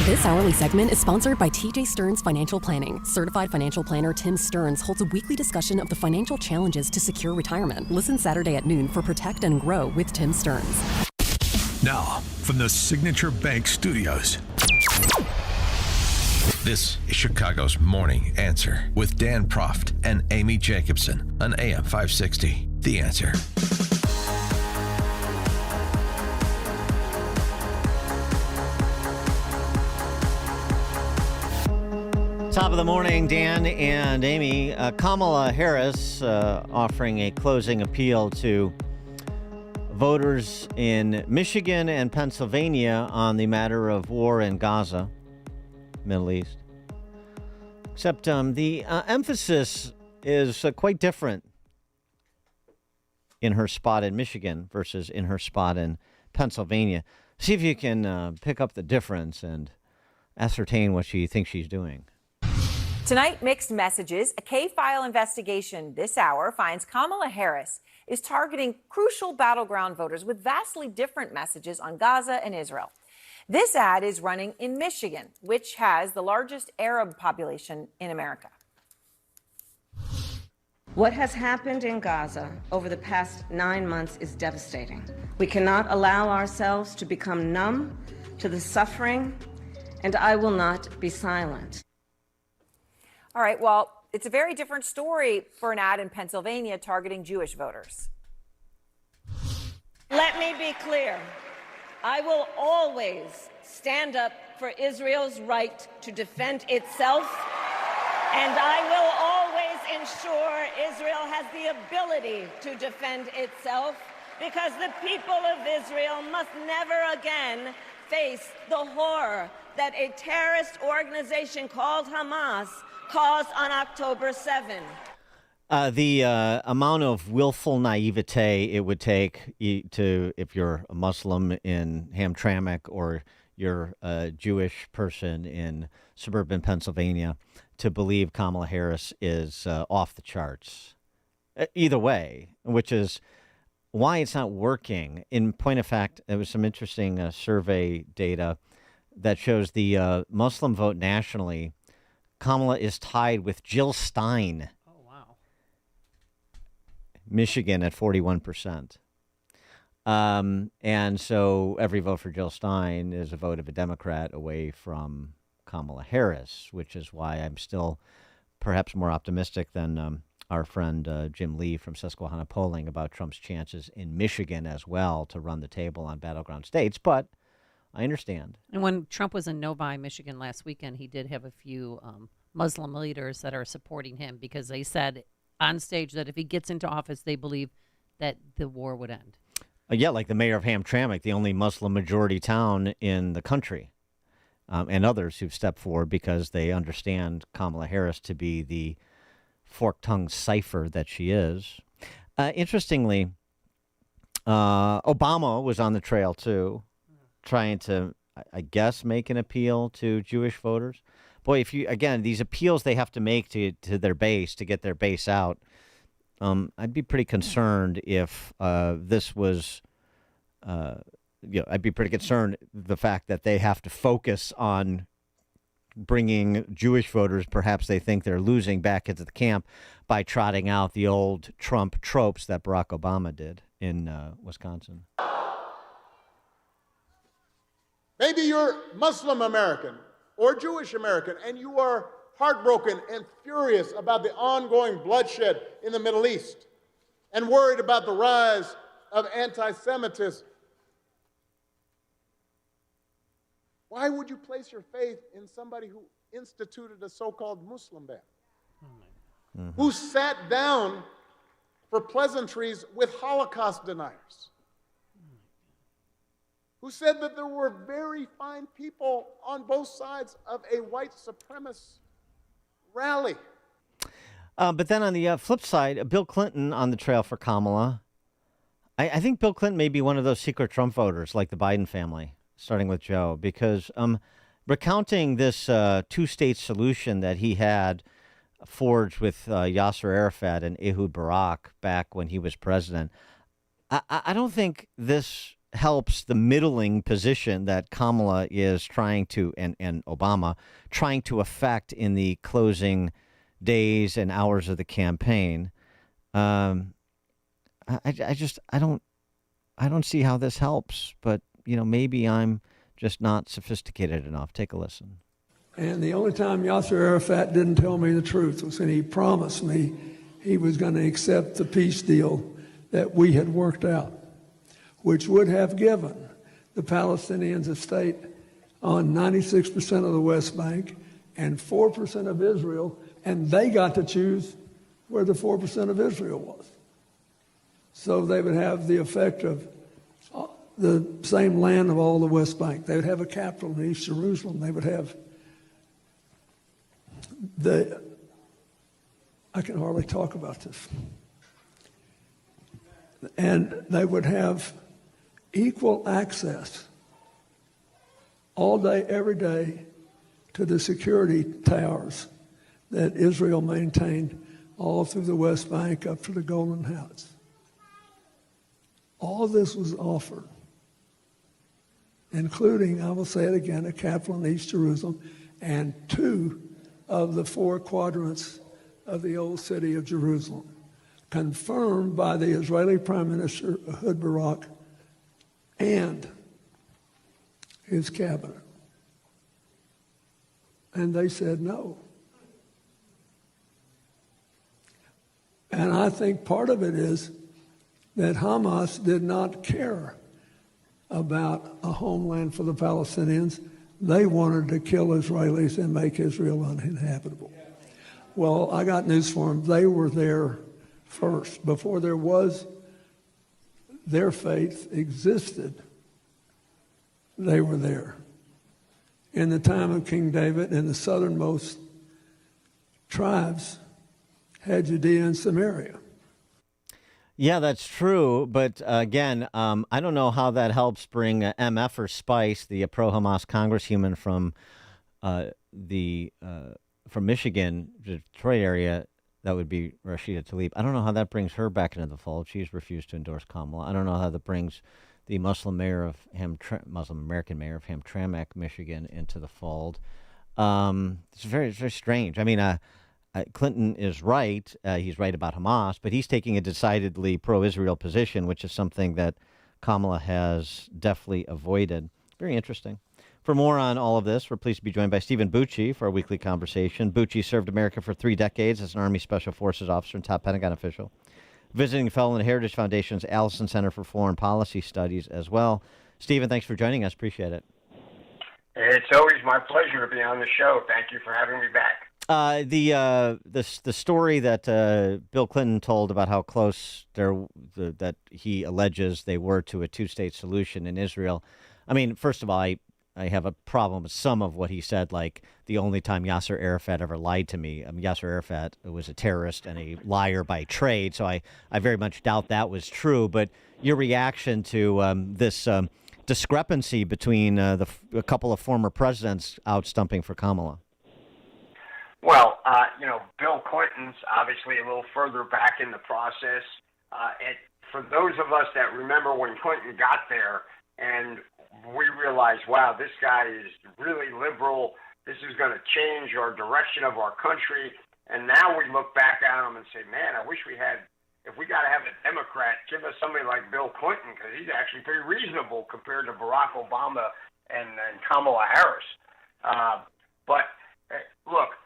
This hourly segment is sponsored by TJ Stearns Financial Planning. Certified financial planner Tim Stearns holds a weekly discussion of the financial challenges to secure retirement. Listen Saturday at noon for Protect and Grow with Tim Stearns. Now, from the Signature Bank Studios. This is Chicago's Morning Answer with Dan Proft and Amy Jacobson on AM 560. The Answer. Top of the morning, Dan and Amy. Kamala Harris offering a closing appeal to voters in Michigan and Pennsylvania on the matter of war in Gaza, Middle East. Except the emphasis is quite different in her spot in Michigan versus in her spot in Pennsylvania. See if you can pick up the difference and ascertain what she thinks she's doing. Tonight, mixed messages. A K-File investigation this hour finds Kamala Harris is targeting crucial battleground voters with vastly different messages on Gaza and Israel. This ad is running in Michigan, which has the largest Arab population in America. What has happened in Gaza over the past 9 months is devastating. We cannot allow ourselves to become numb to the suffering, and I will not be silent. All right, well, it's a very different story for an ad in Pennsylvania targeting Jewish voters. Let me be clear. I will always stand up for Israel's right to defend itself, and I will always ensure Israel has the ability to defend itself, because the people of Israel must never again face the horror that a terrorist organization called Hamas caused on October 7. The amount of willful naivete it would take to, if you're a Muslim in Hamtramck or you're a Jewish person in suburban Pennsylvania, to believe Kamala Harris is off the charts. Either way, which is why it's not working. In point of fact, there was some interesting survey data that shows the Muslim vote nationally. Kamala is tied with Jill Stein. Oh, wow. Michigan at 41%. And so every vote for Jill Stein is a vote of a Democrat away from Kamala Harris, which is why I'm still perhaps more optimistic than our friend Jim Lee from Susquehanna Polling about Trump's chances in Michigan as well to run the table on battleground states. But I understand. And when Trump was in Novi, Michigan last weekend, he did have a few Muslim leaders that are supporting him because they said on stage that if he gets into office, they believe that the war would end. Yeah, like the mayor of Hamtramck, the only Muslim majority town in the country, and others who've stepped forward because they understand Kamala Harris to be the fork-tongued cipher that she is. Interestingly, Obama was on the trail, too, trying to, I guess, make an appeal to Jewish voters. Boy, if you, again, these appeals they have to make to their base, to get their base out, I'd be pretty concerned if this was, I'd be pretty concerned the fact that they have to focus on bringing Jewish voters, perhaps they think they're losing, back into the camp by trotting out the old Trump tropes that Barack Obama did in Wisconsin. Maybe you're Muslim American or Jewish American, and you are heartbroken and furious about the ongoing bloodshed in the Middle East and worried about the rise of anti-Semitism. Why would you place your faith in somebody who instituted a so-called Muslim ban, who sat down for pleasantries with Holocaust deniers, who said that there were very fine people on both sides of a white supremacist rally? But then on the flip side, Bill Clinton on the trail for Kamala. I think Bill Clinton may be one of those secret Trump voters like the Biden family, starting with Joe, because recounting this two-state solution that he had forged with Yasser Arafat and Ehud Barak back when he was president, I don't think this helps the middling position that Kamala is trying to, and Obama, trying to affect in the closing days and hours of the campaign. I don't see how this helps, but maybe I'm just not sophisticated enough. Take a listen. And the only time Yasser Arafat didn't tell me the truth was when he promised me he was going to accept the peace deal that we had worked out, which would have given the Palestinians a state on 96% of the West Bank and 4% of Israel, and they got to choose where the 4% of Israel was. So they would have the effect of the same land of all the West Bank. They would have a capital in East Jerusalem. They would have I can hardly talk about this. And they would have equal access all day, every day, to the security towers that Israel maintained all through the West Bank up to the Golan Heights. All this was offered, including, I will say it again, a capital in East Jerusalem and 2 of the 4 quadrants of the old city of Jerusalem, confirmed by the Israeli Prime Minister Ehud Barak and his cabinet. And they said no. And I think part of it is that Hamas did not care about a homeland for the Palestinians. They wanted to kill Israelis and make Israel uninhabitable. Well, I got news for them. They were there first. Before there was, their faith existed, they were there. In the time of King David, and the southernmost tribes had Judea and Samaria. Yeah, that's true. But again, I don't know how that helps bring MF or Spice, the pro-Hamas congresswoman from Michigan, the Detroit area. That would be Rashida Tlaib. I don't know how that brings her back into the fold. She's refused to endorse Kamala. I don't know how that brings the Muslim American mayor of Hamtramck, Michigan, into the fold. It's very, very strange. I mean, Clinton is right. He's right about Hamas, but he's taking a decidedly pro-Israel position, which is something that Kamala has definitely avoided. Very interesting. For more on all of this, we're pleased to be joined by Stephen Bucci for our weekly conversation. Bucci served America for 3 decades as an Army Special Forces officer and top Pentagon official, visiting fellow in the Heritage Foundation's Allison Center for Foreign Policy Studies as well. Stephen, thanks for joining us. Appreciate it. It's always my pleasure to be on the show. Thank you for having me back. The story that Bill Clinton told about how close that he alleges they were to a 2-state solution in Israel. I mean, first of all, I have a problem with some of what he said, like the only time Yasser Arafat ever lied to me. Yasser Arafat was a terrorist and a liar by trade, so I very much doubt that was true. But your reaction to this discrepancy between a couple of former presidents out stumping for Kamala? Well, Bill Clinton's obviously a little further back in the process. For those of us that remember when Clinton got there and we realized, wow, this guy is really liberal. This is going to change our direction of our country. And now we look back at him and say, man, I wish if we got to have a Democrat, give us somebody like Bill Clinton, because he's actually pretty reasonable compared to Barack Obama and Kamala Harris. But look,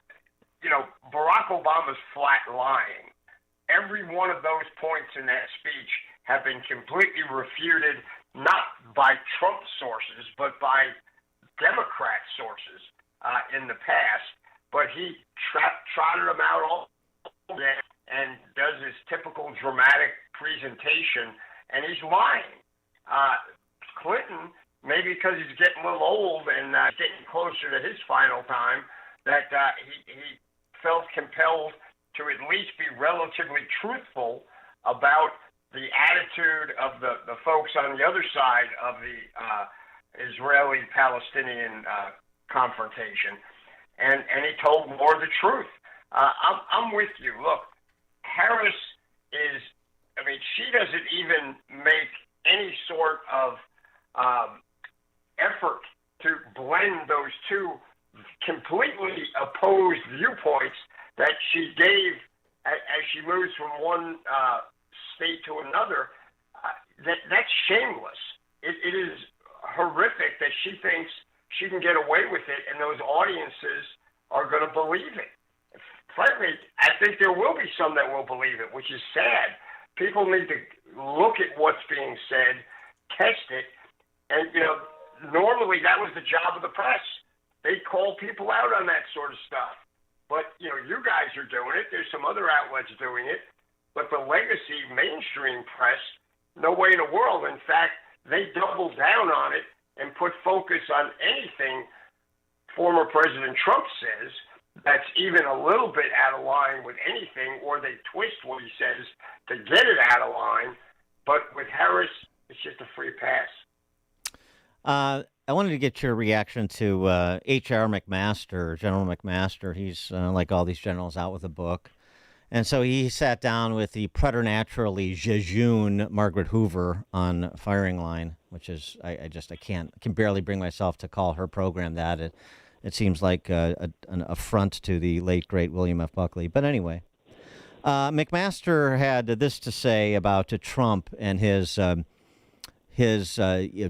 Barack Obama's flat lying. Every one of those points in that speech have been completely refuted, not by Trump sources, but by Democrat sources in the past. But he trotted them out all day and does his typical dramatic presentation, and he's lying. Clinton, maybe because he's getting a little old and getting closer to his final time, that he felt compelled to at least be relatively truthful about the attitude of the folks on the other side of the Israeli-Palestinian confrontation. And he told more of the truth. I'm with you. Look, Harris she doesn't even make any sort of effort to blend those two completely opposed viewpoints that she gave as she moves from one state to another. That's shameless. It is horrific that she thinks she can get away with it, and those audiences are going to believe it. Frankly, I think there will be some that will believe it, which is sad. People need to look at what's being said, test it, and, normally that was the job of the press. They call people out on that sort of stuff. But, you guys are doing it. There's some other outlets doing it. But the legacy mainstream press, no way in the world. In fact, they double down on it and put focus on anything former President Trump says that's even a little bit out of line with anything, or they twist what he says to get it out of line. But with Harris, it's just a free pass. I wanted to get your reaction to H.R. McMaster, General McMaster. He's like all these generals out with a book. And so he sat down with the preternaturally jejune Margaret Hoover on Firing Line, which is, I can barely bring myself to call her program that. It seems like an affront to the late, great William F. Buckley. But anyway, McMaster had this to say about Trump and his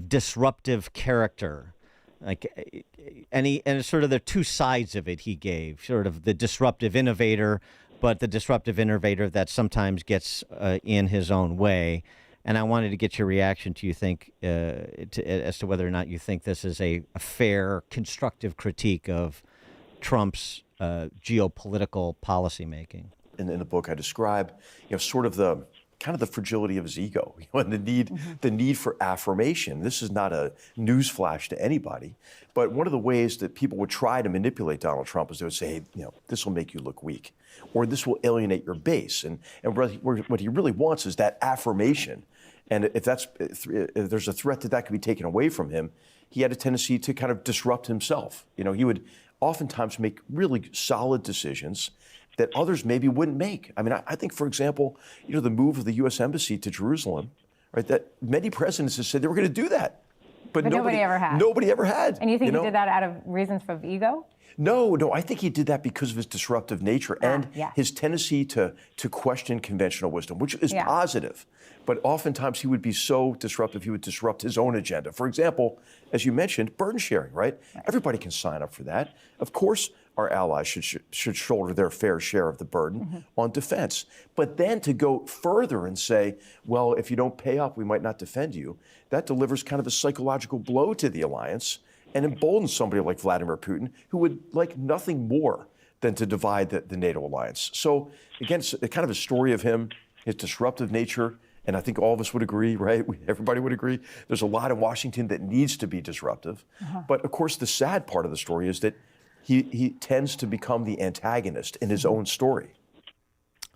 disruptive character, and sort of the two sides of it he gave, sort of the disruptive innovator, but the disruptive innovator that sometimes gets in his own way. And I wanted to get your reaction to as to whether or not you think this is a fair, constructive critique of Trump's geopolitical policymaking. In the book, I describe, sort of the fragility of his ego, and the need for affirmation. This is not a newsflash to anybody, but one of the ways that people would try to manipulate Donald Trump is they would say, hey, this will make you look weak, or this will alienate your base. And what he really wants is that affirmation. And if there's a threat that could be taken away from him, he had a tendency to kind of disrupt himself. He would oftentimes make really solid decisions that others maybe wouldn't make. I mean, I think, for example, the move of the U.S. Embassy to Jerusalem, right? That many presidents have said they were going to do that, but nobody ever had. Nobody ever had. And you think he did that out of reasons for ego? No, I think he did that because of his disruptive nature and his tendency to question conventional wisdom, which is positive. But oftentimes he would be so disruptive, he would disrupt his own agenda. For example, as you mentioned, burden sharing, right? Everybody can sign up for that. Of course, our allies should shoulder their fair share of the burden on defense. But then to go further and say, well, if you don't pay up, we might not defend you, that delivers kind of a psychological blow to the alliance and emboldens somebody like Vladimir Putin, who would like nothing more than to divide the NATO alliance. So again, it's kind of a story of him, his disruptive nature, and I think all of us would agree, right? Everybody would agree. There's a lot in Washington that needs to be disruptive. But of course, the sad part of the story is that he tends to become the antagonist in his own story.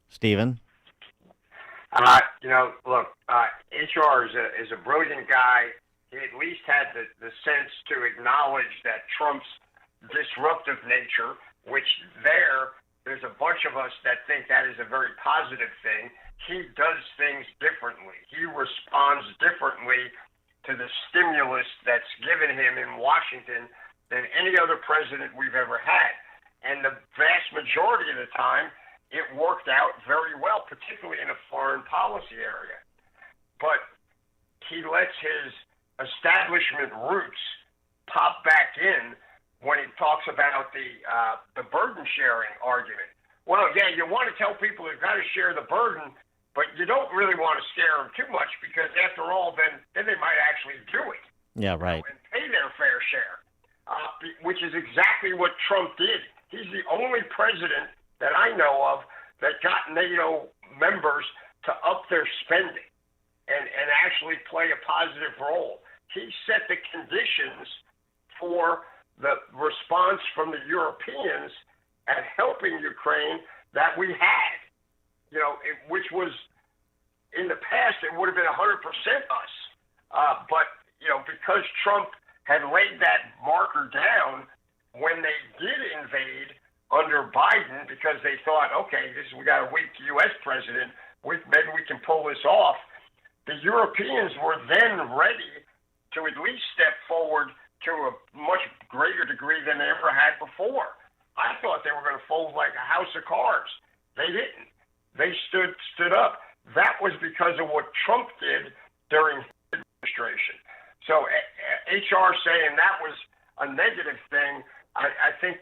Stephen? Look, H.R. is a brilliant guy. He at least had the sense to acknowledge that Trump's disruptive nature, which there's a bunch of us that think that is a very positive thing. He does things differently. He responds differently to the stimulus that's given him in Washington than any other president we've ever had. And the vast majority of the time, it worked out very well, particularly in a foreign policy area. But he lets his establishment roots pop back in when he talks about the burden sharing argument. Well, yeah, you want to tell people they've got to share the burden, but you don't really want to scare them too much because after all, then they might actually do it. Yeah, right. And pay their fair share, which is exactly what Trump did. He's the only president that I know of that got NATO members to up their spending and actually play a positive role. He set the conditions for the response from the Europeans at helping Ukraine that we had, which was in the past, it would have been 100% us. But, because Trump had laid that marker down when they did invade under Biden, because they thought, okay, we got a weak U.S. president, maybe we can pull this off. The Europeans were then ready to at least step forward to a much greater degree than they ever had before. I thought they were going to fold like a house of cards. They didn't. They stood up. That was because of what Trump did during his administration. So H.R. saying that was a negative thing. I think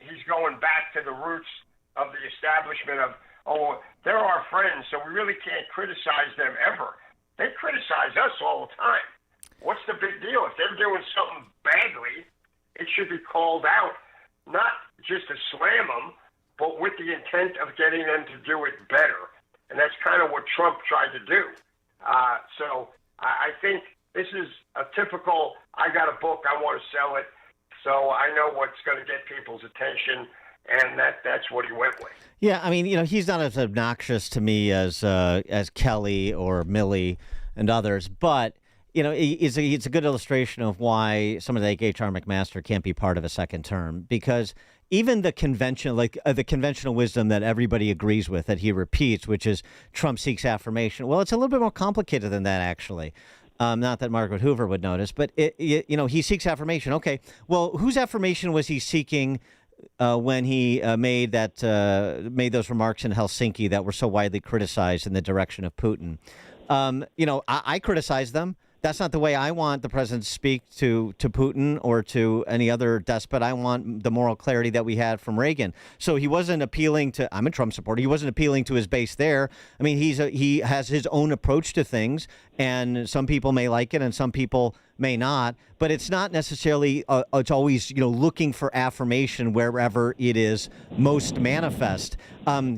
he's going back to the roots of the establishment of, oh, they're our friends, so we really can't criticize them ever. They criticize us all the time. What's the big deal? If they're doing something badly, it should be called out, not just to slam them, but with the intent of getting them to do it better. And that's kind of what Trump tried to do. So I think this is a typical, I got a book, I want to sell it, so I know what's going to get people's attention, and that's what he went with. Yeah, I mean, he's not as obnoxious to me as Kelly or Milley and others, but it's a good illustration of why someone like H.R. McMaster can't be part of a second term, because even the conventional wisdom that everybody agrees with, that he repeats, which is Trump seeks affirmation. Well, it's a little bit more complicated than that, actually. Not that Margaret Hoover would notice, but he seeks affirmation. Okay, well, whose affirmation was he seeking when he made those remarks in Helsinki that were so widely criticized in the direction of Putin? I criticize them. That's not the way I want the president to speak to Putin or to any other despot. I want the moral clarity that we had from Reagan. So he wasn't appealing to, I'm a Trump supporter, he wasn't appealing to his base there. I mean, he has his own approach to things, and some people may like it and some people may not, but it's not necessarily, it's always, looking for affirmation wherever it is most manifest.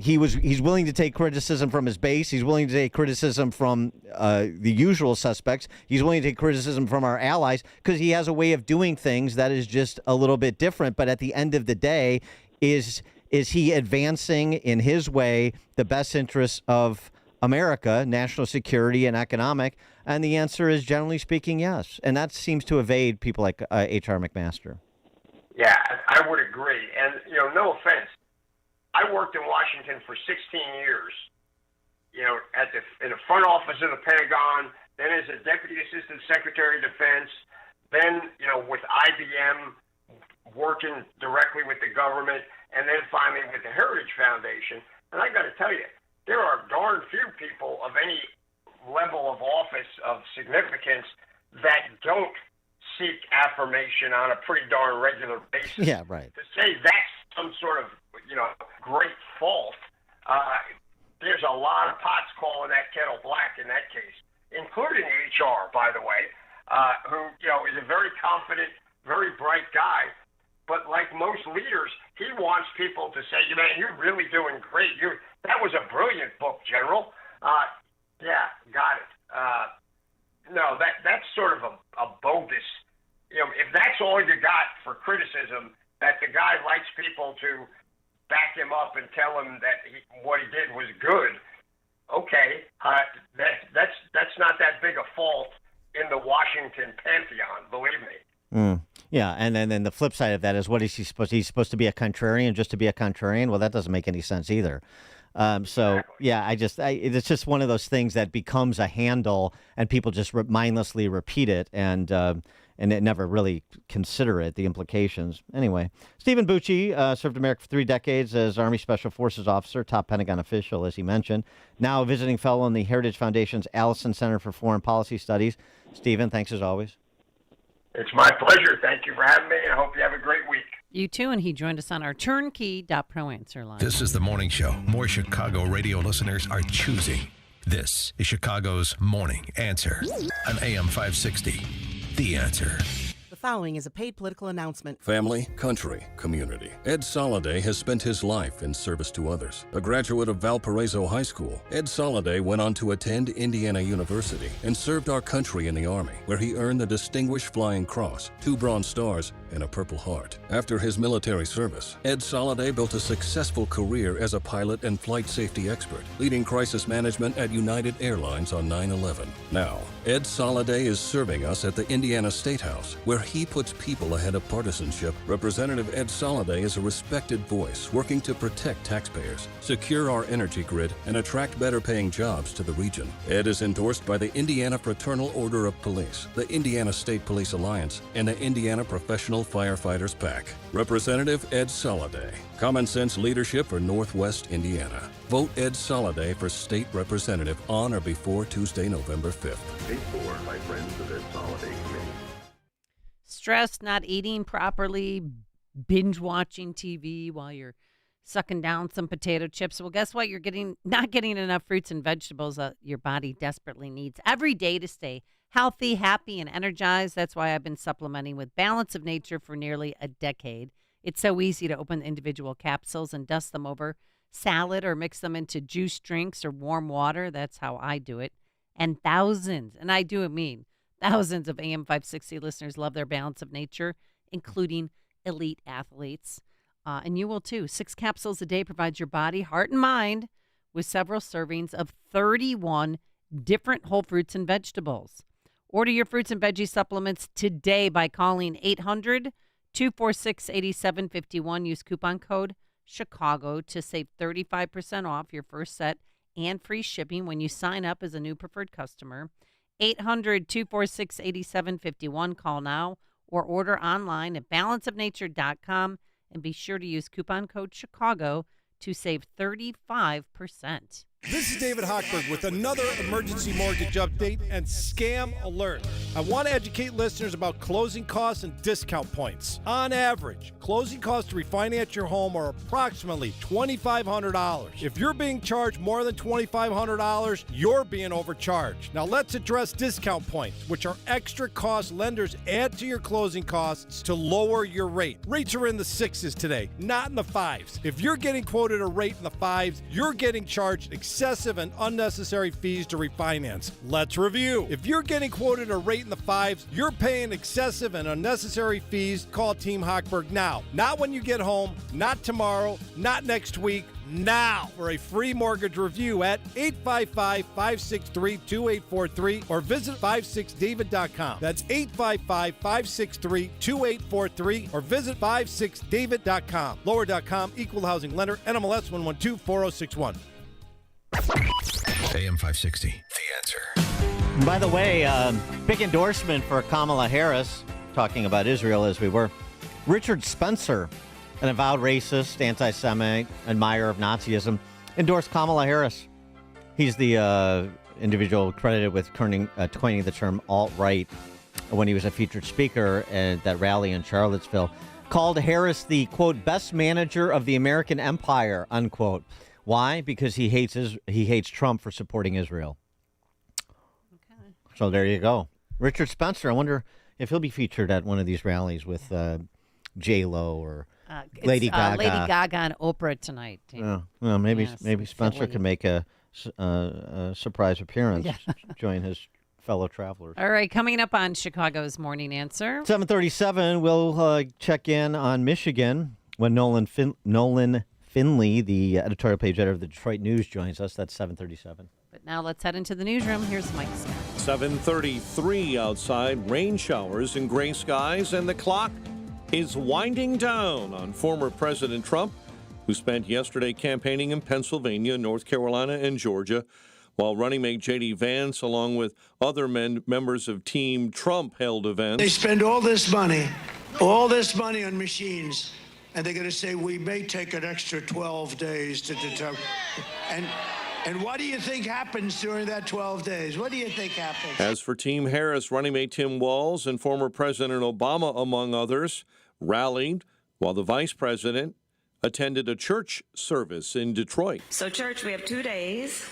He's willing to take criticism from his base. He's willing to take criticism from the usual suspects. He's willing to take criticism from our allies because he has a way of doing things that is just a little bit different. But at the end of the day, is he advancing in his way the best interests of America, national security and economic? And the answer is, generally speaking, yes. And that seems to evade people like H.R. McMaster. Yeah, I would agree. And, no offense, I worked in Washington for 16 years, in the front office of the Pentagon, then as a Deputy Assistant Secretary of Defense, then, with IBM, working directly with the government, and then finally with the Heritage Foundation. And I got to tell you, there are darn few people of any level of office of significance that don't seek affirmation on a pretty darn regular basis. Yeah, right. To say that's some sort of, great fault, there's a lot of pots calling that kettle black in that case, including HR, by the way, who, is a very confident, very bright guy. But like most leaders, he wants people to say, man, you're really doing great. That was a brilliant book, General. Yeah, got it. No, that's sort of a bogus, if that's all you got for criticism, that the guy likes people to back him up and tell him that what he did was good, okay, that's not that big a fault in the Washington pantheon, believe me. Yeah, and then the flip side of that is, what is he supposed to? He's supposed to be a contrarian just to be a contrarian? Well, that doesn't make any sense either. Yeah, it's just one of those things that becomes a handle, and people just mindlessly repeat it, and it never really consider the implications. Anyway, Stephen Bucci served America for 3 decades as Army Special Forces officer, top Pentagon official, as he mentioned. Now a visiting fellow in the Heritage Foundation's Allison Center for Foreign Policy Studies. Stephen, thanks as always. It's my pleasure. Thank you for having me, and I hope you have a great week. You too, and he joined us on our Turnkey.pro answer line. This is the morning show more Chicago radio listeners are choosing. This is Chicago's Morning Answer on AM 560. The Answer. The following is a paid political announcement. Family, country, community. Ed Soliday has spent his life in service to others. A graduate of Valparaiso High School, Ed Soliday went on to attend Indiana University and served our country in the Army, where he earned the Distinguished Flying Cross, 2 Bronze Stars, and a Purple Heart. After his military service, Ed Soliday built a successful career as a pilot and flight safety expert, leading crisis management at United Airlines on 9/11. Now, Ed Soliday is serving us at the Indiana State House, where he puts people ahead of partisanship. Representative Ed Soliday is a respected voice working to protect taxpayers, secure our energy grid, and attract better-paying jobs to the region. Ed is endorsed by the Indiana Fraternal Order of Police, the Indiana State Police Alliance, and the Indiana Professional Firefighters PAC. Representative Ed Soliday. Common sense leadership for Northwest Indiana. Vote Ed Soliday for state representative on or before Tuesday, November 5th. Paid for by friends of Ed Soliday Committee. stressed, not eating properly, binge watching TV while you're sucking down some potato chips. Well, guess what? You're not getting enough fruits and vegetables that your body desperately needs every day to stay healthy, happy, and energized. That's why I've been supplementing with Balance of Nature for nearly a decade. It's so easy to open individual capsules and dust them over salad or mix them into juice drinks or warm water. That's how I do it. And thousands, and I do mean thousands of AM 560 listeners love their Balance of Nature, including elite athletes. And you will too. 6 capsules a day provides your body, heart, and mind with several servings of 31 different whole fruits and vegetables. Order your fruits and veggie supplements today by calling 800-246-8751. Use coupon code Chicago to save 35% off your first set and free shipping when you sign up as a new preferred customer. 800-246-8751. Call now or order online at balanceofnature.com. And be sure to use coupon code Chicago to save 35%. This is David Hochberg with another emergency mortgage update and scam alert. I want to educate listeners about closing costs and discount points. On average, closing costs to refinance your home are approximately $2,500. If you're being charged more than $2,500, you're being overcharged. Now let's address discount points, which are extra costs lenders add to your closing costs to lower your rate. Rates are in the 6s today, not in the 5s. If you're getting quoted a rate in the 5s, you're getting charged excessive and unnecessary fees to refinance. Let's review. If you're getting quoted a rate in the 5s, you're paying excessive and unnecessary fees. Call Team Hochberg now. Not when you get home, not tomorrow, not next week. Now for a free mortgage review at 855-563-2843 or visit 56david.com. That's 855-563-2843 or visit 56david.com. Lower.com, equal housing lender, NMLS 1124061. AM 560, The Answer. By the way, big endorsement for Kamala Harris, talking about Israel as we were. Richard Spencer, an avowed racist, anti-Semite, admirer of Nazism, endorsed Kamala Harris. He's the individual credited with coining the term alt-right when he was a featured speaker at that rally in Charlottesville. Called Harris the, quote, best manager of the American empire, unquote. Why? Because he hates Trump for supporting Israel. Okay. So there you go. Richard Spencer, I wonder if he'll be featured at one of these rallies with J-Lo or Lady Gaga. Lady Gaga and Oprah tonight. Well, maybe Spencer can make a surprise appearance, join his fellow travelers. All right, coming up on Chicago's Morning Answer. 7:37, we'll check in on Michigan when Nolan Finley, the editorial page editor of the Detroit News, joins us. That's 7:37. But now let's head into the newsroom. Here's Mike Scott. 7:33 outside, rain showers and gray skies, and the clock is winding down on former President Trump, who spent yesterday campaigning in Pennsylvania, North Carolina, and Georgia, while running mate J.D. Vance, along with other members of Team Trump, held events. They spend all this money on machines, and they're going to say, we may take an extra 12 days to determine. And what do you think happens during that 12 days? What do you think happens? As for Team Harris, running mate Tim Walz and former President Obama, among others, rallied while the vice president attended a church service in Detroit. So, church, we have 2 days.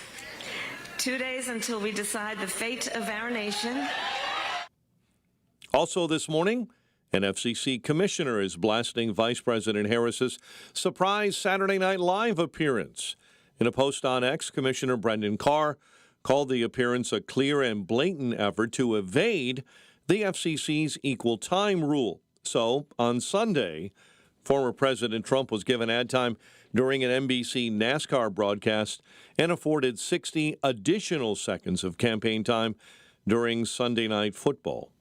2 days until we decide the fate of our nation. Also this morning, an FCC commissioner is blasting Vice President Harris's surprise Saturday Night Live appearance. In a post on X, Commissioner Brendan Carr called the appearance a clear and blatant effort to evade the FCC's equal time rule. So, on Sunday, former President Trump was given ad time during an NBC NASCAR broadcast and afforded 60 additional seconds of campaign time during Sunday Night Football.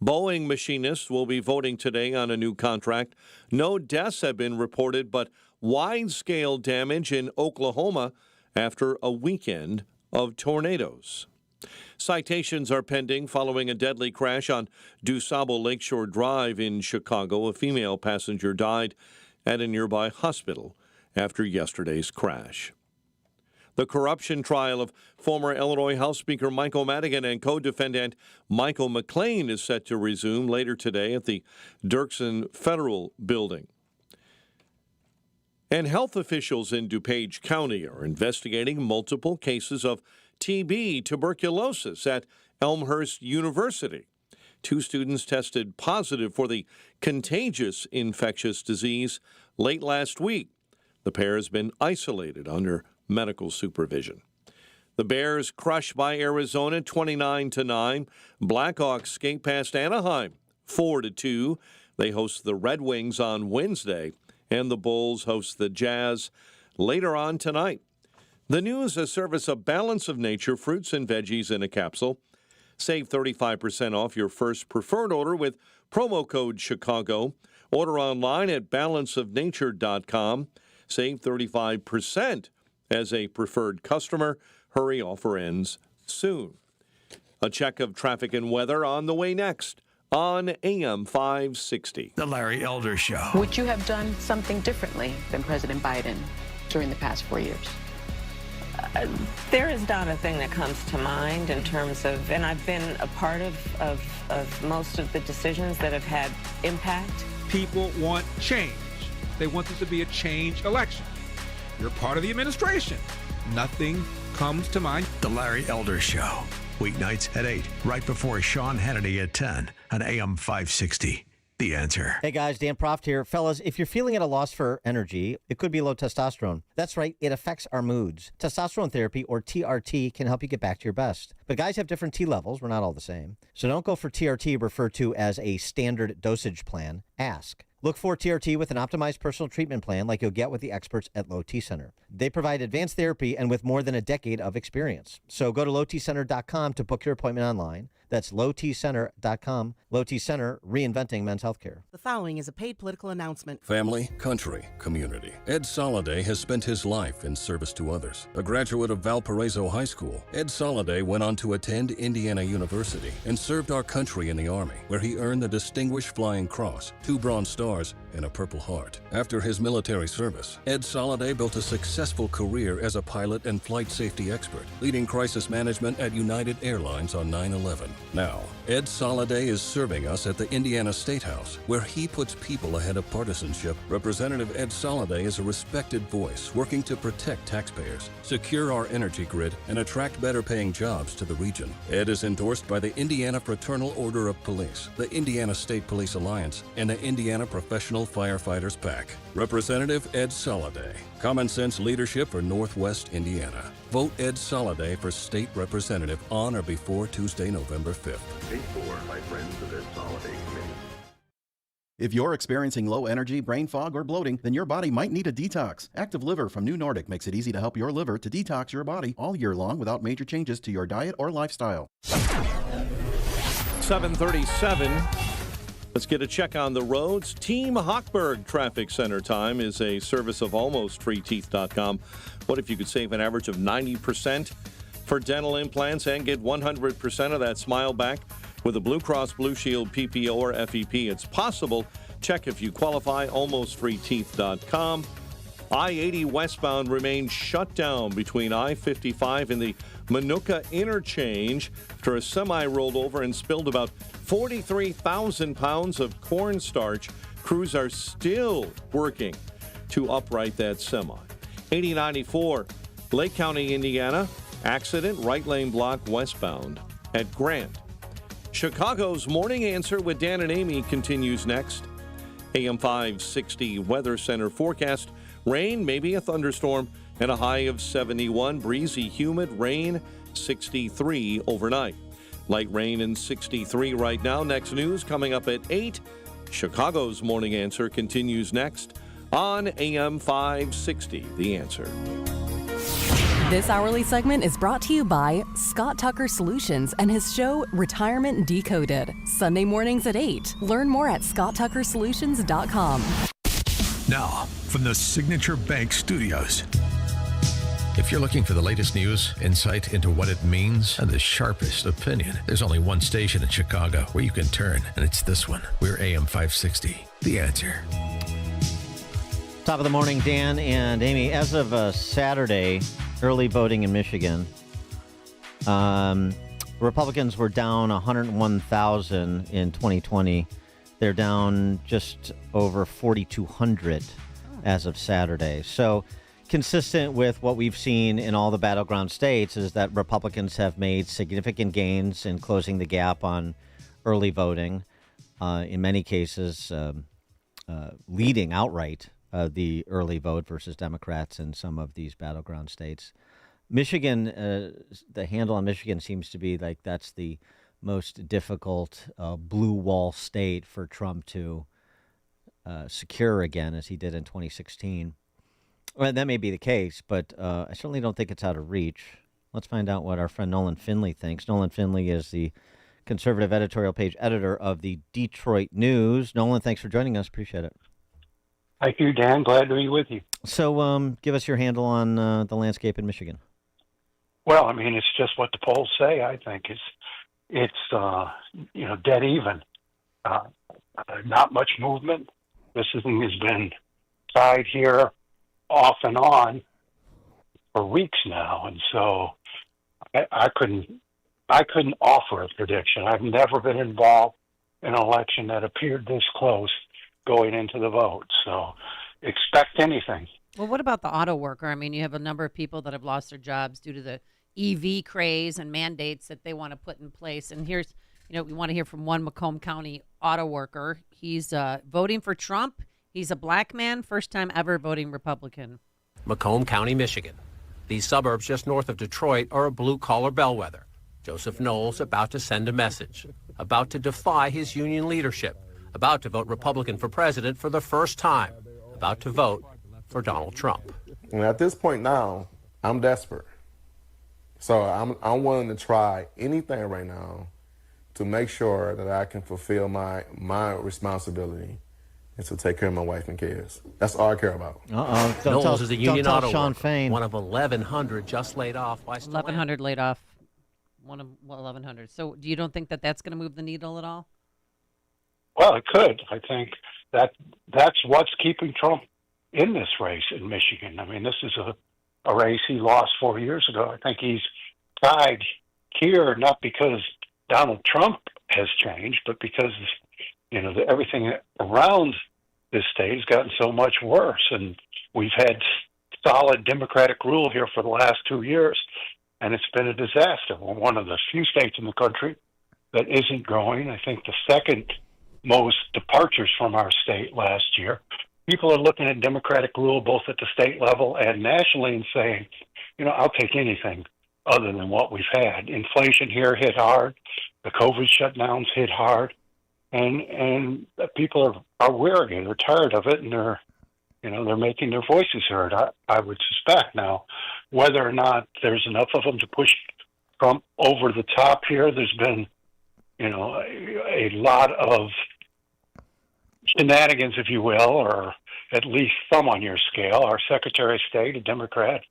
Boeing machinists will be voting today on a new contract. No deaths have been reported, but wide-scale damage in Oklahoma after a weekend of tornadoes. Citations are pending following a deadly crash on DuSable Lakeshore Drive in Chicago. A female passenger died at a nearby hospital after yesterday's crash. The corruption trial of former Illinois House Speaker Michael Madigan and co-defendant Michael McLean is set to resume later today at the Dirksen Federal Building. And health officials in DuPage County are investigating multiple cases of TB tuberculosis at Elmhurst University. 2 students tested positive for the contagious infectious disease late last week. The pair has been isolated under medical supervision. The Bears crushed by Arizona 29-9. Blackhawks skate past Anaheim 4-2. They host the Red Wings on Wednesday, and the Bulls host the Jazz later on tonight. The news, a service of Balance of Nature fruits and veggies in a capsule. Save 35% off your first preferred order with promo code Chicago. Order online at balanceofnature.com. Save 35% as a preferred customer. Hurry, offer ends soon. A check of traffic and weather on the way next on AM 560. The Larry Elder Show. Would you have done something differently than President Biden during the past 4 years? There is not a thing that comes to mind in terms of, and I've been a part of most of the decisions that have had impact. People want change. They want this to be a change election. You're part of the administration. Nothing comes to mind. The Larry Elder Show. Weeknights at 8, right before Sean Hannity at 10 on AM 560. The Answer. Hey guys, Dan Proft here. Fellas, if you're feeling at a loss for energy, it could be low testosterone. That's right, it affects our moods. Testosterone therapy, or TRT, can help you get back to your best. But guys have different T levels. We're not all the same. So don't go for TRT referred to as a standard dosage plan. Ask. Look for TRT with an optimized personal treatment plan like you'll get with the experts at Low T Center. They provide advanced therapy and with more than a decade of experience. So go to lowtcenter.com to book your appointment online. That's lowtcenter.com. Low T Center, reinventing men's healthcare. The following is a paid political announcement. Family, country, community. Ed Soliday has spent his life in service to others. A graduate of Valparaiso High School, Ed Soliday went on to attend Indiana University and served our country in the Army, where he earned the Distinguished Flying Cross, 2 Bronze Stars, and a Purple Heart. After his military service, Ed Soliday built a successful career as a pilot and flight safety expert, leading crisis management at United Airlines on 9/11. Now, Ed Soliday is serving us at the Indiana State House, where he puts people ahead of partisanship. Representative Ed Soliday is a respected voice working to protect taxpayers, secure our energy grid, and attract better-paying jobs to the region. Ed is endorsed by the Indiana Fraternal Order of Police, the Indiana State Police Alliance, and the Indiana Professional Firefighters PAC. Representative Ed Soliday. Common sense leadership for Northwest Indiana. Vote Ed Soliday for state representative on or before Tuesday, November 5th. Paid for by friends of Ed Soliday Committee. If you're experiencing low energy, brain fog, or bloating, then your body might need a detox. Active Liver from New Nordic makes it easy to help your liver to detox your body all year long without major changes to your diet or lifestyle. 7:37. Let's get a check on the roads. Team Hochberg Traffic Center time is a service of almostfreeteeth.com. What if you could save an average of 90% for dental implants and get 100% of that smile back with a Blue Cross Blue Shield PPO or FEP? It's possible. Check if you qualify, almostfreeteeth.com. I-80 westbound remains shut down between I-55 and the Manuka interchange after a semi rolled over and spilled about 43,000 pounds of cornstarch. Crews are still working to upright that semi. 8094, Lake County, Indiana. Accident, right lane block westbound at Grant. Chicago's Morning Answer with Dan and Amy continues next. AM 560 Weather Center forecast. Rain, maybe a thunderstorm, and a high of 71. Breezy, humid, rain, 63 overnight. Light rain and 63 right now. Next news coming up at 8. Chicago's Morning Answer continues next on AM 560, The Answer. This hourly segment is brought to you by Scott Tucker Solutions and his show Retirement Decoded. Sunday mornings at 8. Learn more at scotttuckersolutions.com. Now, from the Signature Bank Studios. If you're looking for the latest news, insight into what it means, and the sharpest opinion, there's only one station in Chicago where you can turn, and it's this one. We're AM 560, The Answer. Top of the morning, Dan and Amy. As of Saturday, early voting in Michigan. Republicans were down 101,000 in 2020. They're down just over 4,200 as of Saturday. So consistent with what we've seen in all the battleground states is that Republicans have made significant gains in closing the gap on early voting. In many cases, leading outright the early vote versus Democrats in some of these battleground states. Michigan, the handle on Michigan seems to be like that's the most difficult blue wall state for Trump to secure again, as he did in 2016. Well, that may be the case, but I certainly don't think it's out of reach. Let's find out what our friend Nolan Finley thinks. Nolan Finley is the conservative editorial page editor of the Detroit News. Nolan, thanks for joining us. Appreciate it. Thank you, Dan. Glad to be with you. So give us your handle on the landscape in Michigan. Well, I mean, it's just what the polls say, I think. It's dead even. Not much movement. This thing has been tied here off and on for weeks now. And so I couldn't offer a prediction. I've never been involved in an election that appeared this close going into the vote. So expect anything. Well, what about the auto worker? I mean, you have a number of people that have lost their jobs due to the EV craze and mandates that they want to put in place. And here's, we want to hear from one Macomb County auto worker. He's voting for Trump. He's a black man, first time ever voting Republican. Macomb County, Michigan. These suburbs just north of Detroit are a blue-collar bellwether. Joseph Knowles about to send a message, about to defy his union leadership, about to vote Republican for president for the first time, about to vote for Donald Trump. And at this point now, I'm desperate. So I'm willing to try anything right now to make sure that I can fulfill my responsibility and to take care of my wife and kids. That's all I care about. Knowles is a union auto Sean worker, Fain. one of 1,100 just laid off. 1,100 laid off. 1,100. So you don't think that that's going to move the needle at all? Well, it could. I think that's what's keeping Trump in this race in Michigan. I mean, this is a race he lost 4 years ago. I think he's tied here not because Donald Trump has changed, but because everything around this state has gotten so much worse, and we've had solid Democratic rule here for the last 2 years, and it's been a disaster. We're one of the few states in the country that isn't growing. I think the second most departures from our state last year. People are looking at Democratic rule both at the state level and nationally and saying, I'll take anything other than what we've had. Inflation here hit hard. The COVID shutdowns hit hard. And people are weary. They're tired of it, and they're making their voices heard, I would suspect. Now, whether or not there's enough of them to push Trump over the top here, there's been, a lot of shenanigans, if you will, or at least thumb on your scale. Our Secretary of State, a Democrat,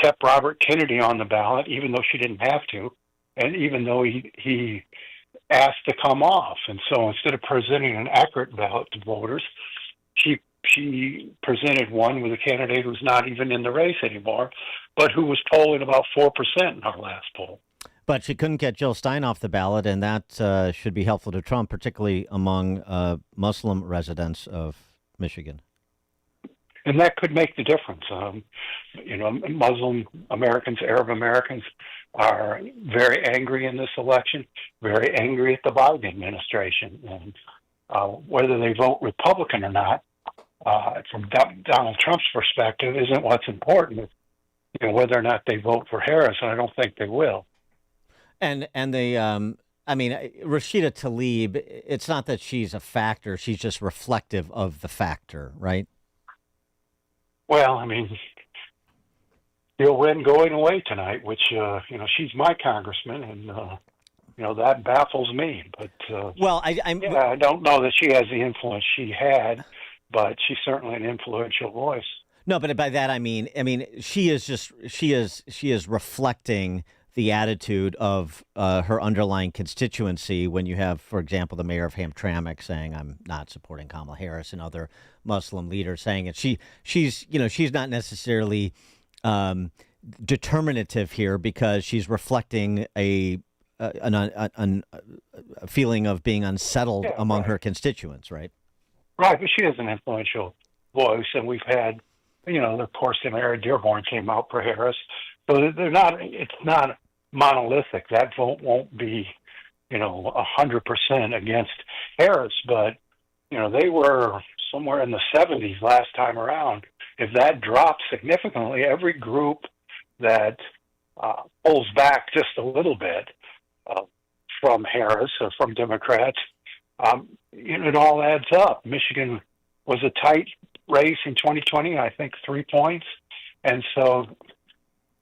kept Robert Kennedy on the ballot, even though she didn't have to, and even though he asked to come off. And so instead of presenting an accurate ballot to voters, she presented one with a candidate who's not even in the race anymore, but who was polling about 4% in our last poll. But she couldn't get Jill Stein off the ballot, and that should be helpful to Trump, particularly among Muslim residents of Michigan. And that could make the difference. Muslim Americans, Arab Americans are very angry in this election, very angry at the Biden administration. And whether they vote Republican or not, from Donald Trump's perspective, isn't what's important. Whether or not they vote for Harris, and I don't think they will. And they, Rashida Tlaib, it's not that she's a factor. She's just reflective of the factor, right? Well, she'll win going away tonight, which, she's my congressman, and, that baffles me. But, I don't know that she has the influence she had, but she's certainly an influential voice. No, but by that I mean she is reflecting the attitude of her underlying constituency when you have, for example, the mayor of Hamtramck saying, I'm not supporting Kamala Harris, and other Muslim leaders saying it. She's not necessarily determinative here because she's reflecting a feeling of being unsettled among her constituents, right? Right, but she is an influential voice, and we've had, of course, Tamara Dearborn came out for Harris, so they're not. It's not monolithic. That vote won't be, 100% against Harris, but they were somewhere in the 70s last time around. If that drops significantly, every group that pulls back just a little bit from Harris or from Democrats, it all adds up. Michigan was a tight race in 2020, I think 3 points. And so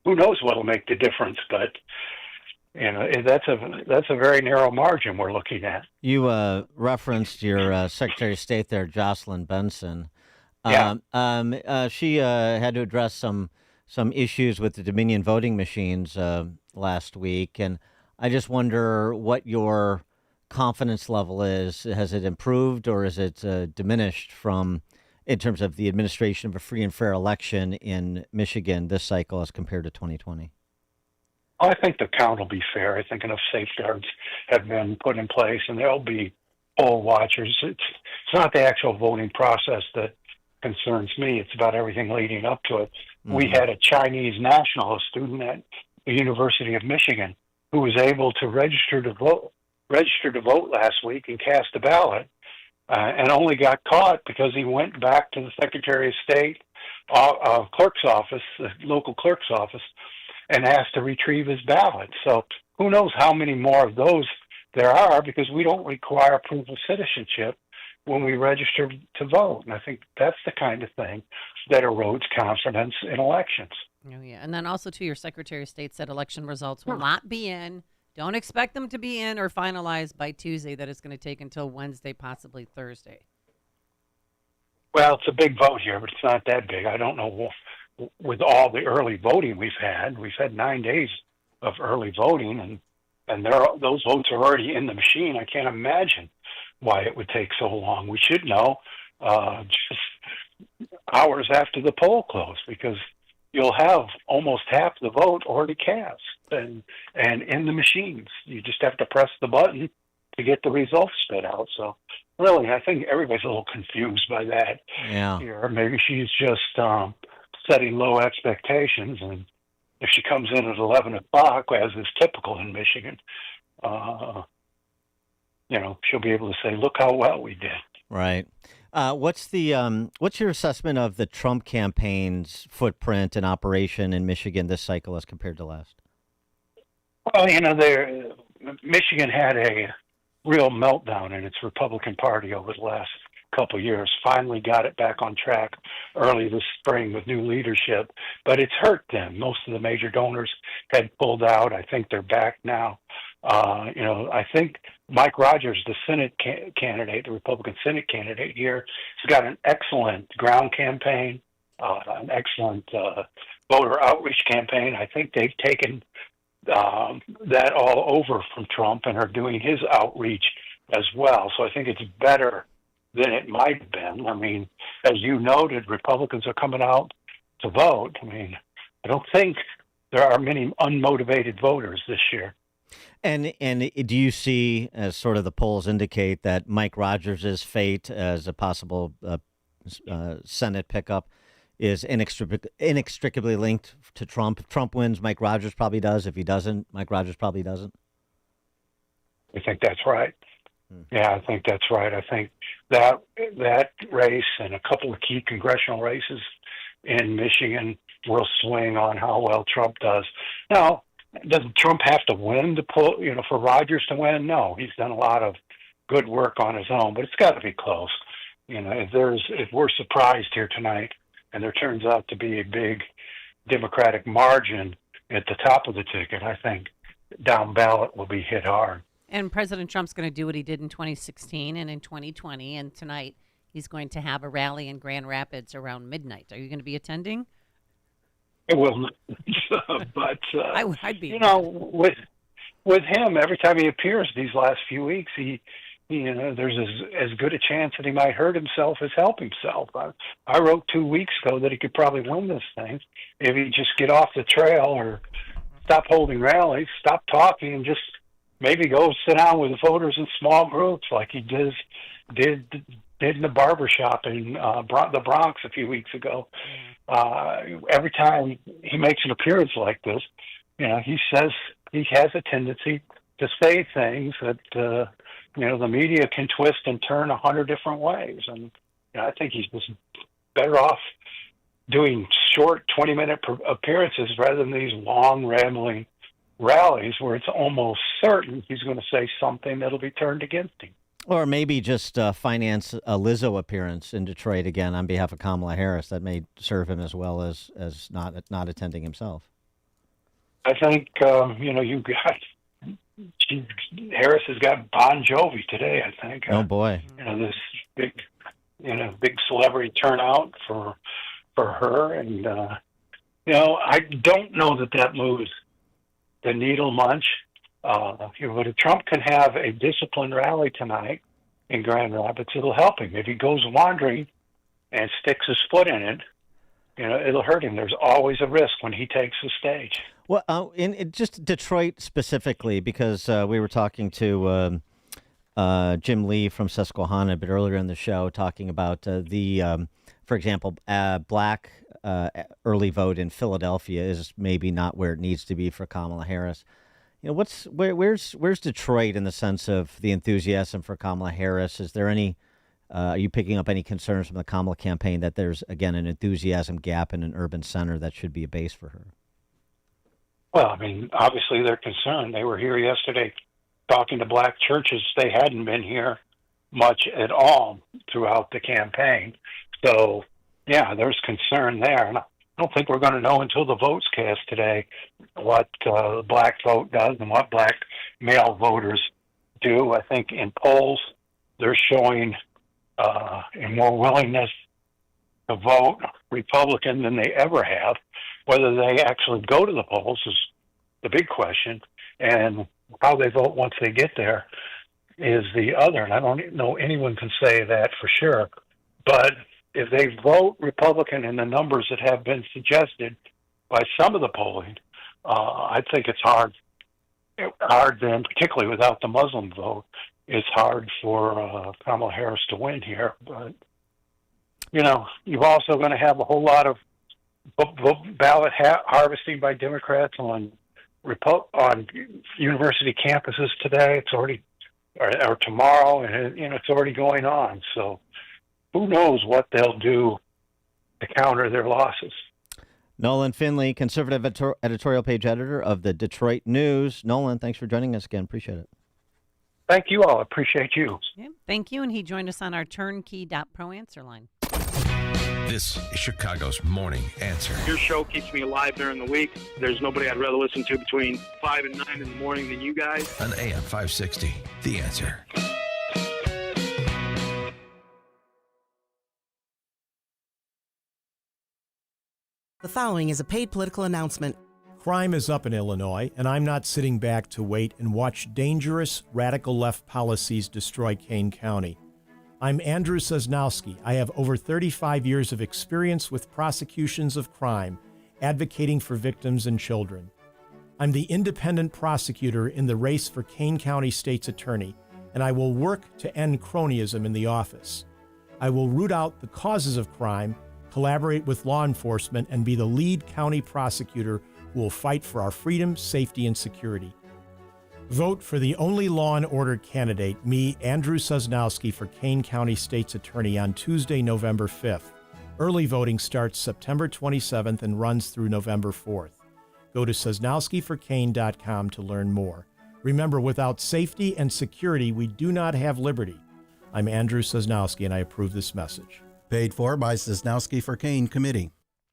who knows what will make the difference, but that's a very narrow margin we're looking at. You referenced your Secretary of State there, Jocelyn Benson. Yeah. She had to address some issues with the Dominion voting machines last week, and I just wonder what your confidence level is. Has it improved or is it diminished in terms of the administration of a free and fair election in Michigan this cycle as compared to 2020? I think the count will be fair. I think enough safeguards have been put in place, and there'll be poll watchers. It's not the actual voting process that concerns me. It's about everything leading up to it. Mm-hmm. We had a Chinese nationalist student at the University of Michigan who was able to register to vote last week and cast a ballot, and only got caught because he went back to the Secretary of State clerk's office, the local clerk's office, and asked to retrieve his ballot. So who knows how many more of those there are, because we don't require proof of citizenship when we register to vote. And I think that's the kind of thing that erodes confidence in elections. Oh, yeah. And then also, too, your Secretary of State said election results will not be in. Don't expect them to be in or finalized by Tuesday, that it's going to take until Wednesday, possibly Thursday. Well, it's a big vote here, but it's not that big. I don't know. With all the early voting we've had 9 days of early voting, and those votes are already in the machine. I can't imagine why it would take so long. We should know just hours after the poll closed, because you'll have almost half the vote already cast and in the machines. You just have to press the button to get the results spit out. So really, I think everybody's a little confused by that. Yeah. Here. Maybe she's just setting low expectations, and if she comes in at 11 o'clock, as is typical in Michigan, she'll be able to say, "Look how well we did." Right. What's your assessment of the Trump campaign's footprint and operation in Michigan this cycle as compared to last? Well, Michigan had a real meltdown in its Republican Party over the last couple of years. Finally got it back on track early this spring with new leadership, but it's hurt them. Most of the major donors had pulled out. I think they're back now. I think Mike Rogers, the Senate candidate, the Republican Senate candidate here, has got an excellent ground campaign, an excellent voter outreach campaign. I think they've taken that all over from Trump and are doing his outreach as well. So I think it's better than it might have been. I mean, as you noted, Republicans are coming out to vote. I mean, I don't think there are many unmotivated voters this year. And do you see, as sort of the polls indicate, that Mike Rogers' fate as a possible Senate pickup is inextricably linked to Trump? If Trump wins, Mike Rogers probably does. If he doesn't, Mike Rogers probably doesn't. I think that's right. Yeah, I think that's right. I think that race and a couple of key congressional races in Michigan will swing on how well Trump does. Now, doesn't Trump have to win to pull, for Rogers to win? No, he's done a lot of good work on his own, but it's got to be close. If we're surprised here tonight and there turns out to be a big Democratic margin at the top of the ticket, I think down ballot will be hit hard. And President Trump's going to do what he did in 2016 and in 2020. And tonight he's going to have a rally in Grand Rapids around midnight. Are you going to be attending? It will, but I'd be. With him, every time he appears these last few weeks, he there's as good a chance that he might hurt himself as help himself. I wrote 2 weeks ago that he could probably win this thing if he just get off the trail or stop holding rallies, stop talking, and just maybe go sit down with voters in small groups like he did in the barbershop in the Bronx a few weeks ago. Every time he makes an appearance like this, he says he has a tendency to say things that the media can twist and turn 100 different ways, and I think he's just better off doing short 20-minute appearances rather than these long, rambling rallies where it's almost certain he's going to say something that'll be turned against him. Or maybe just finance a Lizzo appearance in Detroit again on behalf of Kamala Harris. That may serve him as well as not attending himself. I think you got Harris has got Bon Jovi today. I think. Oh boy! This big celebrity turnout for her, and I don't know that moves the needle much. But if Trump can have a disciplined rally tonight in Grand Rapids, it'll help him. If he goes wandering and sticks his foot in it, it'll hurt him. There's always a risk when he takes the stage. Well, in just Detroit specifically, because we were talking to Jim Lee from Susquehanna a bit earlier in the show, talking about for example, black early vote in Philadelphia is maybe not where it needs to be for Kamala Harris. Where's Detroit in the sense of the enthusiasm for Kamala Harris? Is there any? Are you picking up any concerns from the Kamala campaign that there's again an enthusiasm gap in an urban center that should be a base for her? Well, obviously they're concerned. They were here yesterday talking to black churches. They hadn't been here much at all throughout the campaign. So, yeah, there's concern there. And I don't think we're going to know until the vote's cast today what the black vote does and what black male voters do. I think in polls they're showing a more willingness to vote Republican than they ever have. Whether they actually go to the polls is the big question, and how they vote once they get there is the other. And I don't know anyone can say that for sure. But if they vote Republican in the numbers that have been suggested by some of the polling, I think it's hard then, particularly without the Muslim vote, it's hard for Kamala Harris to win here. But, you're also going to have a whole lot of ballot harvesting by Democrats on university campuses today. It's already, or tomorrow, and it's already going on. So who knows what they'll do to counter their losses. Nolan Finley, conservative editorial page editor of the Detroit News. Nolan, thanks for joining us again. Appreciate it. Thank you all. Appreciate you. Yeah, thank you. And he joined us on our turnkey.pro answer line. This is Chicago's Morning Answer. Your show keeps me alive during the week. There's nobody I'd rather listen to between 5 and 9 in the morning than you guys. On AM 560, The Answer. The following is a paid political announcement. Crime is up in Illinois, and I'm not sitting back to wait and watch dangerous, radical left policies destroy Kane County. I'm Andrew Sosnowski. I have over 35 years of experience with prosecutions of crime, advocating for victims and children. I'm the independent prosecutor in the race for Kane County State's Attorney, and I will work to end cronyism in the office. I will root out the causes of crime, collaborate with law enforcement, and be the lead county prosecutor who will fight for our freedom, safety, and security. Vote for the only law and order candidate, me, Andrew Sosnowski, for Kane County State's Attorney on Tuesday, November 5th. Early voting starts September 27th and runs through November 4th. Go to SosnowskiForKane.com to learn more. Remember, without safety and security, we do not have liberty. I'm Andrew Sosnowski, and I approve this message. Paid for by Sosnowski for Kane Committee.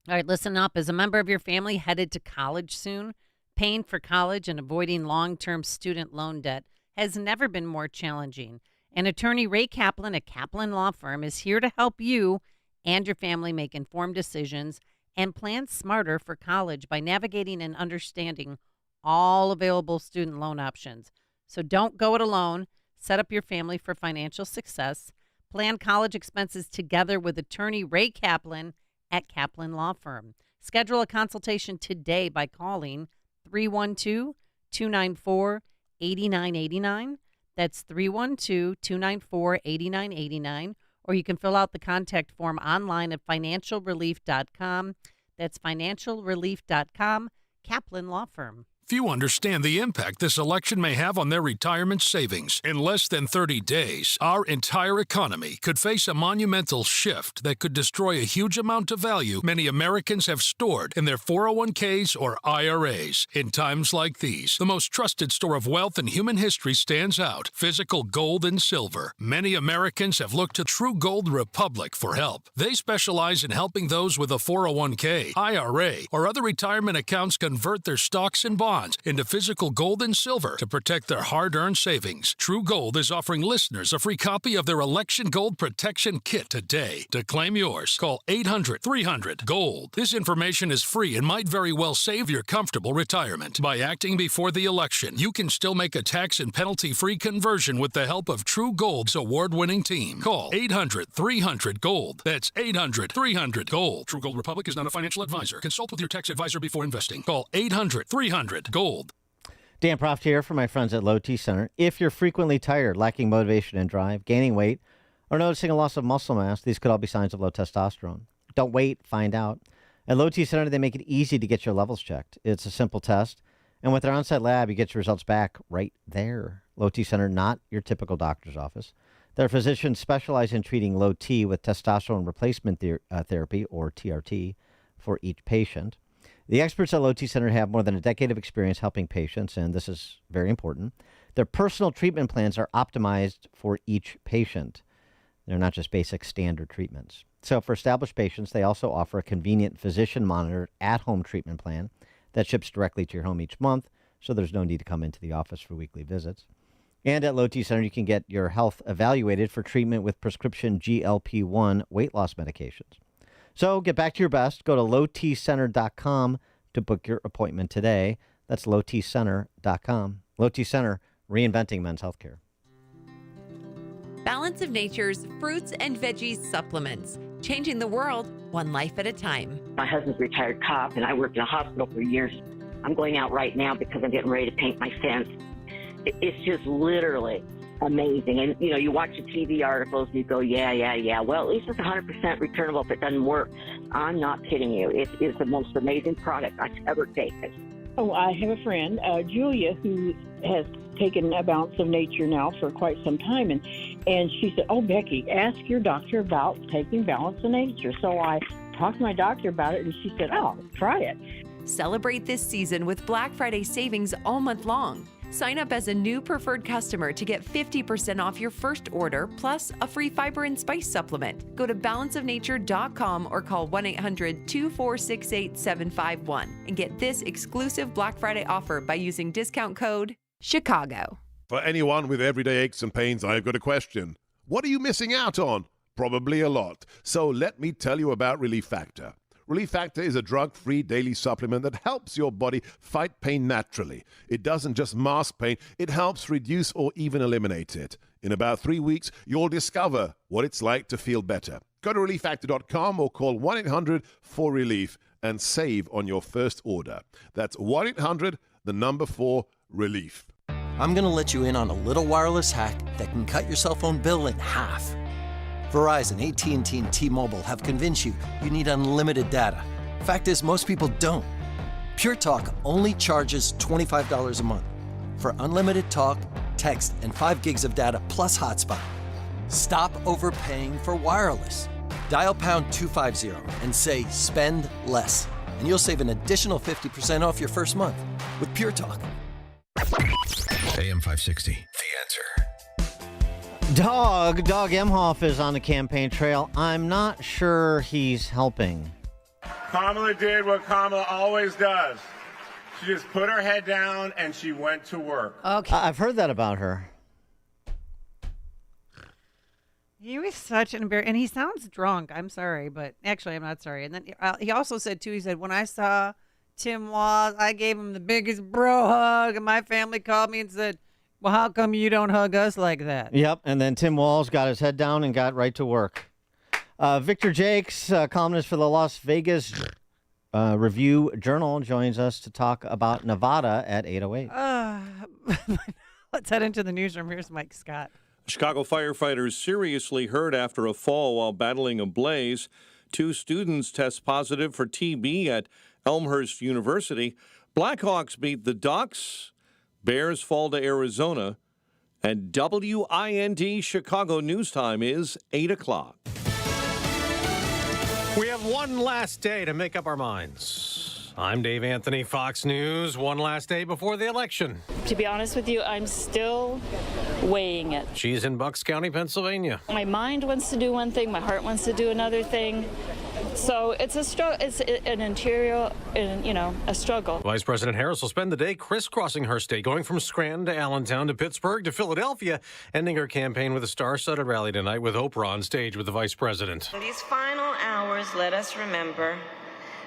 All right, listen up. Is a member of your family headed to college soon? Paying for college and avoiding long-term student loan debt has never been more challenging. And attorney Ray Kaplan at Kaplan Law Firm is here to help you and your family make informed decisions and plan smarter for college by navigating and understanding all available student loan options. So don't go it alone. Set up your family for financial success. Plan college expenses together with attorney Ray Kaplan at Kaplan Law Firm. Schedule a consultation today by calling 312-294-8989. That's 312-294-8989. Or you can fill out the contact form online at financialrelief.com. That's financialrelief.com, Kaplan Law Firm. Few understand the impact this election may have on their retirement savings. In less than 30 days, our entire economy could face a monumental shift that could destroy a huge amount of value many Americans have stored in their 401ks or IRAs. In times like these, the most trusted store of wealth in human history stands out: physical gold and silver. Many Americans have looked to True Gold Republic for help. They specialize in helping those with a 401k, IRA, or other retirement accounts convert their stocks and bonds into physical gold and silver to protect their hard-earned savings. True Gold is offering listeners a free copy of their Election Gold Protection Kit today. To claim yours, call 800-300-GOLD. This information is free and might very well save your comfortable retirement. By acting before the election, you can still make a tax and penalty-free conversion with the help of True Gold's award-winning team. Call 800-300-GOLD. That's 800-300-GOLD. True Gold Republic is not a financial advisor. Consult with your tax advisor before investing. Call 800-300-GOLD. Dan Proft here for my friends at Low T Center. If you're frequently tired, lacking motivation and drive, gaining weight, or noticing a loss of muscle mass, these could all be signs of low testosterone. Don't wait, find out. At Low T Center, they make it easy to get your levels checked. It's a simple test, and with their on-site lab, you get your results back right there. Low T Center, not your typical doctor's office. Their physicians specialize in treating low T with testosterone replacement therapy, or TRT, for each patient. The experts at Low T Center have more than a decade of experience helping patients, and this is very important. Their personal treatment plans are optimized for each patient. They're not just basic standard treatments. So for established patients, they also offer a convenient physician-monitored at-home treatment plan that ships directly to your home each month, so there's no need to come into the office for weekly visits. And at Low T Center, you can get your health evaluated for treatment with prescription GLP-1 weight loss medications. So get back to your best. Go to lowtcenter.com to book your appointment today. That's lowtcenter.com. Low T Center, reinventing men's healthcare. Balance of Nature's fruits and veggies supplements, changing the world one life at a time. My husband's a retired cop, and I worked in a hospital for years. I'm going out right now because I'm getting ready to paint my fence. It's just literally amazing. And, you know, you watch the TV articles and you go, yeah. Well, at least it's 100% returnable if it doesn't work. I'm not kidding you. It is the most amazing product I've ever taken. Oh, I have a friend, Julia, who has taken a Balance of Nature now for quite some time. And she said, oh, Becky, ask your doctor about taking Balance of Nature. So I talked to my doctor about it, and she said, oh, try it. Celebrate this season with Black Friday savings all month long. Sign up as a new preferred customer to get 50% off your first order, plus a free fiber and spice supplement. Go to balanceofnature.com or call 1-800-246-8751 and get this exclusive Black Friday offer by using discount code CHICAGO. For anyone with everyday aches and pains, I've got a question. What are you missing out on? Probably a lot. So let me tell you about Relief Factor. Relief Factor is a drug-free daily supplement that helps your body fight pain naturally. It doesn't just mask pain, it helps reduce or even eliminate it. In about 3 weeks, you'll discover what it's like to feel better. Go to relieffactor.com or call 1-800-4RELIEF and save on your first order. That's 1-800-4RELIEF. I'm going to let you in on a little wireless hack that can cut your cell phone bill in half. Verizon, AT&T, and T-Mobile have convinced you need unlimited data. Fact is, most people don't. Pure Talk only charges $25 a month for unlimited talk, text, and 5 gigs of data plus hotspot. Stop overpaying for wireless. Dial pound 250 and say spend less, and you'll save an additional 50% off your first month with Pure Talk. AM 560, The Answer. Doug Emhoff is on the campaign trail. I'm not sure he's helping. Kamala did what Kamala always does. She just put her head down and she went to work. Okay. I've heard that about her. He was such an embarrassment. And he sounds drunk. I'm sorry, but actually, I'm not sorry. And then he also said, too, he said, when I saw Tim Walz, I gave him the biggest bro hug, and my family called me and said, Well, how come you don't hug us like that? Yep, and then Tim Walz got his head down and got right to work. Victor Jakes, columnist for the Las Vegas Review-Journal, joins us to talk about Nevada at 8:08. Let's head into the newsroom. Here's Mike Scott. Chicago firefighters seriously hurt after a fall while battling a blaze. 2 students test positive for TB at Elmhurst University. Blackhawks beat the Ducks. Bears fall to Arizona. And WIND Chicago News Time is 8 o'clock. We have one last day to make up our minds. I'm Dave Anthony, Fox News. One last day before the election. To be honest with you, I'm still weighing it. She's in Bucks County, Pennsylvania. My mind wants to do one thing, my heart wants to do another thing. So it's a struggle. It's an interior, a struggle. Vice President Harris will spend the day crisscrossing her state, going from Scranton to Allentown to Pittsburgh to Philadelphia, ending her campaign with a star-studded rally tonight with Oprah on stage with the vice president. In these final hours, let us remember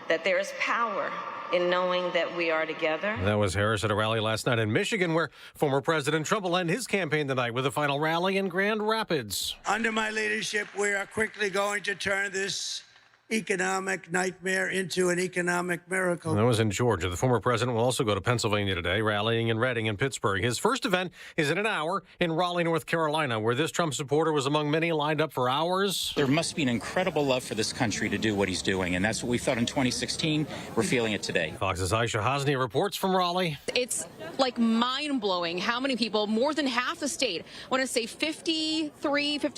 that there is power in knowing that we are together. That was Harris at a rally last night in Michigan, where former President Trump will end his campaign tonight with a final rally in Grand Rapids. Under my leadership, we are quickly going to turn this economic nightmare into an economic miracle. That was in Georgia. The former president will also go to Pennsylvania today, rallying in Reading and Pittsburgh. His first event is in an hour in Raleigh, North Carolina, where this Trump supporter was among many lined up for hours. There must be an incredible love for this country to do what he's doing, and that's what we felt in 2016. We're feeling it today. Fox's Aisha Hosni reports from Raleigh. It's like mind-blowing how many people, more than half the state, I want to say 50,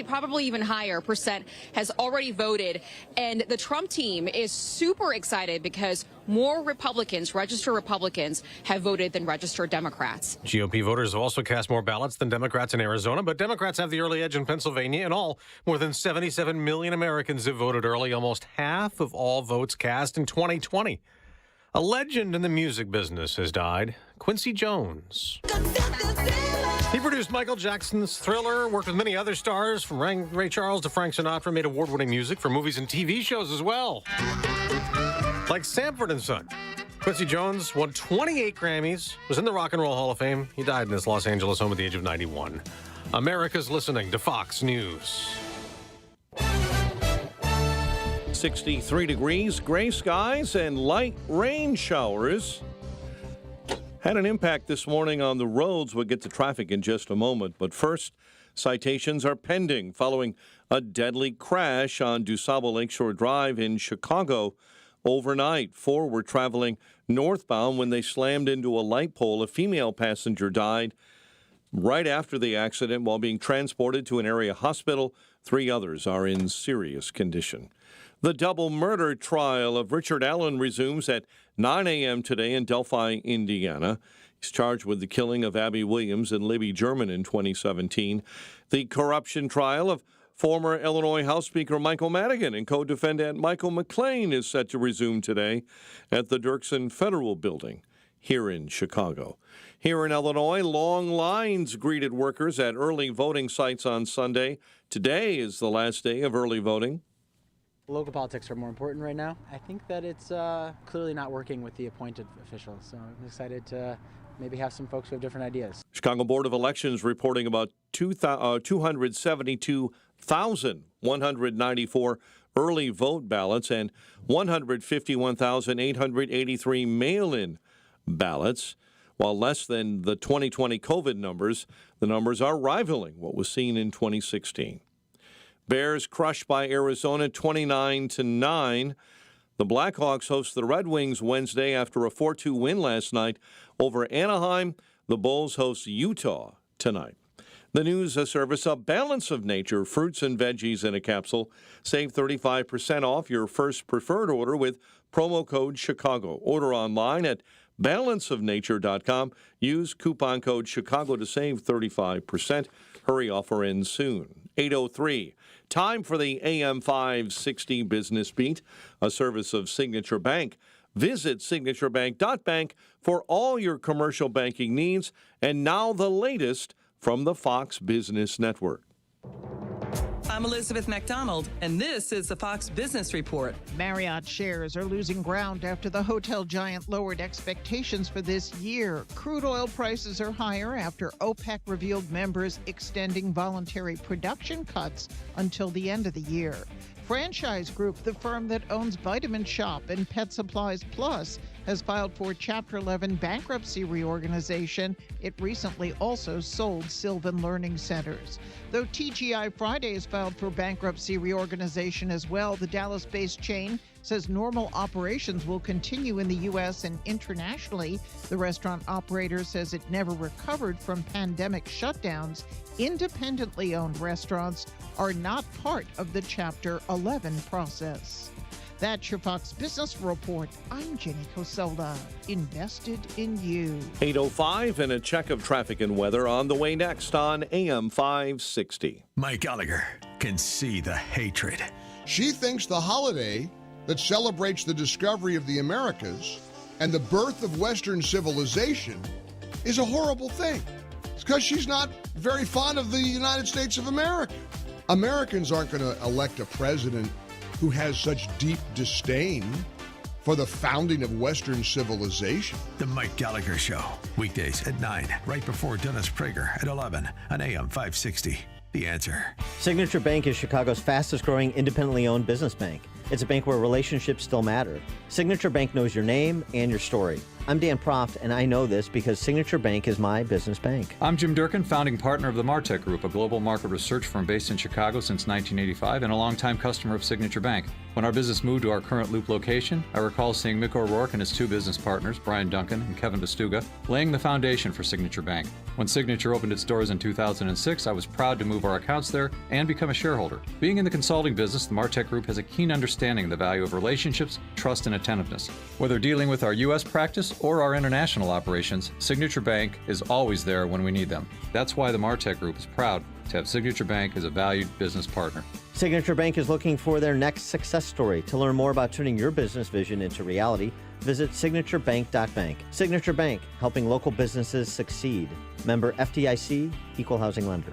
probably even higher percent, has already voted. And the Trump team is super excited because more Republicans, registered Republicans, have voted than registered Democrats. GOP voters have also cast more ballots than Democrats in Arizona, but Democrats have the early edge in Pennsylvania. In all, more than 77 million Americans have voted early, almost half of all votes cast in 2020. A legend in the music business has died, Quincy Jones. He produced Michael Jackson's Thriller, worked with many other stars, from Ray Charles to Frank Sinatra, made award-winning music for movies and TV shows as well, like Sanford & Son. Quincy Jones won 28 Grammys, was in the Rock and Roll Hall of Fame. He died in his Los Angeles home at the age of 91. America's listening to Fox News. 63 degrees, gray skies, and light rain showers. Had an impact this morning on the roads. We'll get to traffic in just a moment. But first, citations are pending following a deadly crash on DuSable Lakeshore Drive in Chicago overnight. 4 were traveling northbound when they slammed into a light pole. A female passenger died right after the accident while being transported to an area hospital. 3 others are in serious condition. The double murder trial of Richard Allen resumes at 9 a.m. today in Delphi, Indiana. He's charged with the killing of Abby Williams and Libby German in 2017. The corruption trial of former Illinois House Speaker Michael Madigan and co-defendant Michael McClain is set to resume today at the Dirksen Federal Building here in Chicago. Here in Illinois, long lines greeted workers at early voting sites on Sunday. Today is the last day of early voting. Local politics are more important right now. I think that it's clearly not working with the appointed officials, so I'm excited to maybe have some folks who have different ideas. Chicago Board of Elections reporting about 272,194 early vote ballots and 151,883 mail-in ballots. While less than the 2020 COVID numbers, the numbers are rivaling what was seen in 2016. Bears crushed by Arizona 29-9. The Blackhawks host the Red Wings Wednesday after a 4-2 win last night over Anaheim. The Bulls host Utah tonight. The news service, A Balance of Nature, fruits and veggies in a capsule. Save 35% off your first preferred order with promo code Chicago. Order online at balanceofnature.com. Use coupon code Chicago to save 35%. Hurry, offer ends soon. 8:03. Time for the AM 560 Business Beat, a service of Signature Bank. Visit signaturebank.bank for all your commercial banking needs. And now the latest from the Fox Business Network. I'm Elizabeth McDonald, and this is the Fox Business Report. Marriott shares are losing ground after the hotel giant lowered expectations for this year. Crude oil prices are higher after OPEC revealed members extending voluntary production cuts until the end of the year. Franchise Group, the firm that owns Vitamin Shoppe and Pet Supplies Plus, has filed for Chapter 11 bankruptcy reorganization. It recently also sold Sylvan Learning Centers. Though TGI Fridays filed for bankruptcy reorganization as well, the Dallas-based chain says normal operations will continue in the U.S. and internationally. The restaurant operator says it never recovered from pandemic shutdowns. Independently owned restaurants are not part of the Chapter 11 process. That's your Fox Business Report. I'm Jenny Cosola, invested in you. 8:05 and a check of traffic and weather on the way next on AM 560. Mike Gallagher can see the hatred. She thinks the holiday that celebrates the discovery of the Americas and the birth of Western civilization is a horrible thing. It's because she's not very fond of the United States of America. Americans aren't going to elect a president who has such deep disdain for the founding of Western civilization. The Mike Gallagher Show, weekdays at 9, right before Dennis Prager at 11 on AM 560. The Answer. Signature Bank is Chicago's fastest growing independently owned business bank. It's a bank where relationships still matter. Signature Bank knows your name and your story. I'm Dan Proft, and I know this because Signature Bank is my business bank. I'm Jim Durkin, founding partner of the Martech Group, a global market research firm based in Chicago since 1985 and a longtime customer of Signature Bank. When our business moved to our current Loop location, I recall seeing Mick O'Rourke and his two business partners, Brian Duncan and Kevin Vestuga, laying the foundation for Signature Bank. When Signature opened its doors in 2006, I was proud to move our accounts there and become a shareholder. Being in the consulting business, the Martech Group has a keen understanding of the value of relationships, trust, and attentiveness. Whether dealing with our U.S. practice or our international operations, Signature Bank is always there when we need them. That's why the Martech Group is proud to have Signature Bank as a valued business partner. Signature Bank is looking for their next success story. To learn more about turning your business vision into reality, visit signaturebank.bank. Signature Bank, helping local businesses succeed. Member FDIC, Equal Housing Lender.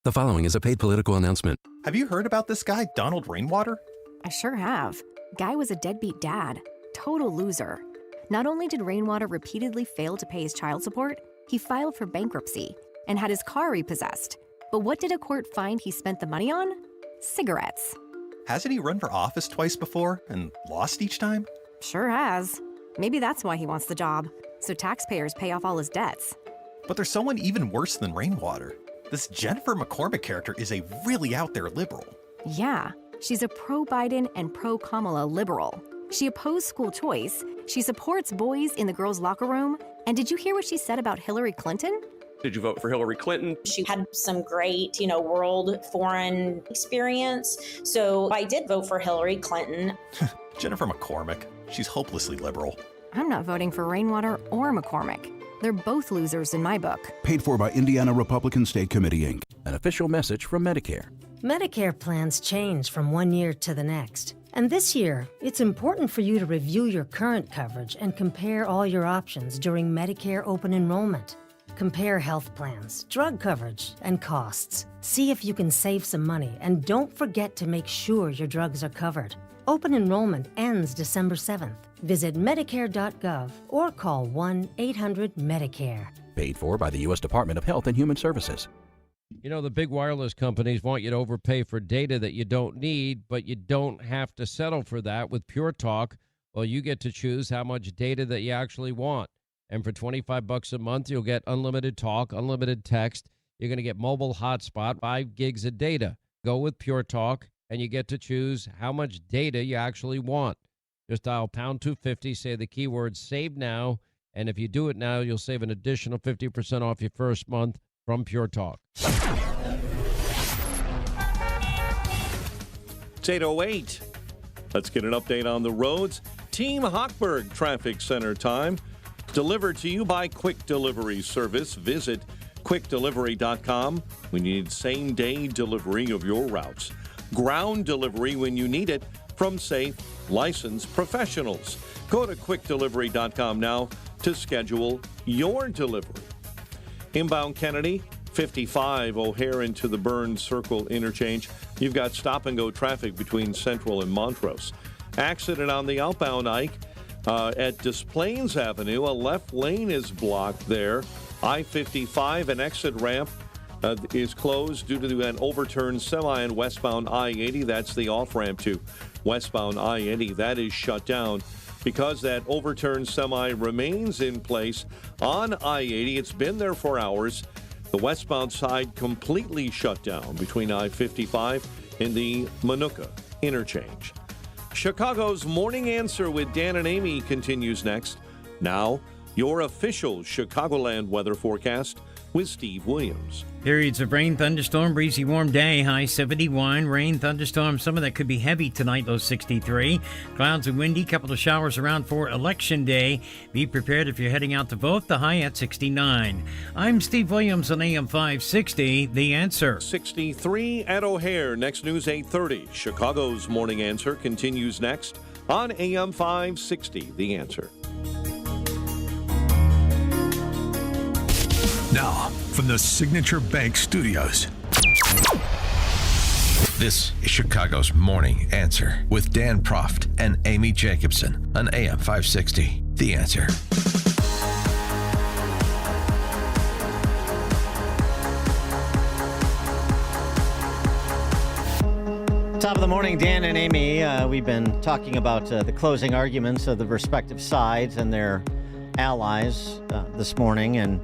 The following is a paid political announcement. Have you heard about this guy, Donald Rainwater? I sure have. Guy was a deadbeat dad. Total loser. Not only did Rainwater repeatedly fail to pay his child support, he filed for bankruptcy and had his car repossessed. But what did a court find he spent the money on? Cigarettes. Hasn't he run for office twice before and lost each time? Sure has. Maybe that's why he wants the job, so taxpayers pay off all his debts. But there's someone even worse than Rainwater. This Jennifer McCormick character is a really out there liberal. Yeah, she's a pro-Biden and pro-Kamala liberal. She opposed school choice, she supports boys in the girls' locker room, and did you hear what she said about Hillary Clinton? Did you vote for Hillary Clinton? She had some great, world foreign experience. So I did vote for Hillary Clinton. Jennifer McCormick, she's hopelessly liberal. I'm not voting for Rainwater or McCormick. They're both losers in my book. Paid for by Indiana Republican State Committee, Inc. An official message from Medicare. Medicare plans change from one year to the next. And this year, it's important for you to review your current coverage and compare all your options during Medicare open enrollment. Compare health plans, drug coverage, and costs. See if you can save some money, and don't forget to make sure your drugs are covered. Open enrollment ends December 7th. Visit Medicare.gov or call 1-800-MEDICARE. Paid for by the U.S. Department of Health and Human Services. You know, the big wireless companies want you to overpay for data that you don't need, but you don't have to settle for that with Pure Talk. Well, you get to choose how much data that you actually want. And for $25 a month, you'll get unlimited talk, unlimited text. You're going to get mobile hotspot, 5 gigs of data. Go with Pure Talk, and you get to choose how much data you actually want. Just dial pound 250, say the keyword save now, and if you do it now, you'll save an additional 50% off your first month from Pure Talk. It's 8:08. Let's get an update on the roads. Team Hochberg Traffic Center time. Delivered to you by Quick Delivery Service. Visit quickdelivery.com. We need same-day delivery of your routes. Ground delivery when you need it from safe, licensed professionals. Go to quickdelivery.com now to schedule your delivery. Inbound Kennedy, 55 O'Hare into the Burns Circle interchange. You've got stop-and-go traffic between Central and Montrose. Accident on the outbound Ike at Des Plaines Avenue. A left lane is blocked there. I-55, an exit ramp is closed due to an overturned semi on westbound I-80. That's the off-ramp to westbound I-80. That is shut down because that overturned semi remains in place on I-80. It's been there for hours. The westbound side completely shut down between I-55 and the Manuka interchange. Chicago's Morning Answer with Dan and Amy continues next. Now, your official Chicagoland weather forecast with Steve Williams. Periods of rain, thunderstorm, breezy, warm day, high 71. Rain, thunderstorm, some of that could be heavy tonight, low 63. Clouds and windy, couple of showers around for Election Day. Be prepared if you're heading out to vote, the high at 69. I'm Steve Williams on AM 560, The Answer. 63 at O'Hare, next news 8:30. Chicago's Morning Answer continues next on AM 560, The Answer. Now, from the Signature Bank Studios. This is Chicago's Morning Answer with Dan Proft and Amy Jacobson on AM 560. The Answer. Top of the morning, Dan and Amy. We've been talking about the closing arguments of the respective sides and their allies this morning, and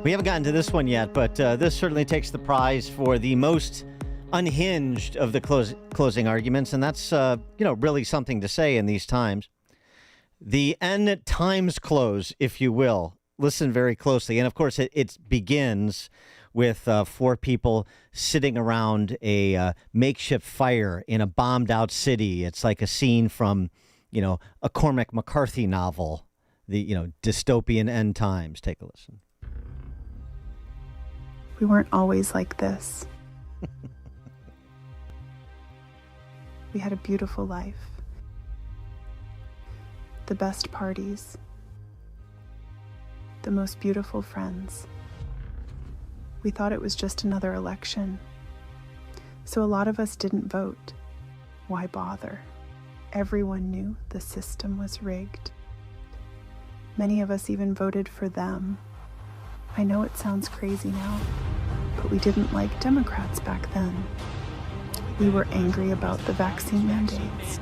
we haven't gotten to this one yet, but this certainly takes the prize for the most unhinged of the closing arguments, and that's really something to say in these times. The end times close, if you will. Listen very closely, and of course, it begins with 4 people sitting around a makeshift fire in a bombed-out city. It's like a scene from, a Cormac McCarthy novel, the dystopian end times. Take a listen. We weren't always like this. We had a beautiful life. The best parties. The most beautiful friends. We thought it was just another election. So a lot of us didn't vote. Why bother? Everyone knew the system was rigged. Many of us even voted for them. I know it sounds crazy now, but we didn't like Democrats back then. We were angry about the vaccine mandates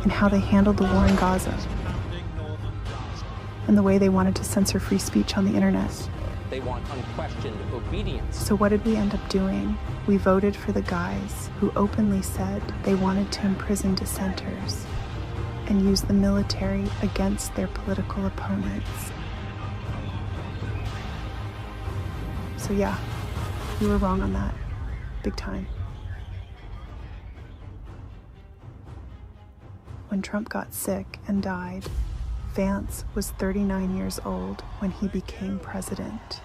and how they handled the war in Gaza and the way they wanted to censor free speech on the internet. They want unquestioned obedience. So what did we end up doing? We voted for the guys who openly said they wanted to imprison dissenters and use the military against their political opponents. So yeah, we were wrong on that, big time. When Trump got sick and died, Vance was 39 years old when he became president.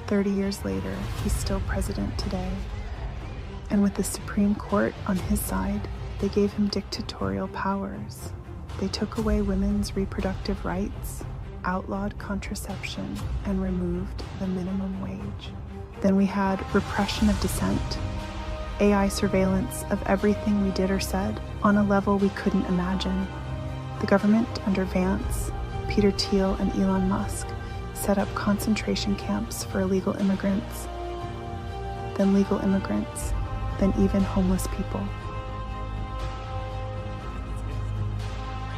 30 years later, he's still president today. And with the Supreme Court on his side, they gave him dictatorial powers. They took away women's reproductive rights, outlawed contraception, and removed the minimum wage. Then we had repression of dissent, AI surveillance of everything we did or said on a level we couldn't imagine. The government under Vance, Peter Thiel, and Elon Musk set up concentration camps for illegal immigrants, then legal immigrants, then even homeless people.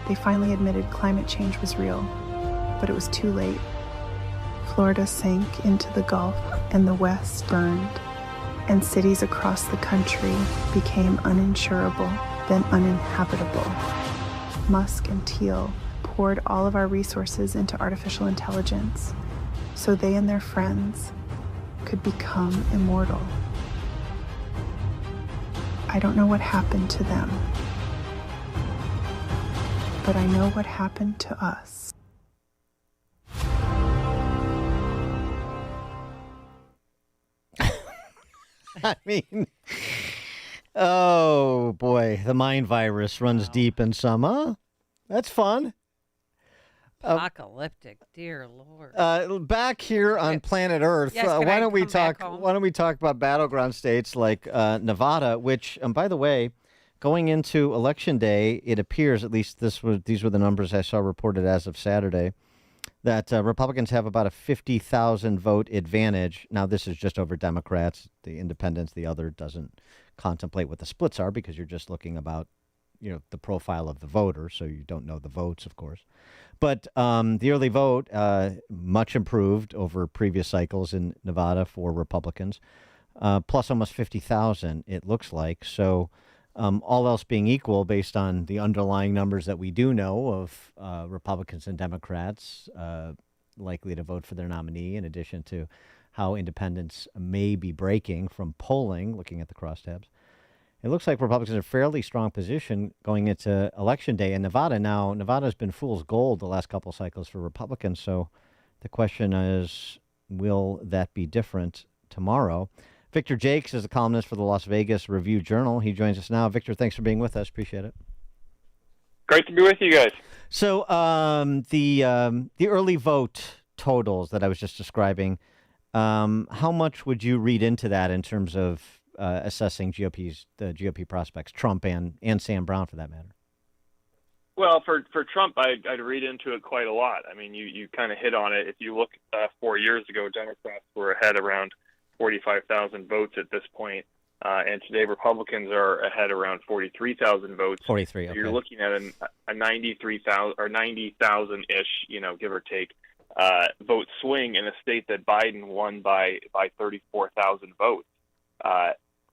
They finally admitted climate change was real, but it was too late. Florida sank into the Gulf and the West burned, and cities across the country became uninsurable, then uninhabitable. Musk and Thiel poured all of our resources into artificial intelligence so they and their friends could become immortal. I don't know what happened to them, but I know what happened to us. I mean, oh boy, the mind virus runs deep in some, huh? That's fun. Apocalyptic, dear Lord. Back here on planet Earth, Yes, why don't we come back talk? home? Why don't we talk about battleground states like Nevada? Which, by the way, going into Election Day, it appears, at least these were the numbers I saw reported as of Saturday, that Republicans have about a 50,000 vote advantage. Now, this is just over Democrats. The independents, the other doesn't contemplate what the splits are because you're just looking about, the profile of the voter, so you don't know the votes, of course. But the early vote, much improved over previous cycles in Nevada for Republicans, plus almost 50,000, it looks like. So all else being equal, based on the underlying numbers that we do know of Republicans and Democrats likely to vote for their nominee, in addition to how independents may be breaking from polling, looking at the crosstabs. It looks like Republicans are in a fairly strong position going into Election Day in Nevada. Now, Nevada's been fool's gold the last couple cycles for Republicans, so the question is, will that be different tomorrow? Victor Jakes is a columnist for the Las Vegas Review-Journal. He joins us now. Victor, thanks for being with us. Appreciate it. Great to be with you guys. So the early vote totals that I was just describing, how much would you read into that in terms of assessing the GOP prospects, Trump and Sam Brown, for that matter? Well, for Trump, I'd read into it quite a lot. I mean, you kind of hit on it. If you look 4 years ago, Democrats were ahead around 45,000 votes at this point, and today Republicans are ahead around 43,000 votes. 43. So okay. you're looking at a 93,000 or 90,000-ish, give or take, vote swing in a state that Biden won by 34,000 votes.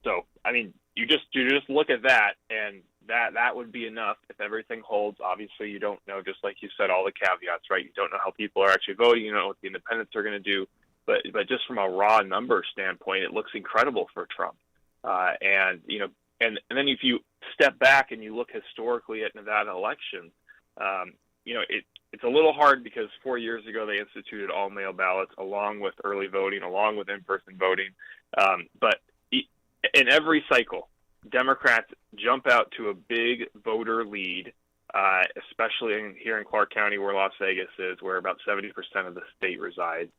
So, I mean, you just look at that, and that would be enough if everything holds. Obviously, you don't know, just like you said, all the caveats, right? You don't know how people are actually voting. You don't know what the independents are going to do. But just from a raw number standpoint, it looks incredible for Trump. And then if you step back and you look historically at Nevada elections, it's a little hard because 4 years ago they instituted all mail ballots along with early voting, along with in-person voting. But in every cycle, Democrats jump out to a big voter lead, especially here in Clark County, where Las Vegas is, where about 70% of the state resides,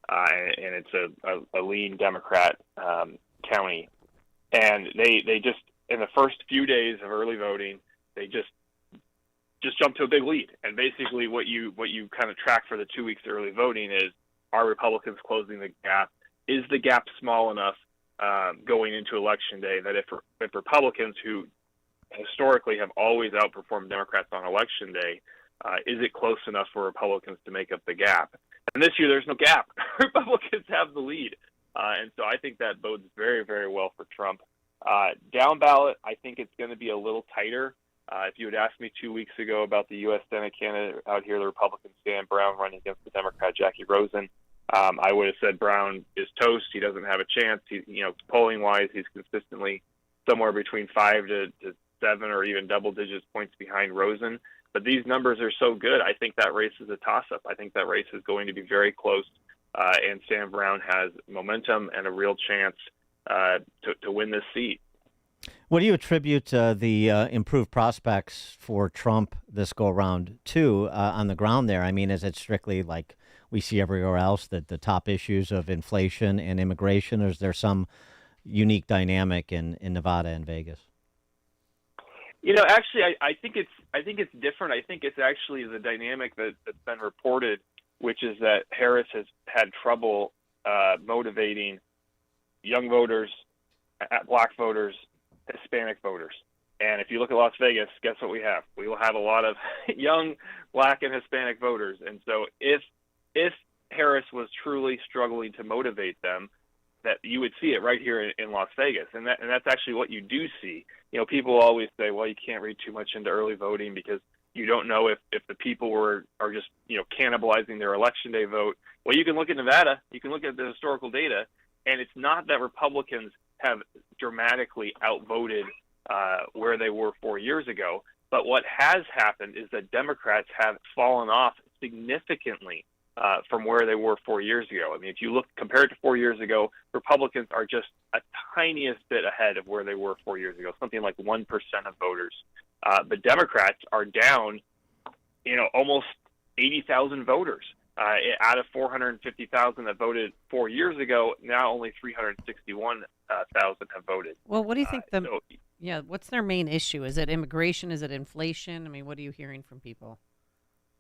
and it's a lean Democrat county. And they just, in the first few days of early voting, they just jump to a big lead. And basically, what you kind of track for the 2 weeks of early voting is, are Republicans closing the gap? Is the gap small enough going into Election Day that if Republicans, who historically have always outperformed Democrats on Election Day, is it close enough for Republicans to make up the gap? And this year, there's no gap. Republicans have the lead. And so I think that bodes very, very well for Trump. Down ballot, I think it's going to be a little tighter. If you had asked me 2 weeks ago about the U.S. Senate candidate out here, the Republican Sam Brown running against the Democrat Jackie Rosen, I would have said Brown is toast. He doesn't have a chance. Polling-wise, he's consistently somewhere between 5 to 7 or even double digits points behind Rosen. But these numbers are so good, I think that race is a toss-up. I think that race is going to be very close, and Sam Brown has momentum and a real chance to win this seat. What do you attribute the improved prospects for Trump this go-around to on the ground there? I mean, is it strictly like we see everywhere else, that the top issues of inflation and immigration, or is there some unique dynamic in Nevada and Vegas? Actually, I think it's different. I think it's actually the dynamic that's been reported, which is that Harris has had trouble motivating young voters, black voters, Hispanic voters. And if you look at Las Vegas, guess what we have? We will have a lot of young black and Hispanic voters. And so if Harris was truly struggling to motivate them, that you would see it right here in Las Vegas. And that's actually what you do see. People always say, well, you can't read too much into early voting because you don't know if the people are just, cannibalizing their Election Day vote. Well, you can look at Nevada, you can look at the historical data, and it's not that Republicans have dramatically outvoted where they were 4 years ago. But what has happened is that Democrats have fallen off significantly from where they were 4 years ago. I mean, if you look compared to 4 years ago, Republicans are just a tiniest bit ahead of where they were 4 years ago, something like 1% of voters. But Democrats are down, almost, 80,000 voters. Out of 450,000 that voted 4 years ago, now only 361,000 have voted. Well, what do you think what's their main issue? Is it immigration? Is it inflation? I mean, what are you hearing from people?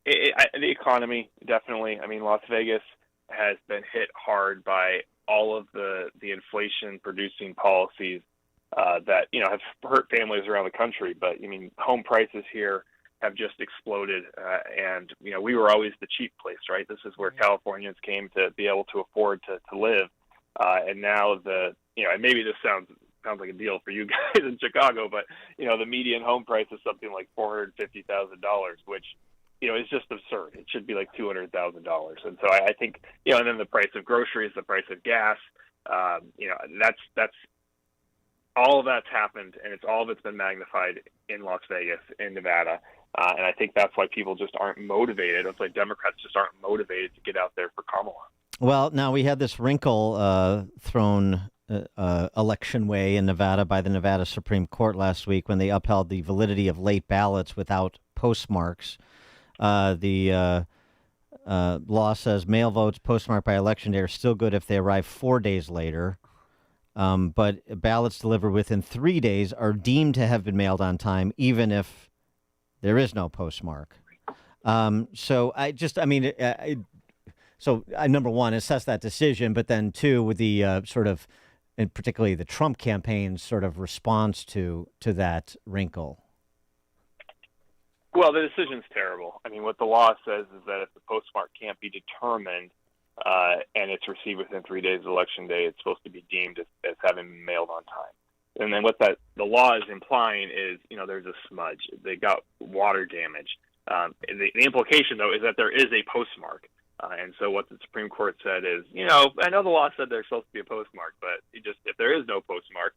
The economy, definitely. I mean, Las Vegas has been hit hard by all of the inflation-producing policies that, have hurt families around the country. But, I mean, home prices here have just exploded. And, we were always the cheap place, right? This is where Californians came to be able to afford to live. And now and maybe this sounds like a deal for you guys in Chicago, but, the median home price is something like $450,000, which, is just absurd. It should be like $200,000. And so I think, and then the price of groceries, the price of gas, that's all of that's happened, and all of it's been magnified in Las Vegas, in Nevada. And I think that's why people just aren't motivated. It's like Democrats just aren't motivated to get out there for Kamala. Well, now we had this wrinkle thrown election way in Nevada by the Nevada Supreme Court last week when they upheld the validity of late ballots without postmarks. The law says mail votes postmarked by election day are still good if they arrive 4 days later. But ballots delivered within 3 days are deemed to have been mailed on time, even if there is no postmark. So number one, assess that decision, but then two, with the and particularly the Trump campaign's sort of response to that wrinkle. Well, the decision's terrible. I mean, what the law says is that if the postmark can't be determined and it's received within 3 days of election day, it's supposed to be deemed as having been mailed on time. And then what the law is implying is, there's a smudge. They got water damage. The implication, though, is that there is a postmark. And so what the Supreme Court said is, I know the law said there's supposed to be a postmark, but if there is no postmark,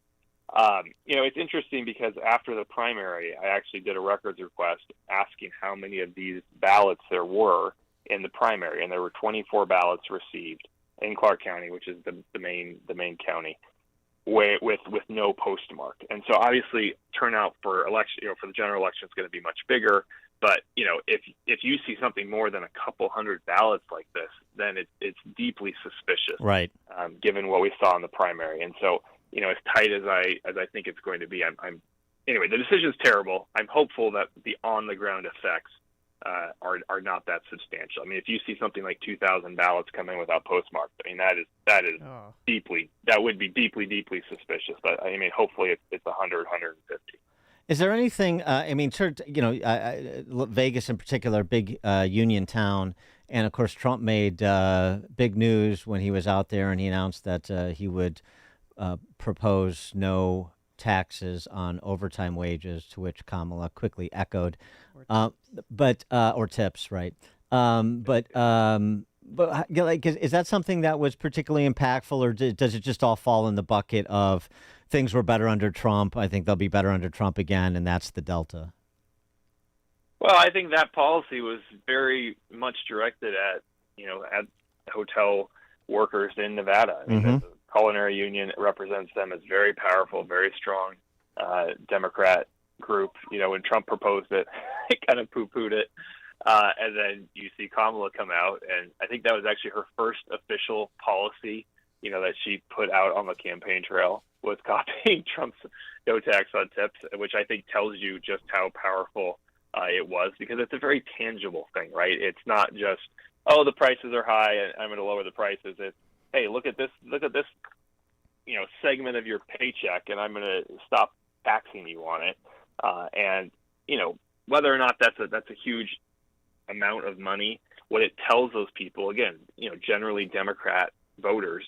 it's interesting because after the primary, I actually did a records request asking how many of these ballots there were in the primary, and there were 24 ballots received in Clark County, which is the main county, with no postmark. And so obviously turnout for election, for the general election is going to be much bigger. But if you see something more than a couple hundred ballots like this, then it's deeply suspicious, right? Given what we saw in the primary. And so as tight as I think it's going to be, anyway. The decision's terrible. I'm hopeful that the on the ground effects are not that substantial. I mean, if you see something like 2,000 ballots come in without postmarks, I mean that would be deeply suspicious. But I mean, hopefully it's 100, 150. Is there anything? Vegas in particular, big union town, and of course Trump made big news when he was out there, and he announced that he would propose no taxes on overtime wages, to which Kamala quickly echoed, or tips, right? But is that something that was particularly impactful, or does it just all fall in the bucket of things were better under Trump? I think they'll be better under Trump again, and that's the delta. Well, I think that policy was very much directed at hotel workers in Nevada. I mean, the Culinary Union represents them as very powerful, very strong Democrat group. When Trump proposed it, he kind of poo-pooed it. And then you see Kamala come out, and I think that was actually her first official policy, that she put out on the campaign trail, was copying Trump's no tax on tips, which I think tells you just how powerful it was, because it's a very tangible thing, right? It's not just, the prices are high and I'm going to lower the prices. It's, hey, look at this, segment of your paycheck, and I'm going to stop taxing you on it. And whether or not that's a huge amount of money, what it tells those people, again, generally Democrat voters,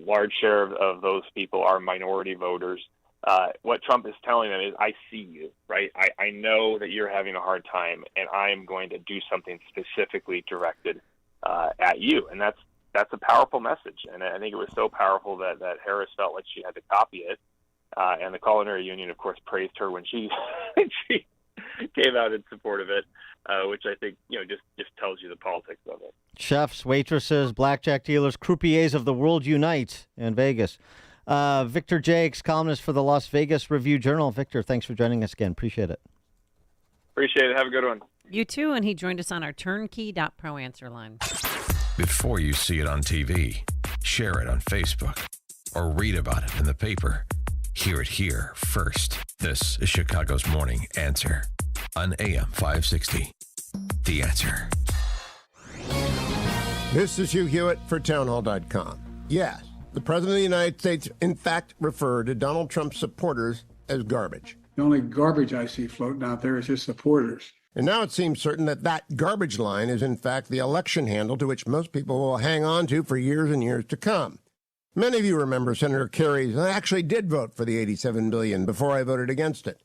large share of those people are minority voters. What Trump is telling them is, I see you, right? I know that you're having a hard time, and I'm going to do something specifically directed at you. And that's a powerful message. And I think it was so powerful that Harris felt like she had to copy it. And the Culinary Union, of course, praised her when she came out in support of it, which I think, just tells you the politics of it. Chefs, waitresses, blackjack dealers, croupiers of the world unite in Vegas. Victor Jakes, columnist for the Las Vegas Review-Journal. Victor, thanks for joining us again. Appreciate it. Appreciate it. Have a good one. You too, and he joined us on our turnkey.pro answer line. Before you see it on TV, share it on Facebook, or read about it in the paper, hear it here first. This is Chicago's Morning Answer on AM 560. The Answer. This is Hugh Hewitt for townhall.com. Yes, the President of the United States, in fact, referred to Donald Trump's supporters as garbage. The only garbage I see floating out there is his supporters. And now it seems certain that that garbage line is, in fact, the election handle to which most people will hang on to for years and years to come. Many of you remember Senator Kerry's, I actually did vote for the $87 billion before I voted against it.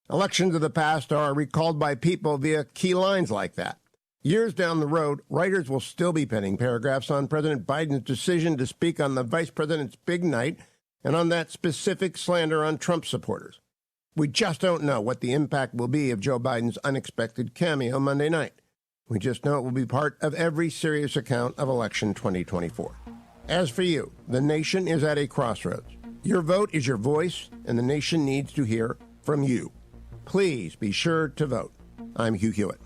Elections of the past are recalled by people via key lines like that. Years down the road, writers will still be penning paragraphs on President Biden's decision to speak on the vice president's big night and on that specific slander on Trump supporters. We just don't know what the impact will be of Joe Biden's unexpected cameo Monday night. We just know it will be part of every serious account of election 2024. As for you, the nation is at a crossroads. Your vote is your voice, and the nation needs to hear from you. Please be sure to vote. I'm Hugh Hewitt.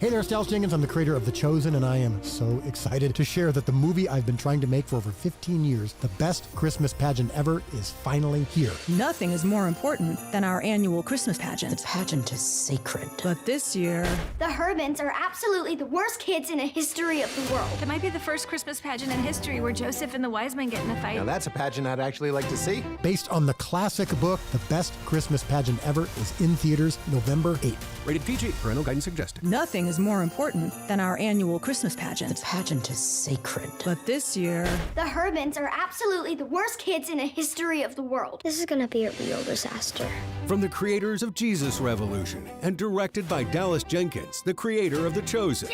Hey there, Styles Jenkins. I'm the creator of The Chosen, and I am so excited to share that the movie I've been trying to make for over 15 years, The Best Christmas Pageant Ever, is finally here. Nothing is more important than our annual Christmas pageant. The pageant is sacred. But this year... The Herbans are absolutely the worst kids in the history of the world. It might be the first Christmas pageant in history where Joseph and the wise men get in a fight. Now that's a pageant I'd actually like to see. Based on the classic book, The Best Christmas Pageant Ever is in theaters November 8th. Rated PG. Parental guidance suggested. Nothing is more important than our annual Christmas pageant. The pageant is sacred. But this year... The Herbans are absolutely the worst kids in the history of the world. This is gonna be a real disaster. From the creators of Jesus Revolution and directed by Dallas Jenkins, the creator of The Chosen,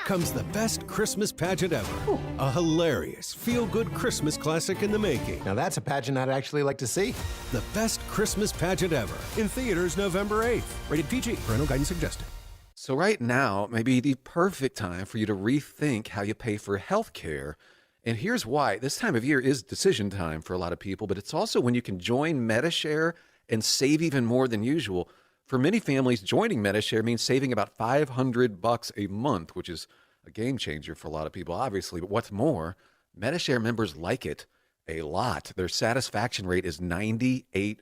comes The Best Christmas Pageant Ever. A hilarious, feel-good Christmas classic in the making. Now that's a pageant I'd actually like to see. The Best Christmas Pageant Ever. In theaters November 8th. Rated PG. Parental guidance suggested. So right now may be the perfect time for you to rethink how you pay for health care. And here's why. This time of year is decision time for a lot of people, but it's also when you can join Medi-Share and save even more than usual. For many families, joining Medi-Share means saving about $500 a month, which is a game changer for a lot of people, obviously. But what's more, Medi-Share members like it a lot. Their satisfaction rate is 98%.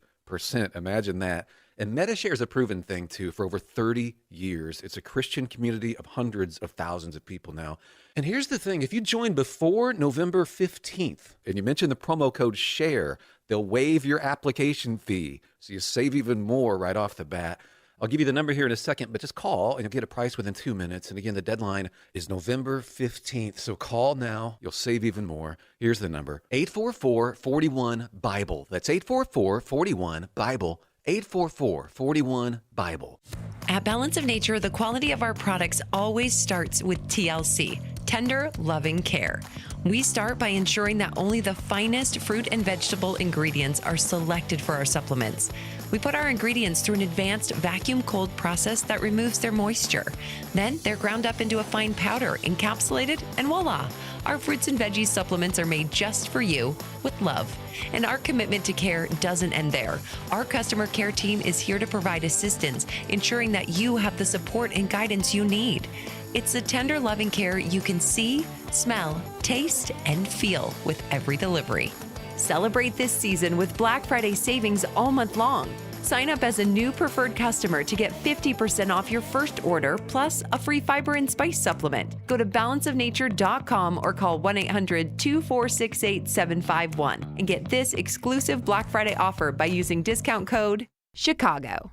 Imagine that. And Medi-Share is a proven thing, too, for over 30 years. It's a Christian community of hundreds of thousands of people now. And here's the thing. If you join before November 15th and you mention the promo code SHARE, they'll waive your application fee, so you save even more right off the bat. I'll give you the number here in a second, but just call and you'll get a price within 2 minutes. And again, the deadline is November 15th. So call now. You'll save even more. Here's the number. 844-41-BIBLE. That's 844-41-BIBLE. 844-41-BIBLE. At Balance of Nature, the quality of our products always starts with TLC, tender, loving care. We start by ensuring that only the finest fruit and vegetable ingredients are selected for our supplements. We put our ingredients through an advanced vacuum cold process that removes their moisture. Then they're ground up into a fine powder, encapsulated, and voila! Our fruits and veggies supplements are made just for you with love. And our commitment to care doesn't end there. Our customer care team is here to provide assistance, ensuring that you have the support and guidance you need. It's the tender, loving care you can see, smell, taste, and feel with every delivery. Celebrate this season with Black Friday savings all month long. Sign up as a new preferred customer to get 50% off your first order, plus a free fiber and spice supplement. Go to balanceofnature.com or call 1-800-246-8751 and get this exclusive Black Friday offer by using discount code CHICAGO.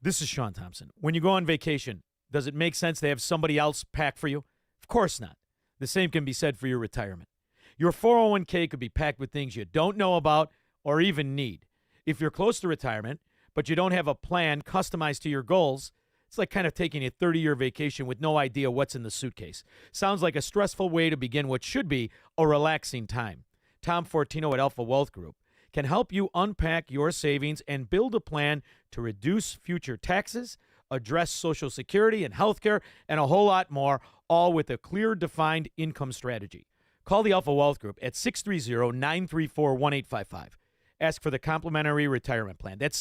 This is Sean Thompson. When you go on vacation, does it make sense to have somebody else pack for you? Of course not. The same can be said for your retirement. Your 401k could be packed with things you don't know about or even need. If you're close to retirement, but you don't have a plan customized to your goals, it's like kind of taking a 30-year vacation with no idea what's in the suitcase. Sounds like a stressful way to begin what should be a relaxing time. Tom Fortino at Alpha Wealth Group can help you unpack your savings and build a plan to reduce future taxes, address Social Security and health care, and a whole lot more, all with a clear, defined income strategy. Call the Alpha Wealth Group at 630-934-1855. Ask for the complimentary retirement plan. That's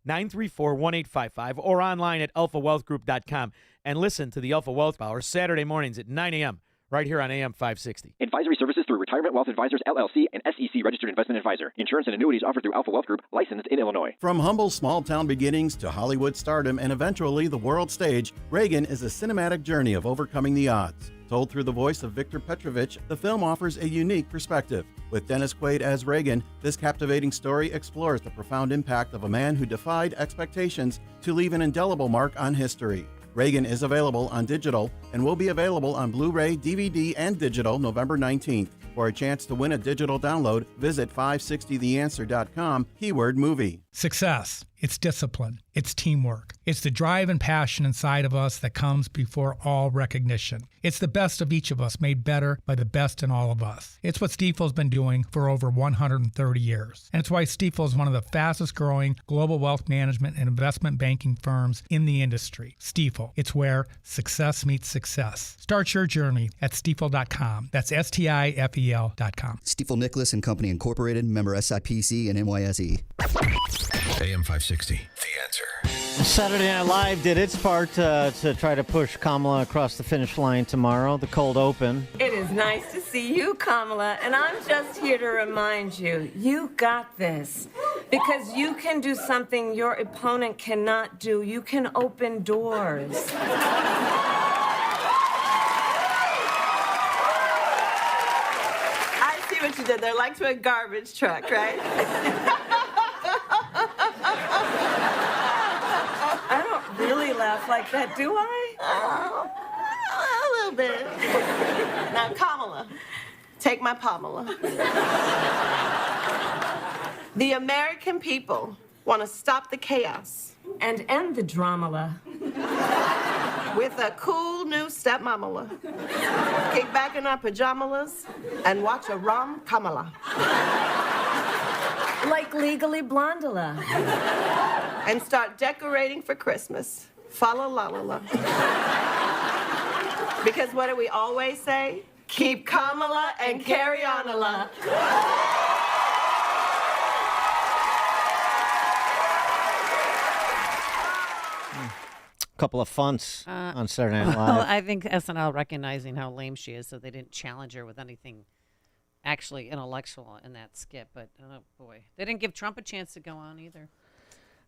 934-1855 or online at alphawealthgroup.com and listen to the Alpha Wealth Hour Saturday mornings at 9 a.m. right here on AM 560. Advisory services through Retirement Wealth Advisors, LLC, and SEC Registered Investment Advisor. Insurance and annuities offered through Alpha Wealth Group, licensed in Illinois. From humble small-town beginnings to Hollywood stardom and eventually the world stage, Reagan is a cinematic journey of overcoming the odds. Told through the voice of Victor Petrovich, the film offers a unique perspective. With Dennis Quaid as Reagan, this captivating story explores the profound impact of a man who defied expectations to leave an indelible mark on history. Reagan is available on digital and will be available on Blu-ray, DVD, and digital November 19th. For a chance to win a digital download, visit 560theanswer.com, keyword movie. Success. It's discipline. It's teamwork. It's the drive and passion inside of us that comes before all recognition. It's the best of each of us made better by the best in all of us. It's what Stifel's been doing for over 130 years. And it's why Stifel is one of the fastest growing global wealth management and investment banking firms in the industry. Stifel. It's where success meets success. Start your journey at stifel.com. That's STIFEL.com. Stifel Nicholas and Company Incorporated, member SIPC and NYSE. AM 560, The Answer. Saturday Night Live did its part to try to push Kamala across the finish line tomorrow, the cold open. It is nice to see you, Kamala, and I'm just here to remind you, you got this. Because you can do something your opponent cannot do. You can open doors. I see what you did there, like to a garbage truck, right? I don't really laugh like that, do I? A little bit. Now, Kamala, take my Pamela. The American people want to stop the chaos and end the drama with a cool new stepmamala. Kick back in our pajamas and watch a rom Kamala. Like Legally Blondula. And start decorating for Christmas. Fa la la la la. Because what do we always say? Keep Kamala and carry on a la. Couple of funts on Saturday Night Live. Well, I think SNL recognizing how lame she is, so they didn't challenge her with anything actually intellectual in that skit. But, oh, boy. They didn't give Trump a chance to go on either.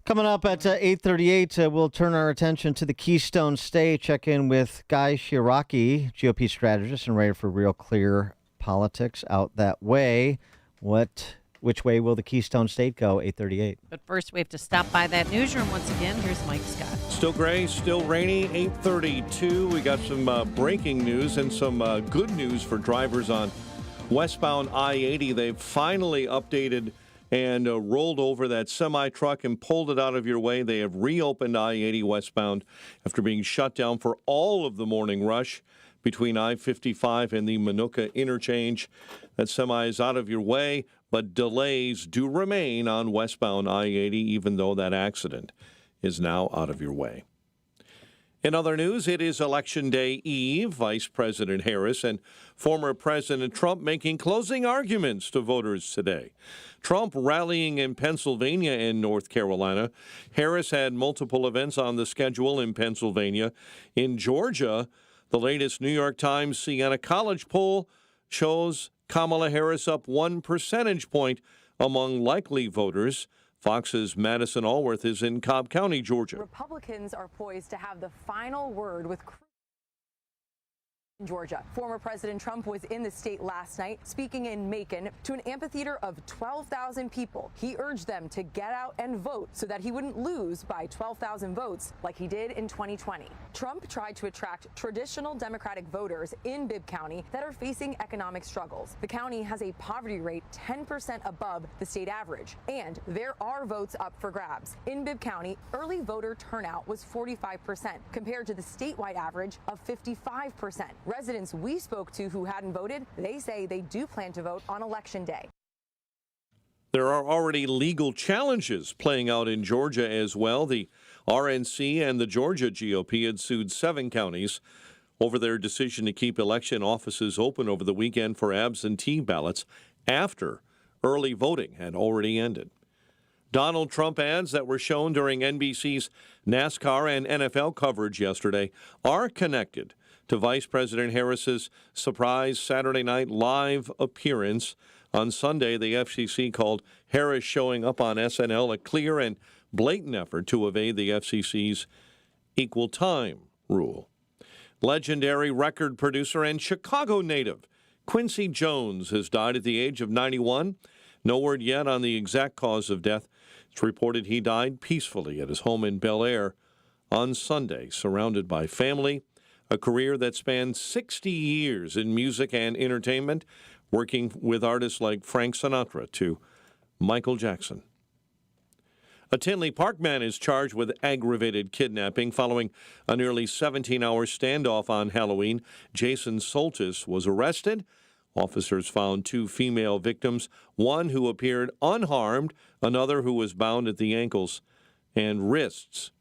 Coming up at 8:38, we'll turn our attention to the Keystone State. Check in with Guy Shiraki, GOP strategist and writer for Real Clear Politics, out that way. Which way will the Keystone State go? 8:38. But first, we have to stop by that newsroom once again. Here's Mike Scott. Still gray, still rainy. 8:32. We got some breaking news and some good news for drivers on westbound I-80. They've finally updated and rolled over that semi-truck and pulled it out of your way. They have reopened I-80 westbound after being shut down for all of the morning rush between I-55 and the Minooka interchange. That semi is out of your way, but delays do remain on westbound I-80, even though that accident is now out of your way. In other news, it is Election Day Eve. Vice President Harris and former President Trump making closing arguments to voters today. Trump rallying in Pennsylvania and North Carolina. Harris had multiple events on the schedule in Pennsylvania. In Georgia, the latest New York Times Siena College poll shows Kamala Harris up 1 percentage point among likely voters. Fox's Madison Allworth is in Cobb County, Georgia. Republicans are poised to have the final word with Georgia. Former President Trump was in the state last night, speaking in Macon to an amphitheater of 12,000 people. He urged them to get out and vote so that he wouldn't lose by 12,000 votes like he did in 2020. Trump tried to attract traditional Democratic voters in Bibb County that are facing economic struggles. The county has a poverty rate 10% above the state average, and there are votes up for grabs. In Bibb County, early voter turnout was 45% compared to the statewide average of 55%. Residents we spoke to who hadn't voted, they say they do plan to vote on Election Day. There are already legal challenges playing out in Georgia as well. The RNC and the Georgia GOP had sued 7 counties over their decision to keep election offices open over the weekend for absentee ballots after early voting had already ended. Donald Trump ads that were shown during NBC's NASCAR and NFL coverage yesterday are connected to Vice President Harris's surprise Saturday Night Live appearance. On Sunday, the FCC called Harris showing up on SNL a clear and blatant effort to evade the FCC's equal time rule. Legendary record producer and Chicago native Quincy Jones has died at the age of 91. No word yet on the exact cause of death. It's reported he died peacefully at his home in Bel Air on Sunday, surrounded by family, a career that spanned 60 years in music and entertainment, working with artists like Frank Sinatra to Michael Jackson. A Tinley Park man is charged with aggravated kidnapping following a nearly 17-hour standoff on Halloween. Jason Soltis was arrested. Officers found 2 female victims, one who appeared unharmed, another who was bound at the ankles and wrists.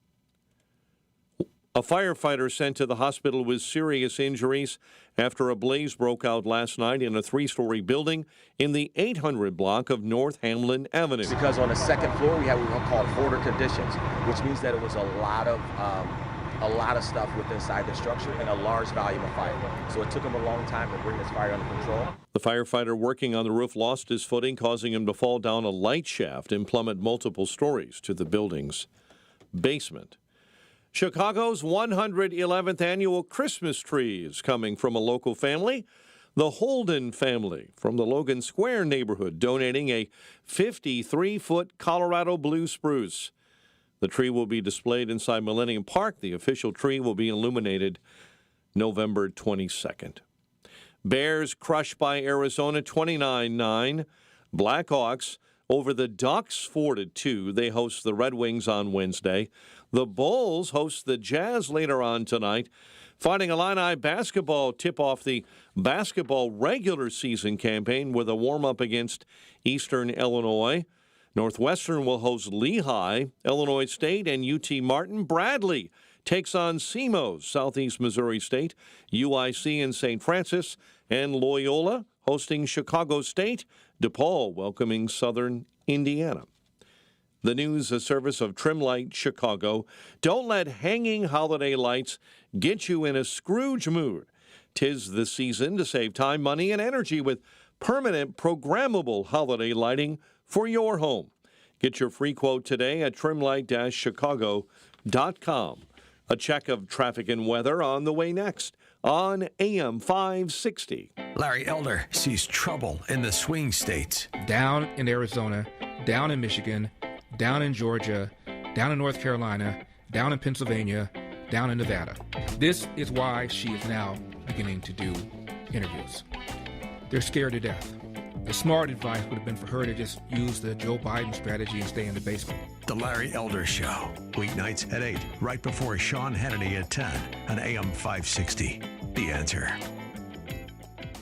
A firefighter sent to the hospital with serious injuries after a blaze broke out last night in a 3-story building in the 800 block of North Hamlin Avenue. Because on the second floor we had what we call hoarder conditions, which means that it was a lot of stuff within inside the structure and a large volume of fire. So it took him a long time to bring this fire under control. The firefighter working on the roof lost his footing, causing him to fall down a light shaft and plummet multiple stories to the building's basement. Chicago's 111th annual Christmas tree is coming from a local family, the Holden family from the Logan Square neighborhood, donating a 53-foot Colorado blue spruce. The tree will be displayed inside Millennium Park. The official tree will be illuminated November 22nd. Bears crushed by Arizona 29-9. Blackhawks over the Ducks 4-2. They host the Red Wings on Wednesday. The Bulls host the Jazz later on tonight. Fighting Illini basketball tip off the basketball regular season campaign with a warm-up against Eastern Illinois. Northwestern will host Lehigh. Illinois State and UT Martin. Bradley takes on SEMO, Southeast Missouri State. UIC and St. Francis. And Loyola hosting Chicago State. DePaul welcoming Southern Indiana. The news, a service of Trimlight Chicago. Don't let hanging holiday lights get you in a Scrooge mood. 'Tis the season to save time, money, and energy with permanent programmable holiday lighting for your home. Get your free quote today at trimlight-chicago.com. A check of traffic and weather on the way next on AM 560. Larry Elder sees trouble in the swing states. Down in Arizona, down in Michigan, down in Georgia, down in North Carolina, down in Pennsylvania, down in Nevada. This is why she is now beginning to do interviews. They're scared to death. The smart advice would have been for her to just use the Joe Biden strategy and stay in the basement. The Larry Elder Show, weeknights at 8, right before Sean Hannity at 10 on AM 560. The Answer.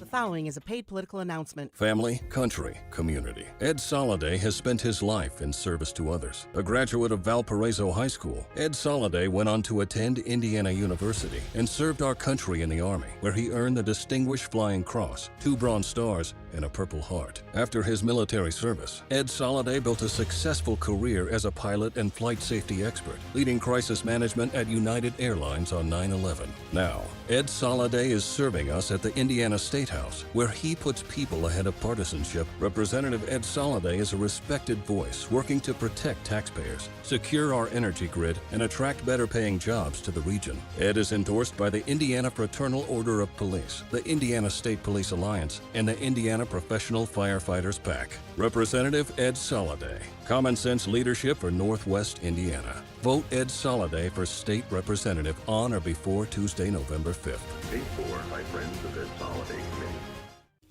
The following is a paid political announcement. Family, country, community. Ed Soliday has spent his life in service to others. A graduate of Valparaiso High School, Ed Soliday went on to attend Indiana University and served our country in the Army, where he earned the Distinguished Flying Cross, 2 Bronze Stars, and a Purple Heart. After his military service, Ed Soliday built a successful career as a pilot and flight safety expert, leading crisis management at United Airlines on 9/11. Now, Ed Soliday is serving us at the Indiana State House, where he puts people ahead of partisanship. Representative Ed Soliday is a respected voice working to protect taxpayers, secure our energy grid, and attract better-paying jobs to the region. Ed is endorsed by the Indiana Fraternal Order of Police, the Indiana State Police Alliance, and the Indiana Professional Firefighters PAC. Representative Ed Soliday. Common sense leadership for Northwest Indiana. Vote Ed Soliday for state representative on or before Tuesday, November 5th. Paid for by friends of Ed Soliday Committee.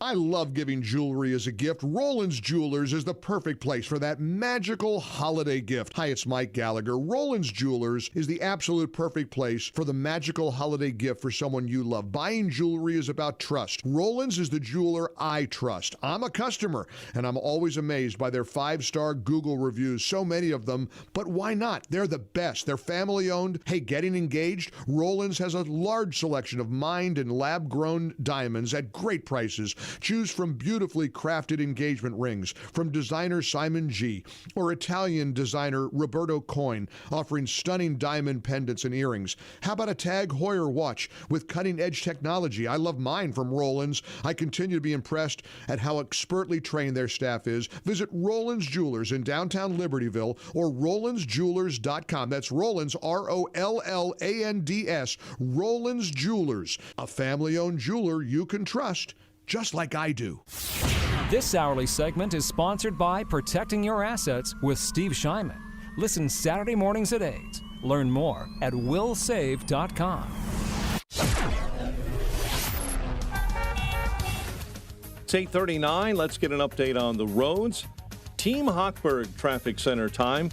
I love giving jewelry as a gift. Roland's Jewelers is the perfect place for that magical holiday gift. Hi, it's Mike Gallagher. Roland's Jewelers is the absolute perfect place for the magical holiday gift for someone you love. Buying jewelry is about trust. Roland's is the jeweler I trust. I'm a customer, and I'm always amazed by their 5-star Google reviews, so many of them, but why not? They're the best. They're family-owned. Hey, getting engaged? Roland's has a large selection of mined and lab-grown diamonds at great prices. Choose from beautifully crafted engagement rings from designer Simon G. or Italian designer Roberto Coin, offering stunning diamond pendants and earrings. How about a Tag Heuer watch with cutting-edge technology? I love mine from Rollins. I continue to be impressed at how expertly trained their staff is. Visit Rollins Jewelers in downtown Libertyville or RollinsJewelers.com. That's Rollins, ROLLANDS, Rollins Jewelers, a family-owned jeweler you can trust, just like I do. This hourly segment is sponsored by Protecting Your Assets with Steve Shyman. Listen Saturday mornings at 8. Learn more at willsave.com. It's 8:39. Let's get an update on the roads. Team Hochberg Traffic Center time.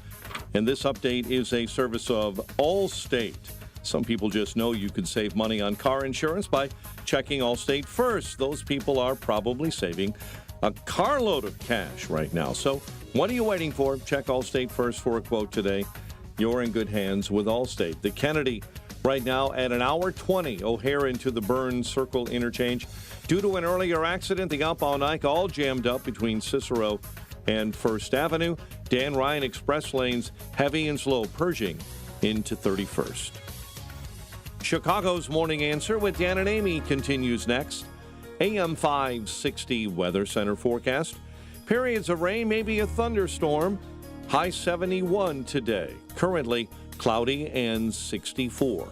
And this update is a service of Allstate. Some people just know you can save money on car insurance by checking Allstate first. Those people are probably saving a carload of cash right now. So what are you waiting for? Check Allstate first for a quote today. You're in good hands with Allstate. The Kennedy right now at an hour 20. O'Hare into the Burns Circle interchange. Due to an earlier accident, the outbound Ike all jammed up between Cicero and First Avenue. Dan Ryan Express lanes heavy and slow purging into 31st. Chicago's Morning Answer with Dan and Amy continues next. AM 560 Weather Center forecast. Periods of rain, maybe a thunderstorm. High 71 today. Currently cloudy and 64.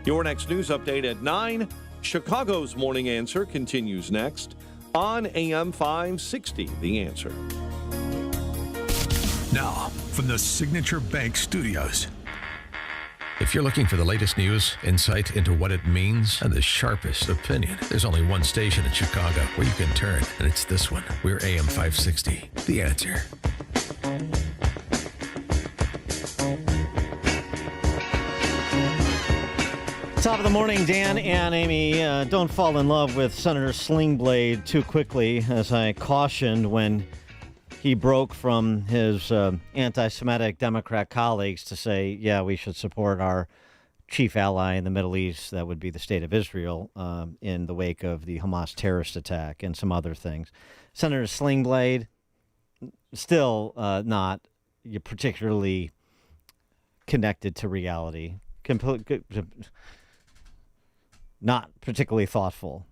Your next news update at 9. Chicago's Morning Answer continues next on AM 560 The Answer. Now, from the Signature Bank Studios. If you're looking for the latest news, insight into what it means, and the sharpest opinion, there's only one station in Chicago where you can turn, and it's this one. We're AM 560, The Answer. Top of the morning, Dan and Amy. Don't fall in love with Senator Slingblade too quickly, as I cautioned when he broke from his anti-Semitic Democrat colleagues to say, yeah, we should support our chief ally in the Middle East, that would be the state of Israel, in the wake of the Hamas terrorist attack and some other things. Senator Slingblade, still not particularly connected to reality, not particularly thoughtful,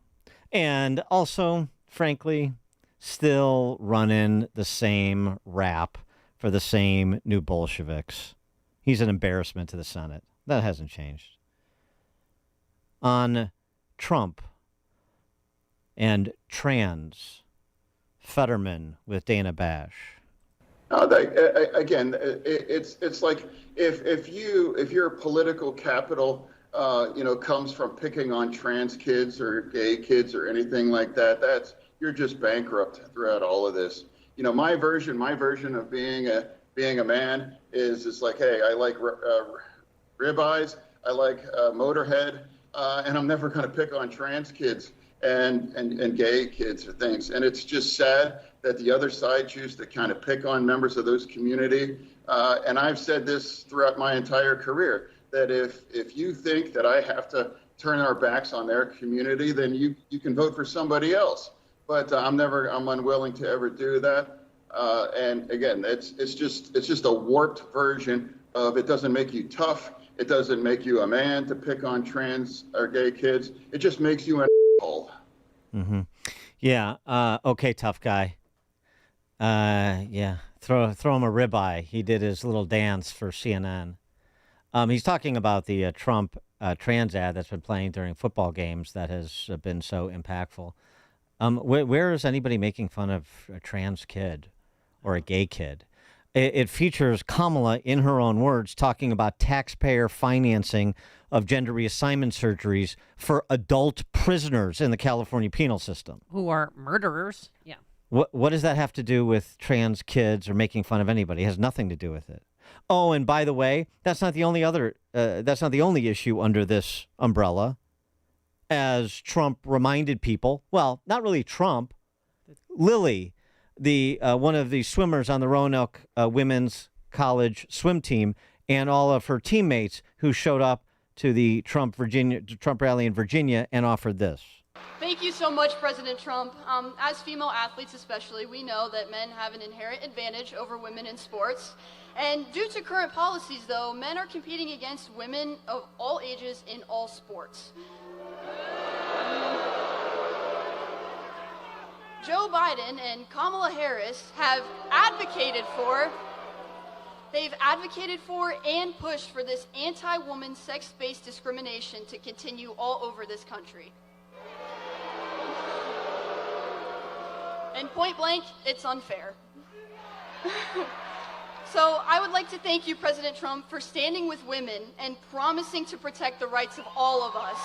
and also, frankly, still running the same rap for the same new Bolsheviks. He's an embarrassment to the Senate. That hasn't changed. On Trump and trans, Fetterman with Dana Bash. Again, it's like if your political capital comes from picking on trans kids or gay kids or anything like that, you're just bankrupt throughout all of this. My version of being a man is like, hey, I like ribeyes, I like Motorhead, and I'm never going to pick on trans kids and gay kids or things. And it's just sad that the other side choose to kind of pick on members of those community. And I've said this throughout my entire career, that if you think that I have to turn our backs on their community, then you can vote for somebody else. But I'm unwilling to ever do that. And again, it's just a warped version of, it doesn't make you tough. It doesn't make you a man to pick on trans or gay kids. It just makes you an asshole. Mm-hmm. Yeah. Okay, tough guy. Yeah. Throw him a ribeye. He did his little dance for CNN. He's talking about the Trump trans ad that's been playing during football games that has been so impactful. Where is anybody making fun of a trans kid or a gay kid? It features Kamala, in her own words, talking about taxpayer financing of gender reassignment surgeries for adult prisoners in the California penal system. Who are murderers. Yeah. What does that have to do with trans kids or making fun of anybody? It has nothing to do with it. Oh, and by the way, that's not the only issue under this umbrella. As Trump reminded people, well, not really Trump, Lily, the one of the swimmers on the Roanoke Women's College swim team, and all of her teammates who showed up to the Trump rally in Virginia and offered this. Thank you so much, President Trump. As female athletes especially, we know that men have an inherent advantage over women in sports. And due to current policies, though, men are competing against women of all ages in all sports. Joe Biden and Kamala Harris have advocated for and pushed for this anti-woman sex-based discrimination to continue all over this country. And point blank, it's unfair. So I would like to thank you, President Trump, for standing with women and promising to protect the rights of all of us.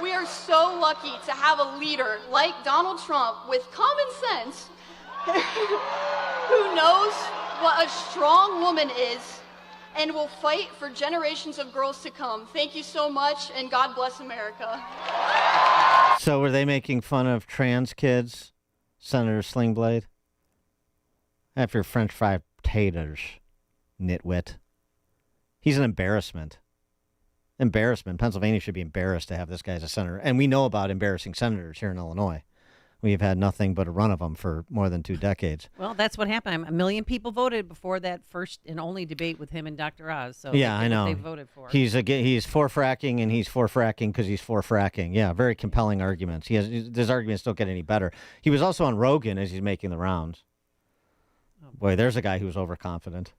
We are so lucky to have a leader like Donald Trump with common sense who knows what a strong woman is and will fight for generations of girls to come. Thank you so much, and God bless America. So were they making fun of trans kids, Senator Slingblade? After French fry potatoes, nitwit. He's an embarrassment. Embarrassment. Pennsylvania should be embarrassed to have this guy as a senator. And we know about embarrassing senators here in Illinois. We've had nothing but a run of them for more than 2 decades. Well, that's what happened. 1 million people voted before that first and only debate with him and Dr. Oz. So yeah, I know. They voted for. He's for fracking, and he's for fracking because he's for fracking. Yeah, very compelling arguments. His arguments don't get any better. He was also on Rogan as he's making the rounds. Boy, there's a guy who's overconfident.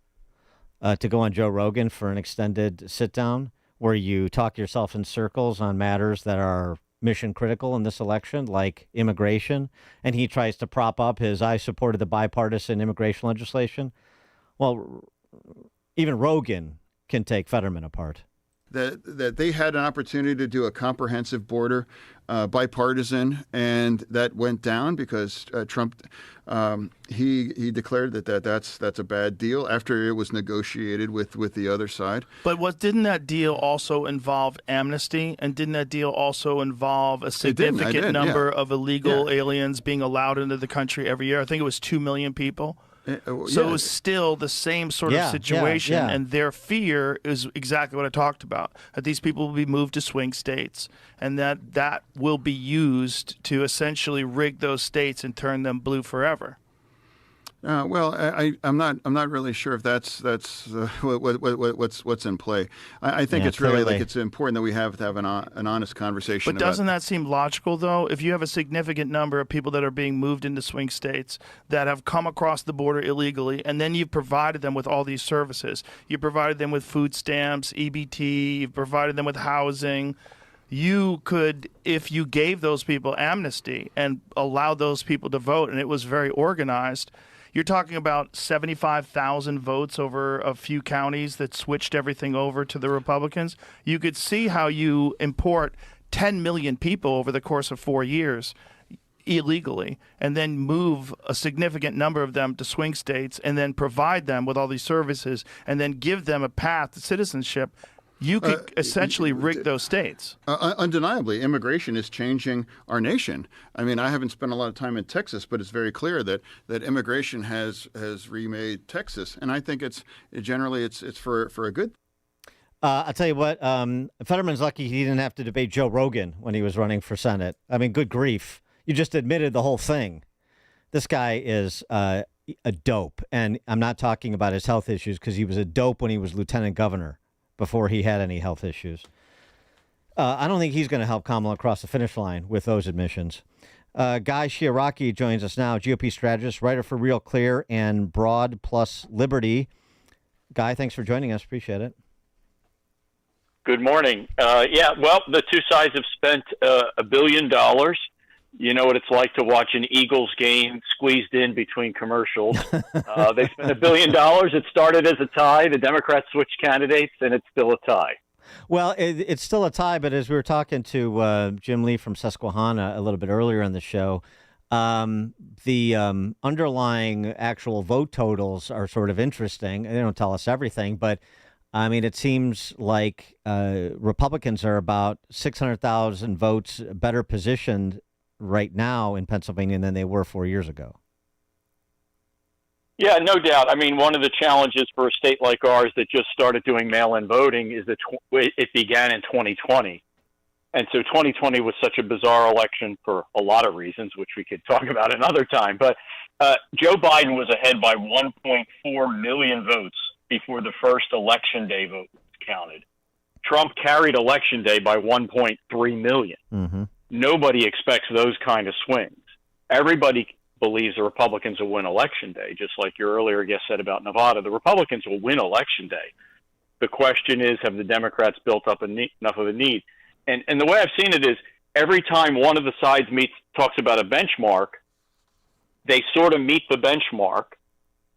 To go on Joe Rogan for an extended sit-down where you talk yourself in circles on matters that are mission critical in this election, like immigration, and he tries to prop up I supported the bipartisan immigration legislation. Well, even Rogan can take Fetterman apart. That they had an opportunity to do a comprehensive border, bipartisan, and that went down because Trump he declared that's a bad deal after it was negotiated with the other side. But didn't that deal also involve amnesty, and didn't that deal also involve a significant number of illegal aliens being allowed into the country every year? I think it was 2 million people. So it was still the same sort of situation, and their fear is exactly what I talked about, that these people will be moved to swing states, and that will be used to essentially rig those states and turn them blue forever. Well, I'm not really sure if that's what's in play. I think it's really like it's important that we have to have an honest conversation. But doesn't that seem logical, though? If you have a significant number of people that are being moved into swing states that have come across the border illegally, and then you've provided them with all these services, you provided them with food stamps, EBT, you've provided them with housing. You could, if you gave those people amnesty and allowed those people to vote, and it was very organized. You're talking about 75,000 votes over a few counties that switched everything over to the Republicans. You could see how you import 10 million people over the course of 4 years illegally, and then move a significant number of them to swing states, and then provide them with all these services, and then give them a path to citizenship. You could essentially rig those states. Undeniably, immigration is changing our nation. I mean, I haven't spent a lot of time in Texas, but it's very clear that immigration has remade Texas, and I think it's for a good. I'll tell you what, Fetterman's lucky he didn't have to debate Joe Rogan when he was running for Senate. I mean, good grief. You just admitted the whole thing. This guy is a dope, and I'm not talking about his health issues because he was a dope when he was lieutenant governor, before he had any health issues. I don't think he's going to help Kamala across the finish line with those admissions. Guy Shioraki joins us now, GOP strategist, writer for Real Clear and Broad Plus Liberty. Guy, thanks for joining us. Appreciate it. Good morning. Well, the two sides have spent $1 billion. You know what it's like to watch an Eagles game squeezed in between commercials. They spent $1 billion. It started as a tie. The Democrats switched candidates, and it's still a tie. Well, it's still a tie, but as we were talking to Jim Lee from Susquehanna a little bit earlier in the show, the underlying actual vote totals are sort of interesting. They don't tell us everything, but I mean, it seems like Republicans are about 600,000 votes better positioned right now in Pennsylvania than they were 4 years ago. Yeah, no doubt. I mean, one of the challenges for a state like ours that just started doing mail-in voting is that it began in 2020. And so 2020 was such a bizarre election for a lot of reasons, which we could talk about another time. But Joe Biden was ahead by 1.4 million votes before the first Election Day vote was counted. Trump carried Election Day by 1.3 million. Mm-hmm. Nobody expects those kind of swings. Everybody believes the Republicans will win Election Day, just like your earlier guest said about Nevada. The Republicans will win Election Day. The question is, have the Democrats built up enough of a need? And the way I've seen it is, every time one of the sides talks about a benchmark, they sort of meet the benchmark,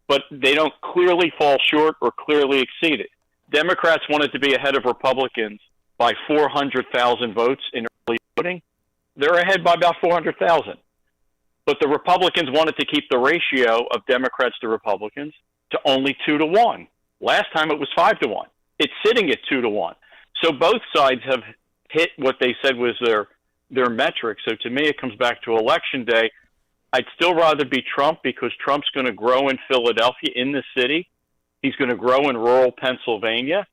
but they don't clearly fall short or clearly exceed it. Democrats wanted to be ahead of Republicans by 400,000 votes in early voting. They're ahead by about 400,000. But the Republicans wanted to keep the ratio of Democrats to Republicans to only 2-1. Last time it was 5-1. It's sitting at 2-1. So both sides have hit what they said was their metric. So to me, it comes back to Election Day. I'd still rather be Trump because Trump's going to grow in Philadelphia, in the city. He's going to grow in rural Pennsylvania.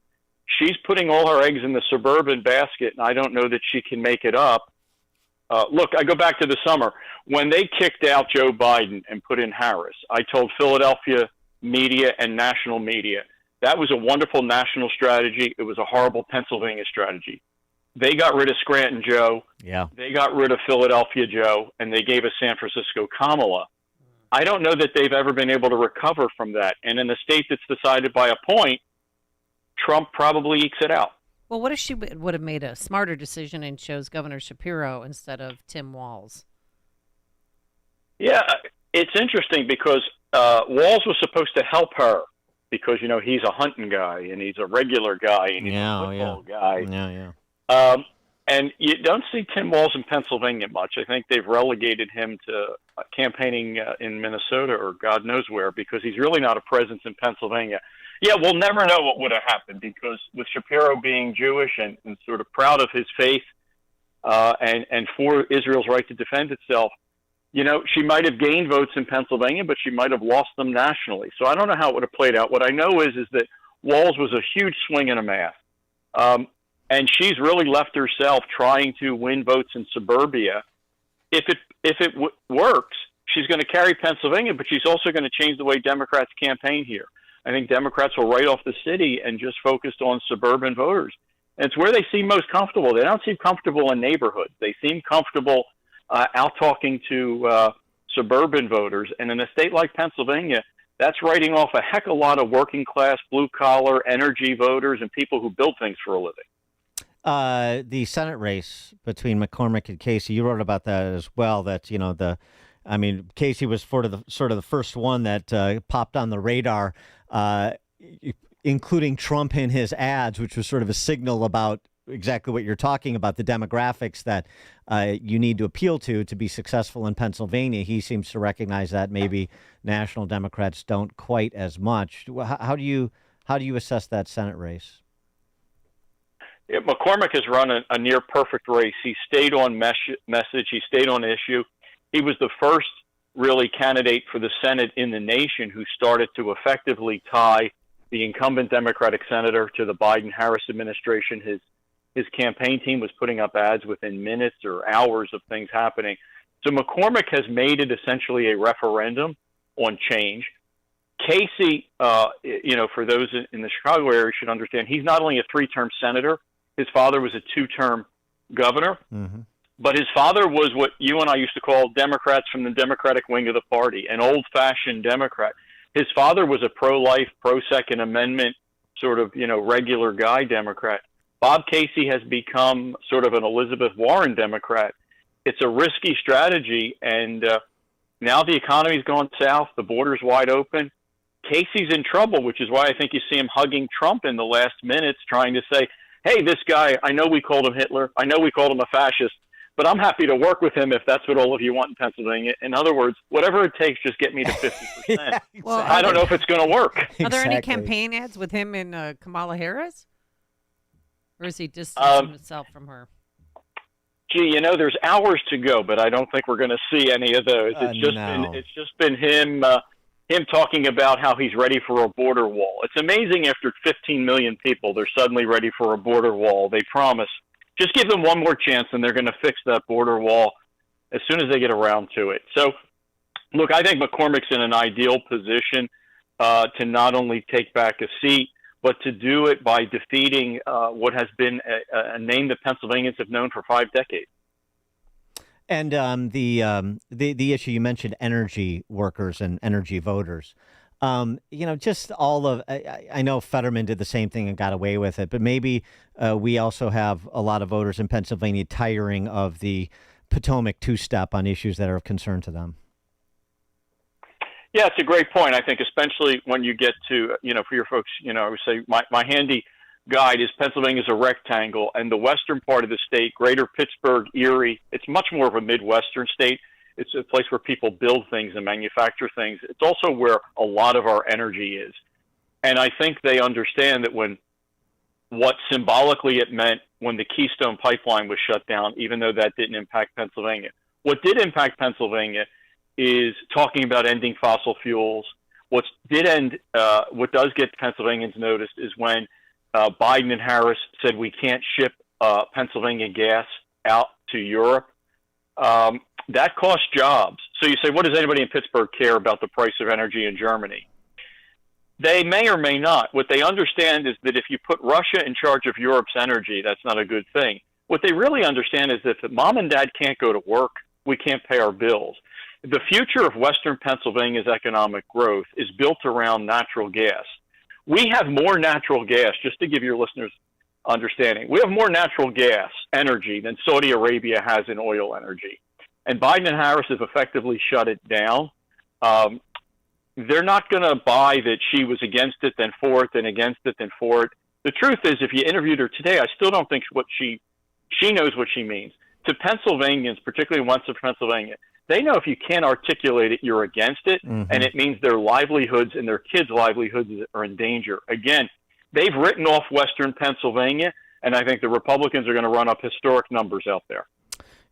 She's putting all her eggs in the suburban basket, and I don't know that she can make it up. Look, I go back to the summer. When they kicked out Joe Biden and put in Harris, I told Philadelphia media and national media, that was a wonderful national strategy. It was a horrible Pennsylvania strategy. They got rid of Scranton Joe. Yeah. They got rid of Philadelphia Joe, and they gave us San Francisco Kamala. I don't know that they've ever been able to recover from that. And in a state that's decided by a point, Trump probably ekes it out. Well, what if she would have made a smarter decision and chose Governor Shapiro instead of Tim Walz? Yeah, it's interesting because Walz was supposed to help her because, you know, he's a hunting guy and he's a regular guy and he's a football guy. Yeah. And you don't see Tim Walz in Pennsylvania much. I think they've relegated him to campaigning in Minnesota or God knows where because he's really not a presence in Pennsylvania. Yeah, we'll never know what would have happened because with Shapiro being Jewish and sort of proud of his faith and for Israel's right to defend itself, you know, she might have gained votes in Pennsylvania, but she might have lost them nationally. So I don't know how it would have played out. What I know is that Walz was a huge swing and a half. And she's really left herself trying to win votes in suburbia. If it works, she's going to carry Pennsylvania, but she's also going to change the way Democrats campaign here. I think Democrats will write off the city and just focus on suburban voters. And it's where they seem most comfortable. They don't seem comfortable in neighborhoods. They seem comfortable out talking to suburban voters. And in a state like Pennsylvania, that's writing off a heck of a lot of working class, blue collar, energy voters and people who build things for a living. The Senate race between McCormick and Casey, you wrote about that as well. That, you know, Casey was sort of the first one that popped on the radar, including Trump in his ads, which was sort of a signal about exactly what you're talking about, the demographics that you need to appeal to be successful in Pennsylvania. He seems to recognize that. Maybe national Democrats don't quite as much. How do you assess that Senate race? Yeah, McCormick has run a near perfect race. He stayed on message. He stayed on issue. He was the first really candidate for the Senate in the nation who started to effectively tie the incumbent Democratic senator to the Biden-Harris administration. His campaign team was putting up ads within minutes or hours of things happening. So McCormick has made it essentially a referendum on change. Casey, for those in the Chicago area should understand, he's not only a 3-term senator, his father was a 2-term governor, but his father was what you and I used to call Democrats from the Democratic wing of the party, an old-fashioned Democrat. His father was a pro-life, pro-Second Amendment sort of, regular guy Democrat. Bob Casey has become sort of an Elizabeth Warren Democrat. It's a risky strategy, and now the economy's gone south, the border's wide open. Casey's in trouble, which is why I think you see him hugging Trump in the last minutes, trying to say, hey, this guy, I know we called him Hitler, I know we called him a fascist, but I'm happy to work with him if that's what all of you want in Pennsylvania. In other words, whatever it takes, just get me to 50%. Yeah, exactly. Well, I don't know if it's going to work. Are there any campaign ads with him and Kamala Harris? Or is he distancing himself from her? Gee, there's hours to go, but I don't think we're going to see any of those. It's just been him him talking about how he's ready for a border wall. It's amazing after 15 million people, they're suddenly ready for a border wall. They promise. Just give them one more chance and they're going to fix that border wall as soon as they get around to it. So, look, I think McCormick's in an ideal position to not only take back a seat, but to do it by defeating what has been a name that Pennsylvanians have known for 5 decades. And the issue you mentioned, energy workers and energy voters. Just all of, I know Fetterman did the same thing and got away with it, but maybe we also have a lot of voters in Pennsylvania tiring of the Potomac two-step on issues that are of concern to them. Yeah, it's a great point. I think especially when you get to, for your folks, I would say my handy guide is Pennsylvania is a rectangle, and the western part of the state, greater Pittsburgh, Erie, it's much more of a Midwestern state. It's a place where people build things and manufacture things. It's also where a lot of our energy is. And I think they understand that what symbolically it meant when the Keystone Pipeline was shut down, even though that didn't impact Pennsylvania. What did impact Pennsylvania is talking about ending fossil fuels. What does get Pennsylvanians noticed is when Biden and Harris said we can't ship Pennsylvania gas out to Europe. That costs jobs. So you say, what does anybody in Pittsburgh care about the price of energy in Germany? They may or may not. What they understand is that if you put Russia in charge of Europe's energy, that's not a good thing. What they really understand is that if mom and dad can't go to work, we can't pay our bills. The future of Western Pennsylvania's economic growth is built around natural gas. We have more natural gas, just to give your listeners understanding. We have more natural gas energy than Saudi Arabia has in oil energy. And Biden and Harris have effectively shut it down. They're not going to buy that she was against it, then for it, then against it, then for it. The truth is, if you interviewed her today, I still don't think she knows what she means. To Pennsylvanians, particularly in Western Pennsylvania, they know if you can't articulate it, you're against it, and it means their livelihoods and their kids' livelihoods are in danger. Again, they've written off Western Pennsylvania, and I think the Republicans are going to run up historic numbers out there.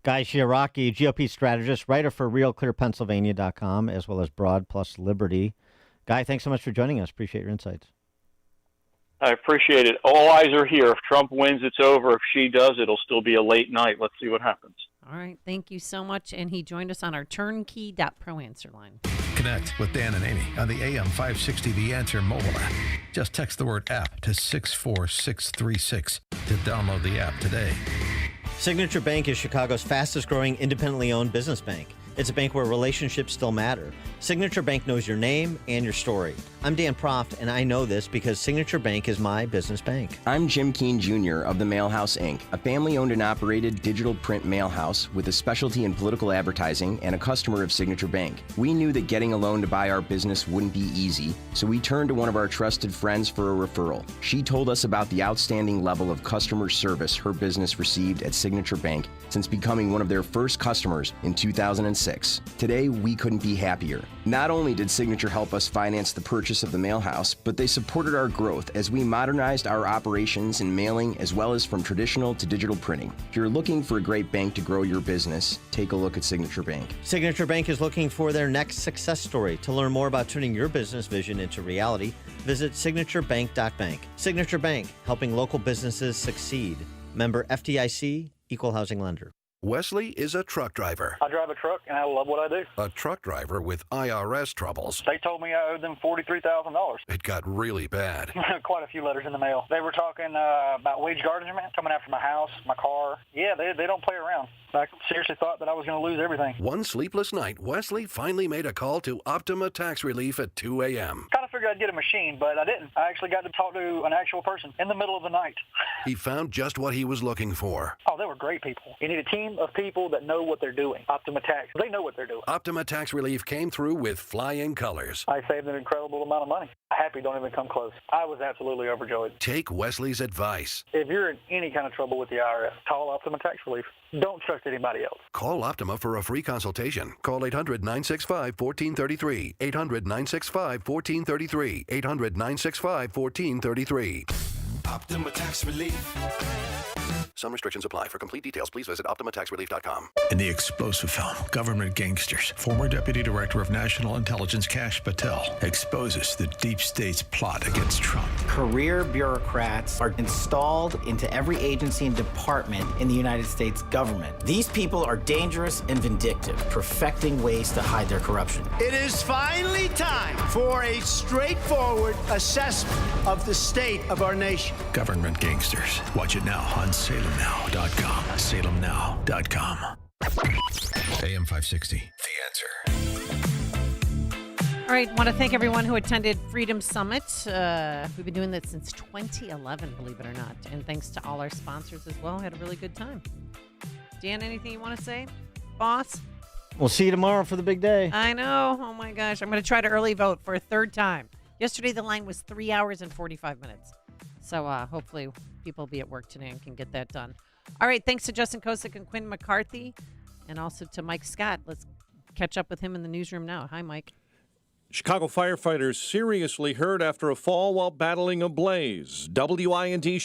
Guy Shioraki, GOP strategist, writer for RealClearPennsylvania.com, as well as Broad Plus Liberty. Guy, thanks so much for joining us. Appreciate your insights. I appreciate it. All eyes are here. If Trump wins, it's over. If she does, it'll still be a late night. Let's see what happens. All right. Thank you so much. And he joined us on our turnkey.pro answer line. Connect with Dan and Amy on the AM 560 The Answer mobile app. Just text the word app to 64636 to download the app today. Signature Bank is Chicago's fastest growing independently owned business bank. It's a bank where relationships still matter. Signature Bank knows your name and your story. I'm Dan Proft, and I know this because Signature Bank is my business bank. I'm Jim Keene Jr. of the Mail House, Inc., a family-owned and operated digital print mail house with a specialty in political advertising and a customer of Signature Bank. We knew that getting a loan to buy our business wouldn't be easy, so we turned to one of our trusted friends for a referral. She told us about the outstanding level of customer service her business received at Signature Bank since becoming one of their first customers in 2006. Today, we couldn't be happier. Not only did Signature help us finance the purchase of the mail house, but they supported our growth as we modernized our operations in mailing as well as from traditional to digital printing. If you're looking for a great bank to grow your business, take a look at Signature Bank. Signature Bank is looking for their next success story. To learn more about turning your business vision into reality, visit signaturebank.bank. Signature Bank, helping local businesses succeed. Member FDIC, Equal Housing Lender. Wesley is a truck driver. I drive a truck, and I love what I do. A truck driver with IRS troubles. They told me I owed them $43,000. It got really bad. Quite a few letters in the mail. They were talking about wage garnishment, coming after my house, my car. Yeah, they don't play around. I seriously thought that I was going to lose everything. One sleepless night, Wesley finally made a call to Optima Tax Relief at 2 a.m. Kind of figured I'd get a machine, but I didn't. I actually got to talk to an actual person in the middle of the night. He found just what he was looking for. Oh, they were great people. You need a team of people that know what they're doing. Optima Tax, they know what they're doing. Optima Tax Relief came through with flying colors. I saved an incredible amount of money. Happy don't even come close. I was absolutely overjoyed. Take Wesley's advice. If you're in any kind of trouble with the IRS, call Optima Tax Relief. Don't trust anybody else. Call Optima for a free consultation. Call 800-965-1433. 800-965-1433. 800-965-1433. Optima Tax Relief. Some restrictions apply. For complete details, please visit OptimaTaxRelief.com. In the explosive film, Government Gangsters, former Deputy Director of National Intelligence Kash Patel exposes the deep state's plot against Trump. Career bureaucrats are installed into every agency and department in the United States government. These people are dangerous and vindictive, perfecting ways to hide their corruption. It is finally time for a straightforward assessment of the state of our nation. Government Gangsters. Watch it now on SalemNow.com. SalemNow.com. AM 560. The Answer. All right, want to thank everyone who attended Freedom Summit. We've been doing this since 2011, believe it or not. And thanks to all our sponsors as well. Had a really good time. Dan, anything you want to say? Boss? We'll see you tomorrow for the big day. I know. Oh, my gosh. I'm going to try to early vote for a third time. Yesterday, the line was 3 hours and 45 minutes. So hopefully people will be at work today and can get that done. All right. Thanks to Justin Kosick and Quinn McCarthy, and also to Mike Scott. Let's catch up with him in the newsroom now. Hi, Mike. Chicago firefighters seriously hurt after a fall while battling a blaze. WIND